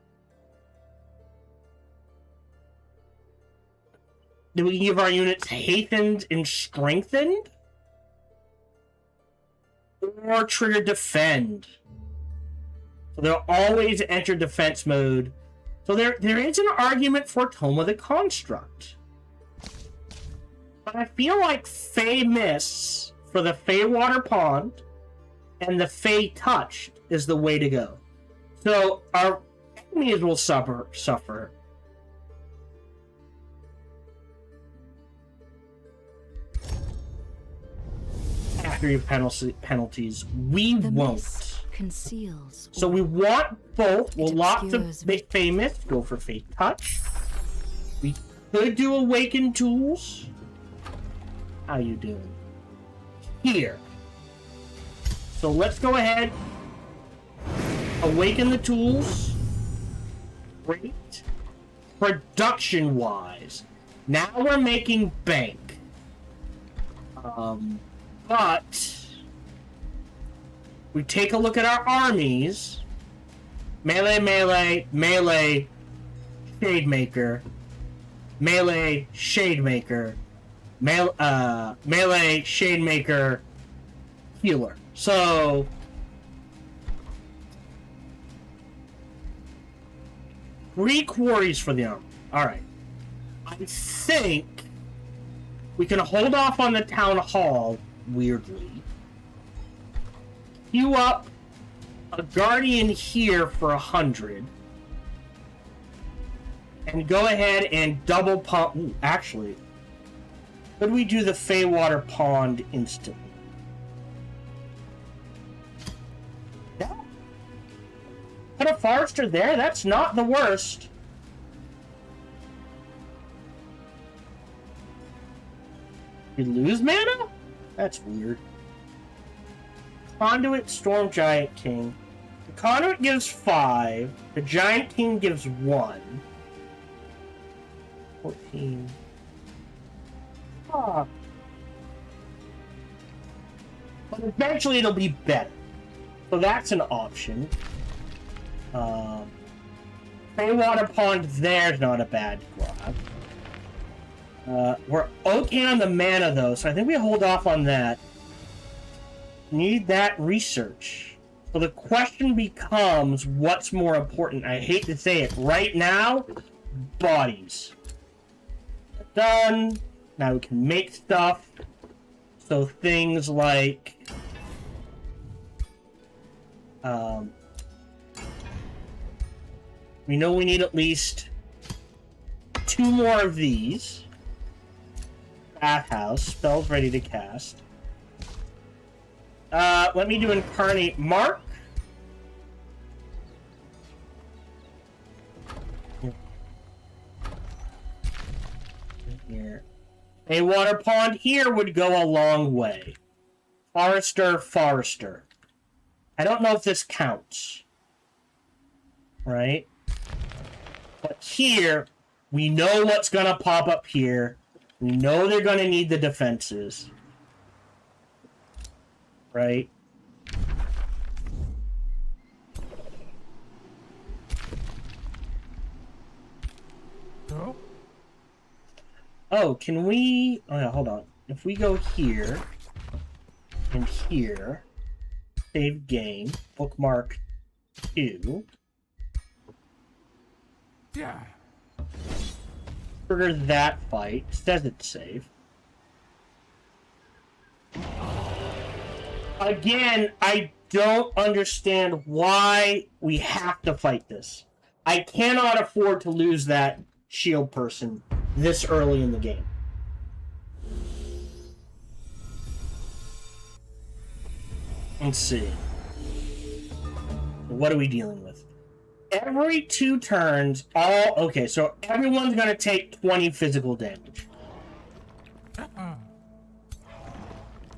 Then we can give our units hastened and strengthened, or trigger defend. So they'll always enter defense mode. So there is an argument for Tome of the Construct. But I feel like Fey Mists for the Fey Water Pond and the Fey Touched is the way to go. So our enemies will suffer. factory penalties. We The won't. mist conceals. So we all. want both. We'll It lock the obscures famous. Go for Fate Touch. We could do Awaken Tools. How you doing? Here. So let's go ahead. Awaken the tools. Great. Production-wise, now we're making bank. But we take a look at our armies. Melee, melee, melee, Shademaker. Melee, Shademaker. Melee, Shademaker, healer. So... three quarries for the armor. Alright. I think we can hold off on the town hall, weirdly. Queue up a guardian here for 100. And go ahead and double pump. Ooh, actually, could we do the Feywater Pond instantly? Yeah. Put a Forester there? That's not the worst. We lose mana? That's weird. Conduit, Storm Giant King. The Conduit gives 5. The Giant King gives 1. 14. Ah. But eventually it'll be better. So that's an option. Feywater Pond there's not a bad grab. We're okay on the mana though, so I think we hold off on that. Need that research. So the question becomes, what's more important? I hate to say it. Right now, bodies. Done. Now we can make stuff. So things like... we know we need at least 2 more of these. Bathhouse. Spells ready to cast. Let me do Incarnate Mark. Here. A water pond here would go a long way. Forester, Forester. I don't know if this counts. Right? But here, we know what's gonna pop up here. We know they're gonna need the defenses. Right? No? Oh, can we... Oh, yeah, hold on. If we go here, and here, save game, bookmark 2, Yeah. trigger that fight, says it's safe. Again, I don't understand why we have to fight this. I cannot afford to lose that shield person this early in the game. Let's see. What are we dealing with? Every 2 turns, okay, so everyone's gonna take 20 physical damage.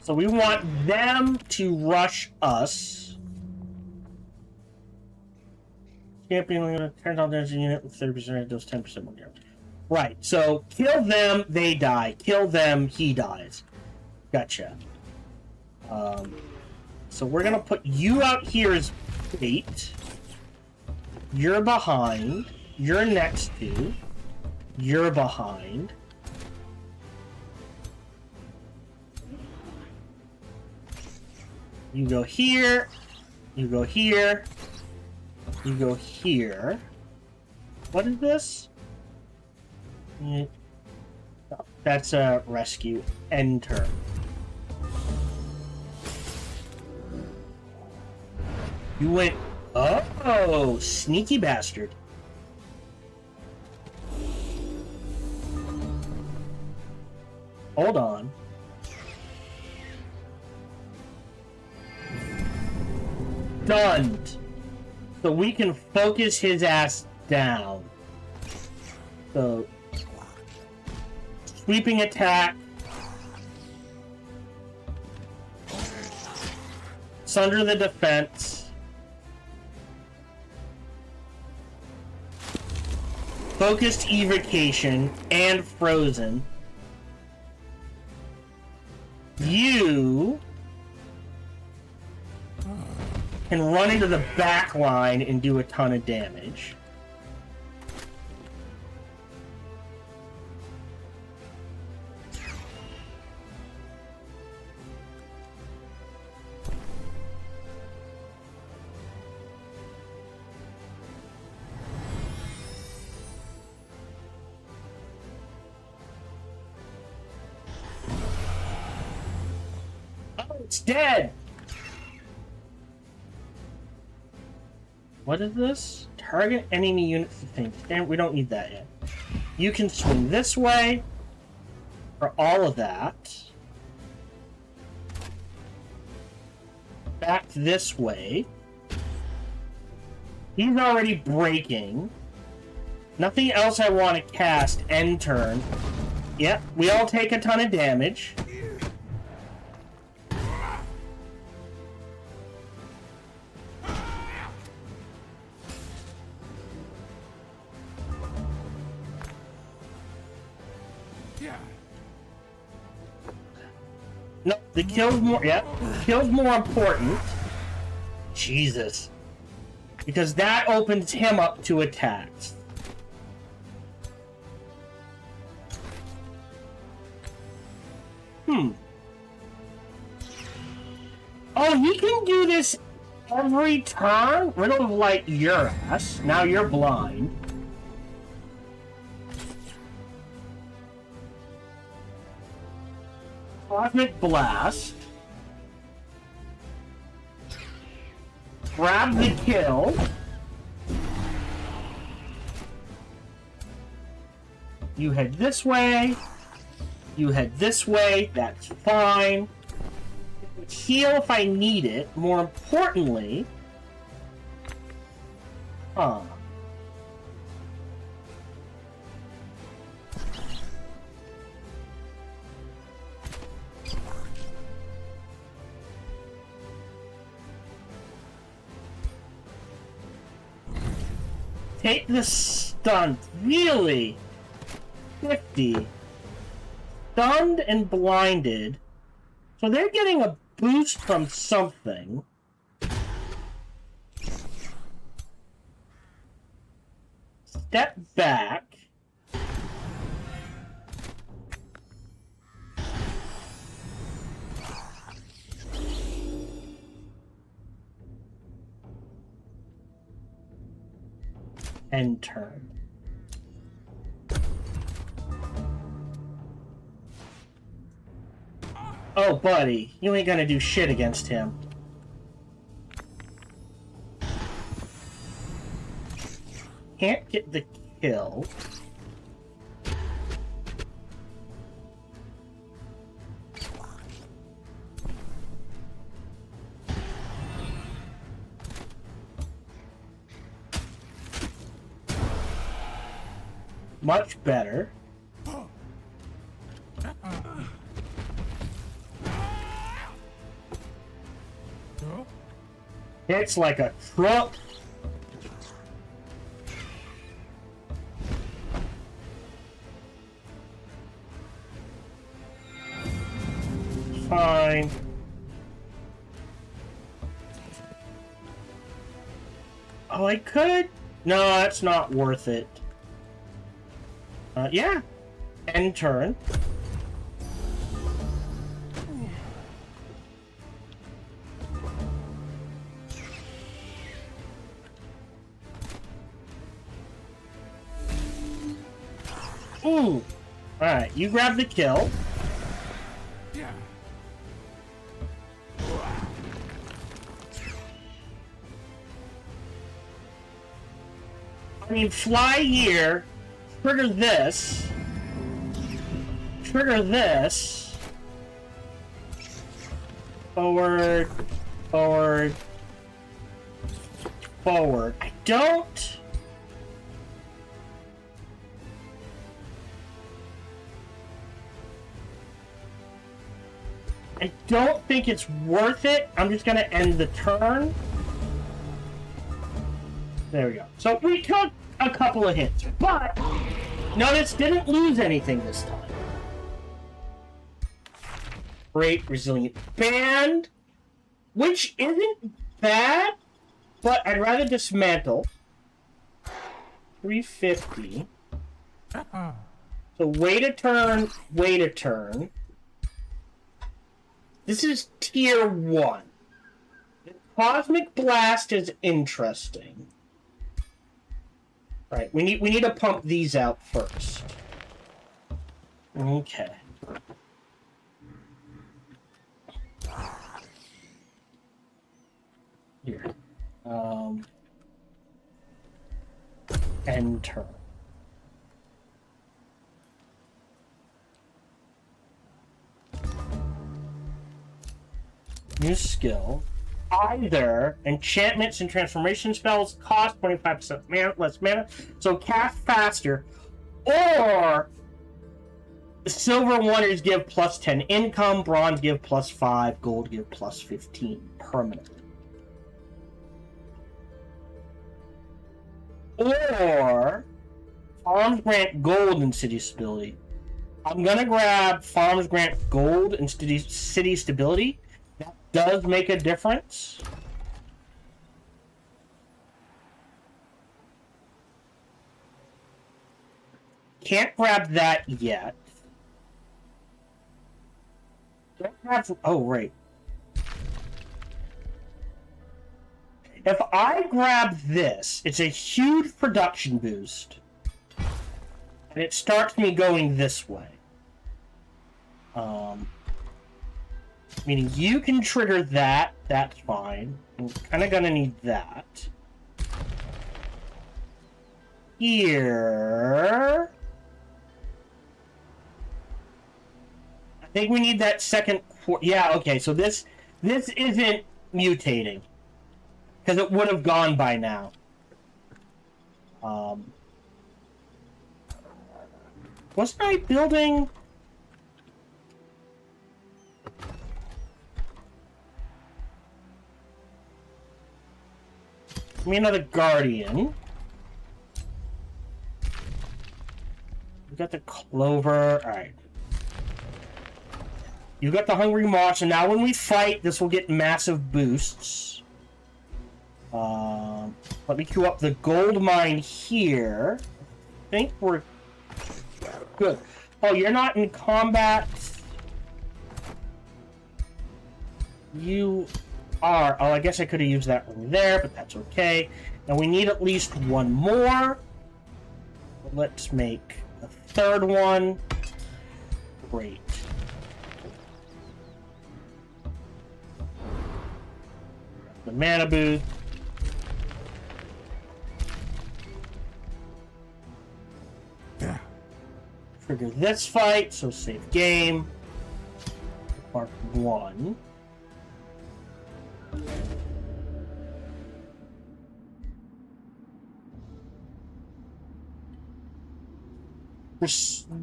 So we want them to rush us. Champion turns on there's a unit with 30% does 10% more damage. Right, so kill them, they die. Kill them, he dies. Gotcha. So we're gonna put you out here as bait. You're behind. You're next to. You're behind. You go here. You go here. You go here. What is this? That's a rescue. End turn. You went... Oh, sneaky bastard. Hold on. stunned. So we can focus his ass down. So, sweeping attack. Sunder the defense. Focused evocation and frozen. You can run into the back line and do a ton of damage. Oh, it's dead! What is this? Target enemy units to think. Damn, we don't need that yet. You can swing this way for all of that. Back this way. He's already breaking. Nothing else I want to cast. End turn. Yep, we all take a ton of damage. No, the kill's more. Yeah, kill's more important. Jesus, because that opens him up to attacks. Oh, he can do this every turn. Riddle of Light your ass. Now you're blind. Cosmic Blast. Grab the kill. You head this way. You head this way. That's fine. Heal if I need it. More importantly... Huh. Take the stunt. Really? 50. Stunned and blinded. So they're getting a boost from something. Step back. End turn. Oh, buddy, you ain't gonna do shit against him. Can't get the kill. Much better. Hits like a truck. Fine. Oh, I could? No, that's not worth it. Yeah. End turn. Ooh. Alright, you grab the kill. Yeah. I mean, fly here. Trigger this. Trigger this. Forward. Forward. forward. I don't think it's worth it. I'm just gonna end the turn. There we go. So we took a couple of hits, but notice didn't lose anything this time. Great resilient band, which isn't bad, but I'd rather dismantle. 350. So wait a turn, wait a turn. This is tier 1. The Cosmic Blast is interesting. Right, we need to pump these out first. Okay. Here. End turn. New skill. Either enchantments and transformation spells cost 25% less mana, so cast faster, or silver ones give plus 10 income, bronze give plus 5, gold give plus 15 permanently. Or farms grant gold and city stability. I'm gonna grab farms grant gold and city stability. That does make a difference. Can't grab that yet. Don't have, oh, right. If I grab this, it's a huge production boost. And it starts me going this way. Meaning you can trigger that, that's fine. I'm kind of gonna need that. Here... I think we need that second... Yeah, okay, so this isn't mutating. Because it would have gone by now. Wasn't I building... Give me another Guardian. We got the Clover. Alright. You got the Hungry Moss, and now when we fight, this will get massive boosts. Let me queue up the gold mine here. I think we're good. Oh, you're not in combat. You are. Oh, I guess I could have used that one there, but that's okay. Now we need at least one more. Let's make a third one. Great. The mana boost. Trigger this fight, so save game. Part 1.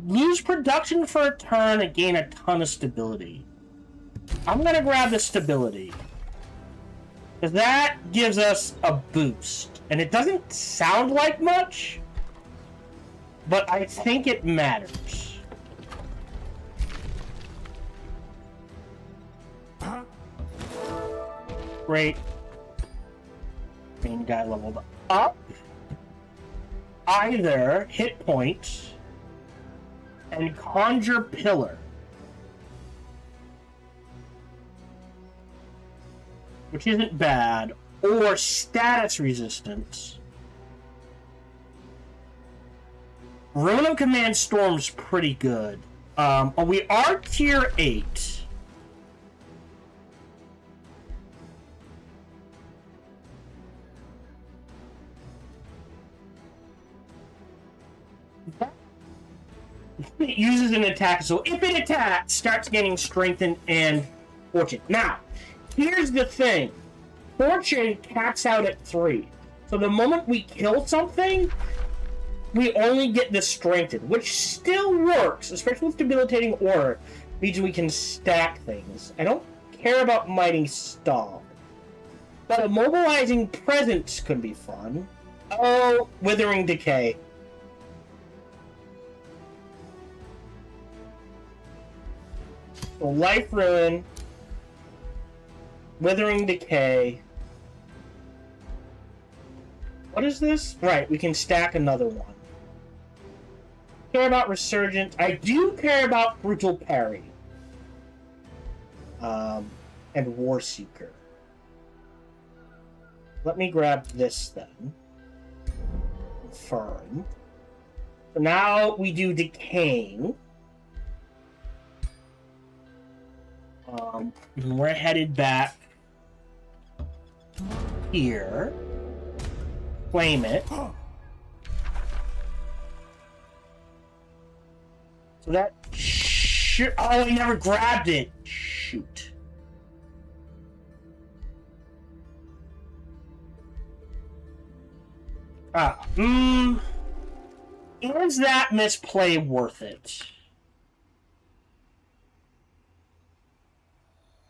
Lose production for a turn and gain a ton of stability. I'm gonna grab the stability. Because that gives us a boost. And it doesn't sound like much, but I think it matters. Great. Main guy leveled up. Either hit points and conjure pillar, which isn't bad, or status resistance. Rune of Command Storm's pretty good. We are tier 8. It uses an attack, so if it attacks, starts getting strengthened and fortune. Now, here's the thing. Fortune caps out at 3. So the moment we kill something, we only get this strengthened, which still works, especially with debilitating aura. Means we can stack things. I don't care about mighty stomp, but immobilizing presence could be fun. Oh, withering decay. So life ruin, withering decay. What is this? Right, we can stack another one. Care about resurgence. I do care about brutal parry. And war seeker. Let me grab this then. Confirm. So now we do decaying. And we're headed back here. Claim it. So that shoot. Oh, I never grabbed it. Shoot. Is that misplay worth it?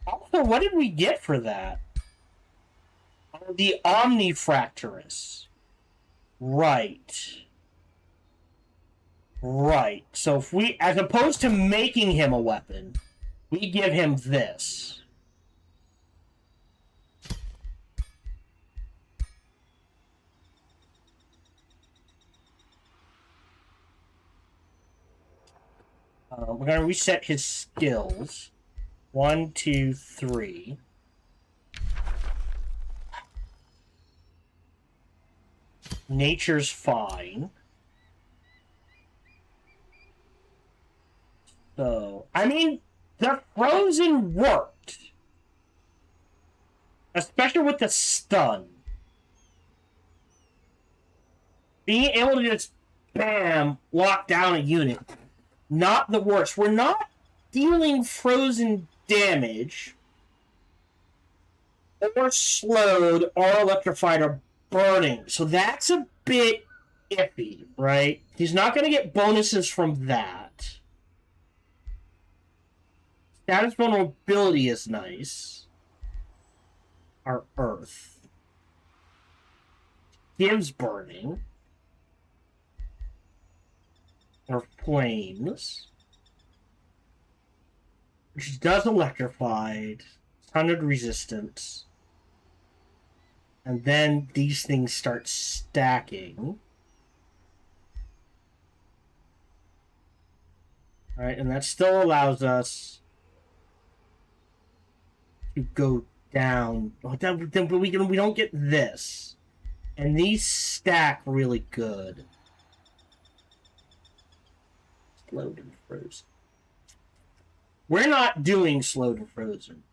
Also, what did we get for that? Oh, the Omnifracturus. Right. Right. So if we, as opposed to making him a weapon, we give him this. We're going to reset his skills. 1, 2, 3. Nature's fine. So, I mean, the frozen worked. Especially with the stun. Being able to just, bam, lock down a unit. Not the worst. We're not dealing frozen damage, or slowed, or electrified, or burning. So that's a bit iffy, right? He's not going to get bonuses from that. Status vulnerability is nice. Our earth. Gives burning. Or flames. Which does electrified. 100 resistance. And then these things start stacking. Alright, and that still allows us to go down. But we don't get this. And these stack really good. Slowed and frozen. We're not doing slowed and frozen.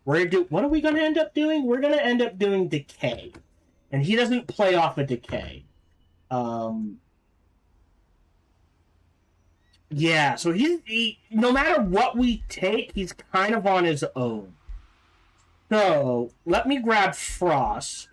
What are we going to end up doing? We're going to end up doing decay. And he doesn't play off a decay. Yeah, so he no matter what we take, he's kind of on his own. So, let me grab Frost.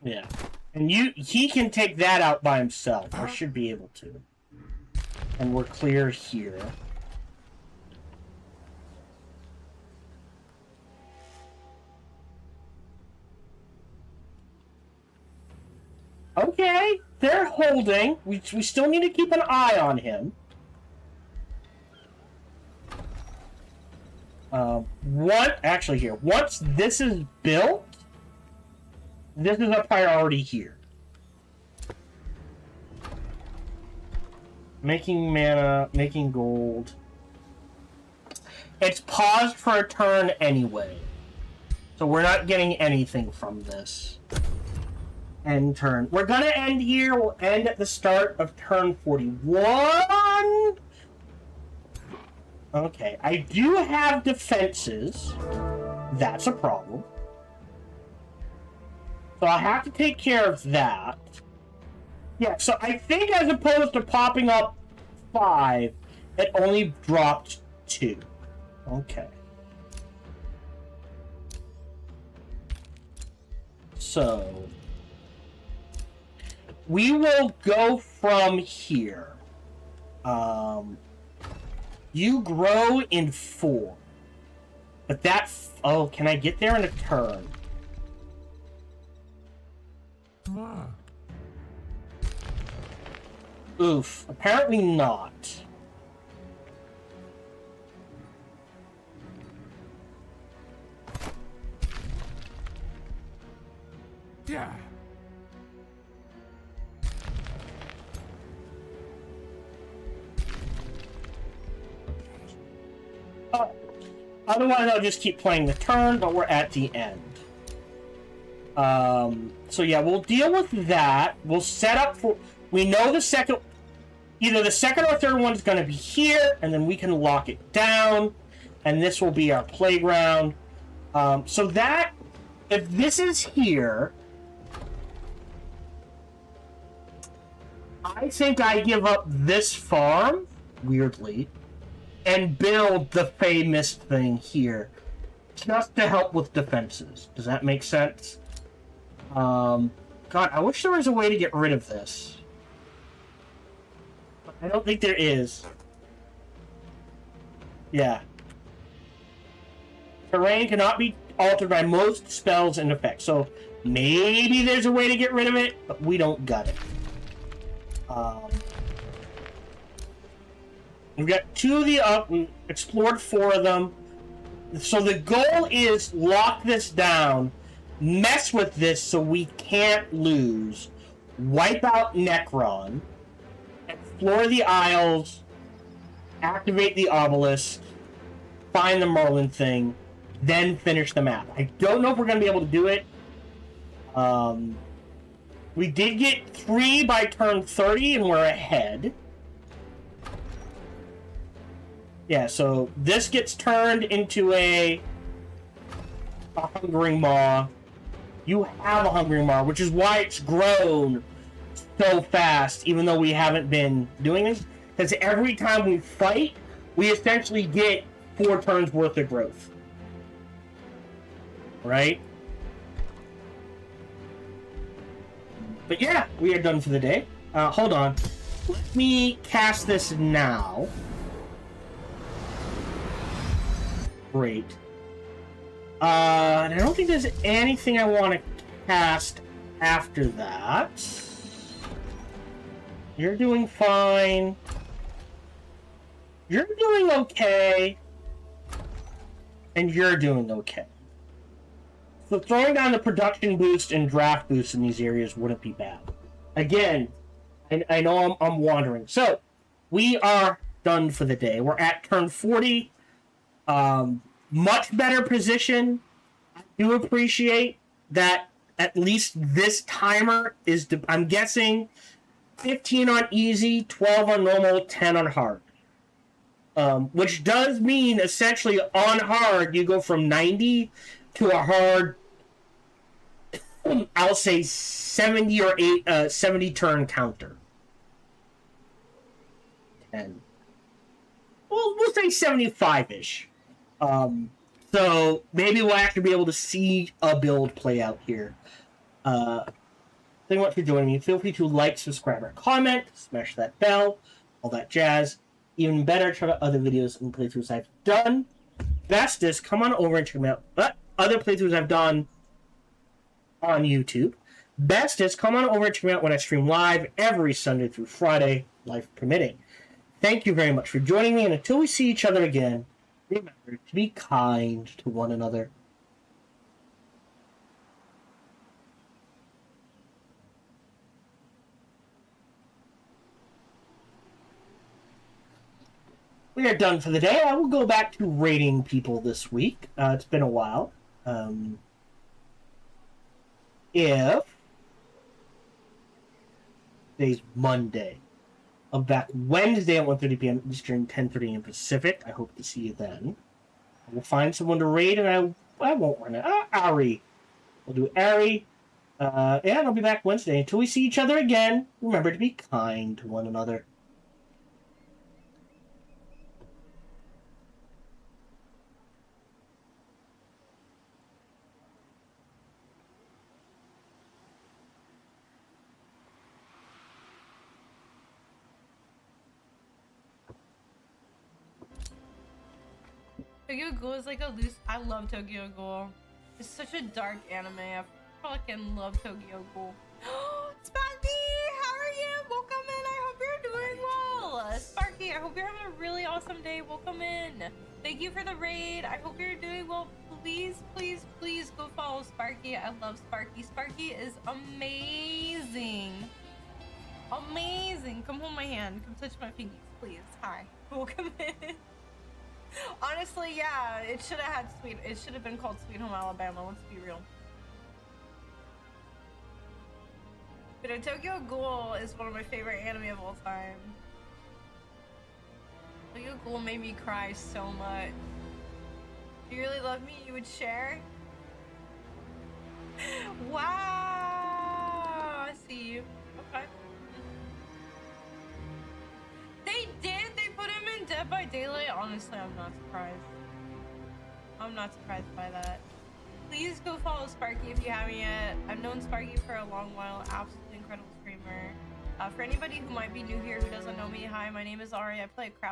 Yeah. And he can take that out by himself. I should be able to. And we're clear here. Okay, they're holding. We still need to keep an eye on him. Once this is built, this is a priority here. Making mana, making gold. It's paused for a turn anyway. So we're not getting anything from this. End turn. We're gonna end here. We'll end at the start of turn 41. Okay, I do have defenses. That's a problem. So I'll have to take care of that. Yeah, so I think as opposed to popping up 5, it only dropped 2. Okay. So, we will go from here. You grow in 4. But that... Oh, can I get there in a turn? Ma. Oof. Apparently not. Yeah. Otherwise, I'll just keep playing the turn, but we're at the end. So yeah, we'll deal with that. We'll set up for... We know the second... Either the second or third one is going to be here, and then we can lock it down, and this will be our playground. So that... If this is here... I think I give up this farm, weirdly, and build the Fey Mist thing here, just to help with defenses. Does that make sense? God, I wish there was a way to get rid of this. But I don't think there is. Yeah. Terrain cannot be altered by most spells and effects, so maybe there's a way to get rid of it, but we don't got it. We've got 2 of the up. We explored 4 of them. So the goal is lock this down, mess with this so we can't lose, wipe out Necron, explore the Isles, activate the obelisk, find the Merlin thing, then finish the map. I don't know if we're going to be able to do it. We did get 3 by turn 30 and we're ahead. Yeah, so this gets turned into a Hungering Maw. You have a Hungering Maw, which is why it's grown so fast, even though we haven't been doing this. Because every time we fight, we essentially get 4 turns worth of growth. Right? But yeah, we are done for the day. Hold on. Let me cast this now. Great. And I don't think there's anything I want to cast after that. You're doing fine. You're doing okay. And you're doing okay. So throwing down the production boost and draft boost in these areas wouldn't be bad. Again, I know I'm wandering. So, we are done for the day. We're at turn 40. Much better position. I do appreciate that at least this timer is, I'm guessing, 15 on easy, 12 on normal, 10 on hard. Which does mean, essentially, on hard, you go from 90 to a hard, I'll say 70 or 70 turn counter. 10. Well, we'll say 75-ish. So maybe we'll actually be able to see a build play out here. Thank you much for joining me. Feel free to like, subscribe, or comment, smash that bell, all that jazz. Even better, check out other videos and playthroughs I've done. Best is come on over and check me out. Other playthroughs I've done on YouTube. Best is come on over and check me out when I stream live every Sunday through Friday, life permitting. Thank you very much for joining me, and until we see each other again, remember to be kind to one another. We are done for the day. I will go back to rating people this week. It's been a while. If today's Monday, I'm back Wednesday at 1:30 p.m. Eastern, 10:30 a.m. Pacific. I hope to see you then. I will find someone to raid, and I won't run it. Ari. We'll do Ari. And I'll be back Wednesday. Until we see each other again, remember to be kind to one another. Tokyo Ghoul is like a loose. I love Tokyo Ghoul. It's such a dark anime. I fucking love Tokyo Ghoul. Sparky, how are you? Welcome in. I hope you're doing well. Sparky, I hope you're having a really awesome day. Welcome in. Thank you for the raid. I hope you're doing well. Please, please, please go follow Sparky. I love Sparky. Sparky is amazing. Amazing. Come hold my hand. Come touch my fingies, please. Hi. Welcome in. Honestly, yeah, it should have had it should have been called Sweet Home Alabama. Let's be real. But Tokyo Ghoul is one of my favorite anime of all time. Tokyo Ghoul made me cry so much. If you really love me, you would share. Wow! I see you. Okay. They did? They put him in Dead by Daylight? Honestly, I'm not surprised. I'm not surprised by that. Please go follow Sparky if you haven't yet. I've known Sparky for a long while. Absolutely incredible streamer. For anybody who might be new here who doesn't know me, hi, my name is Ari. I play a crap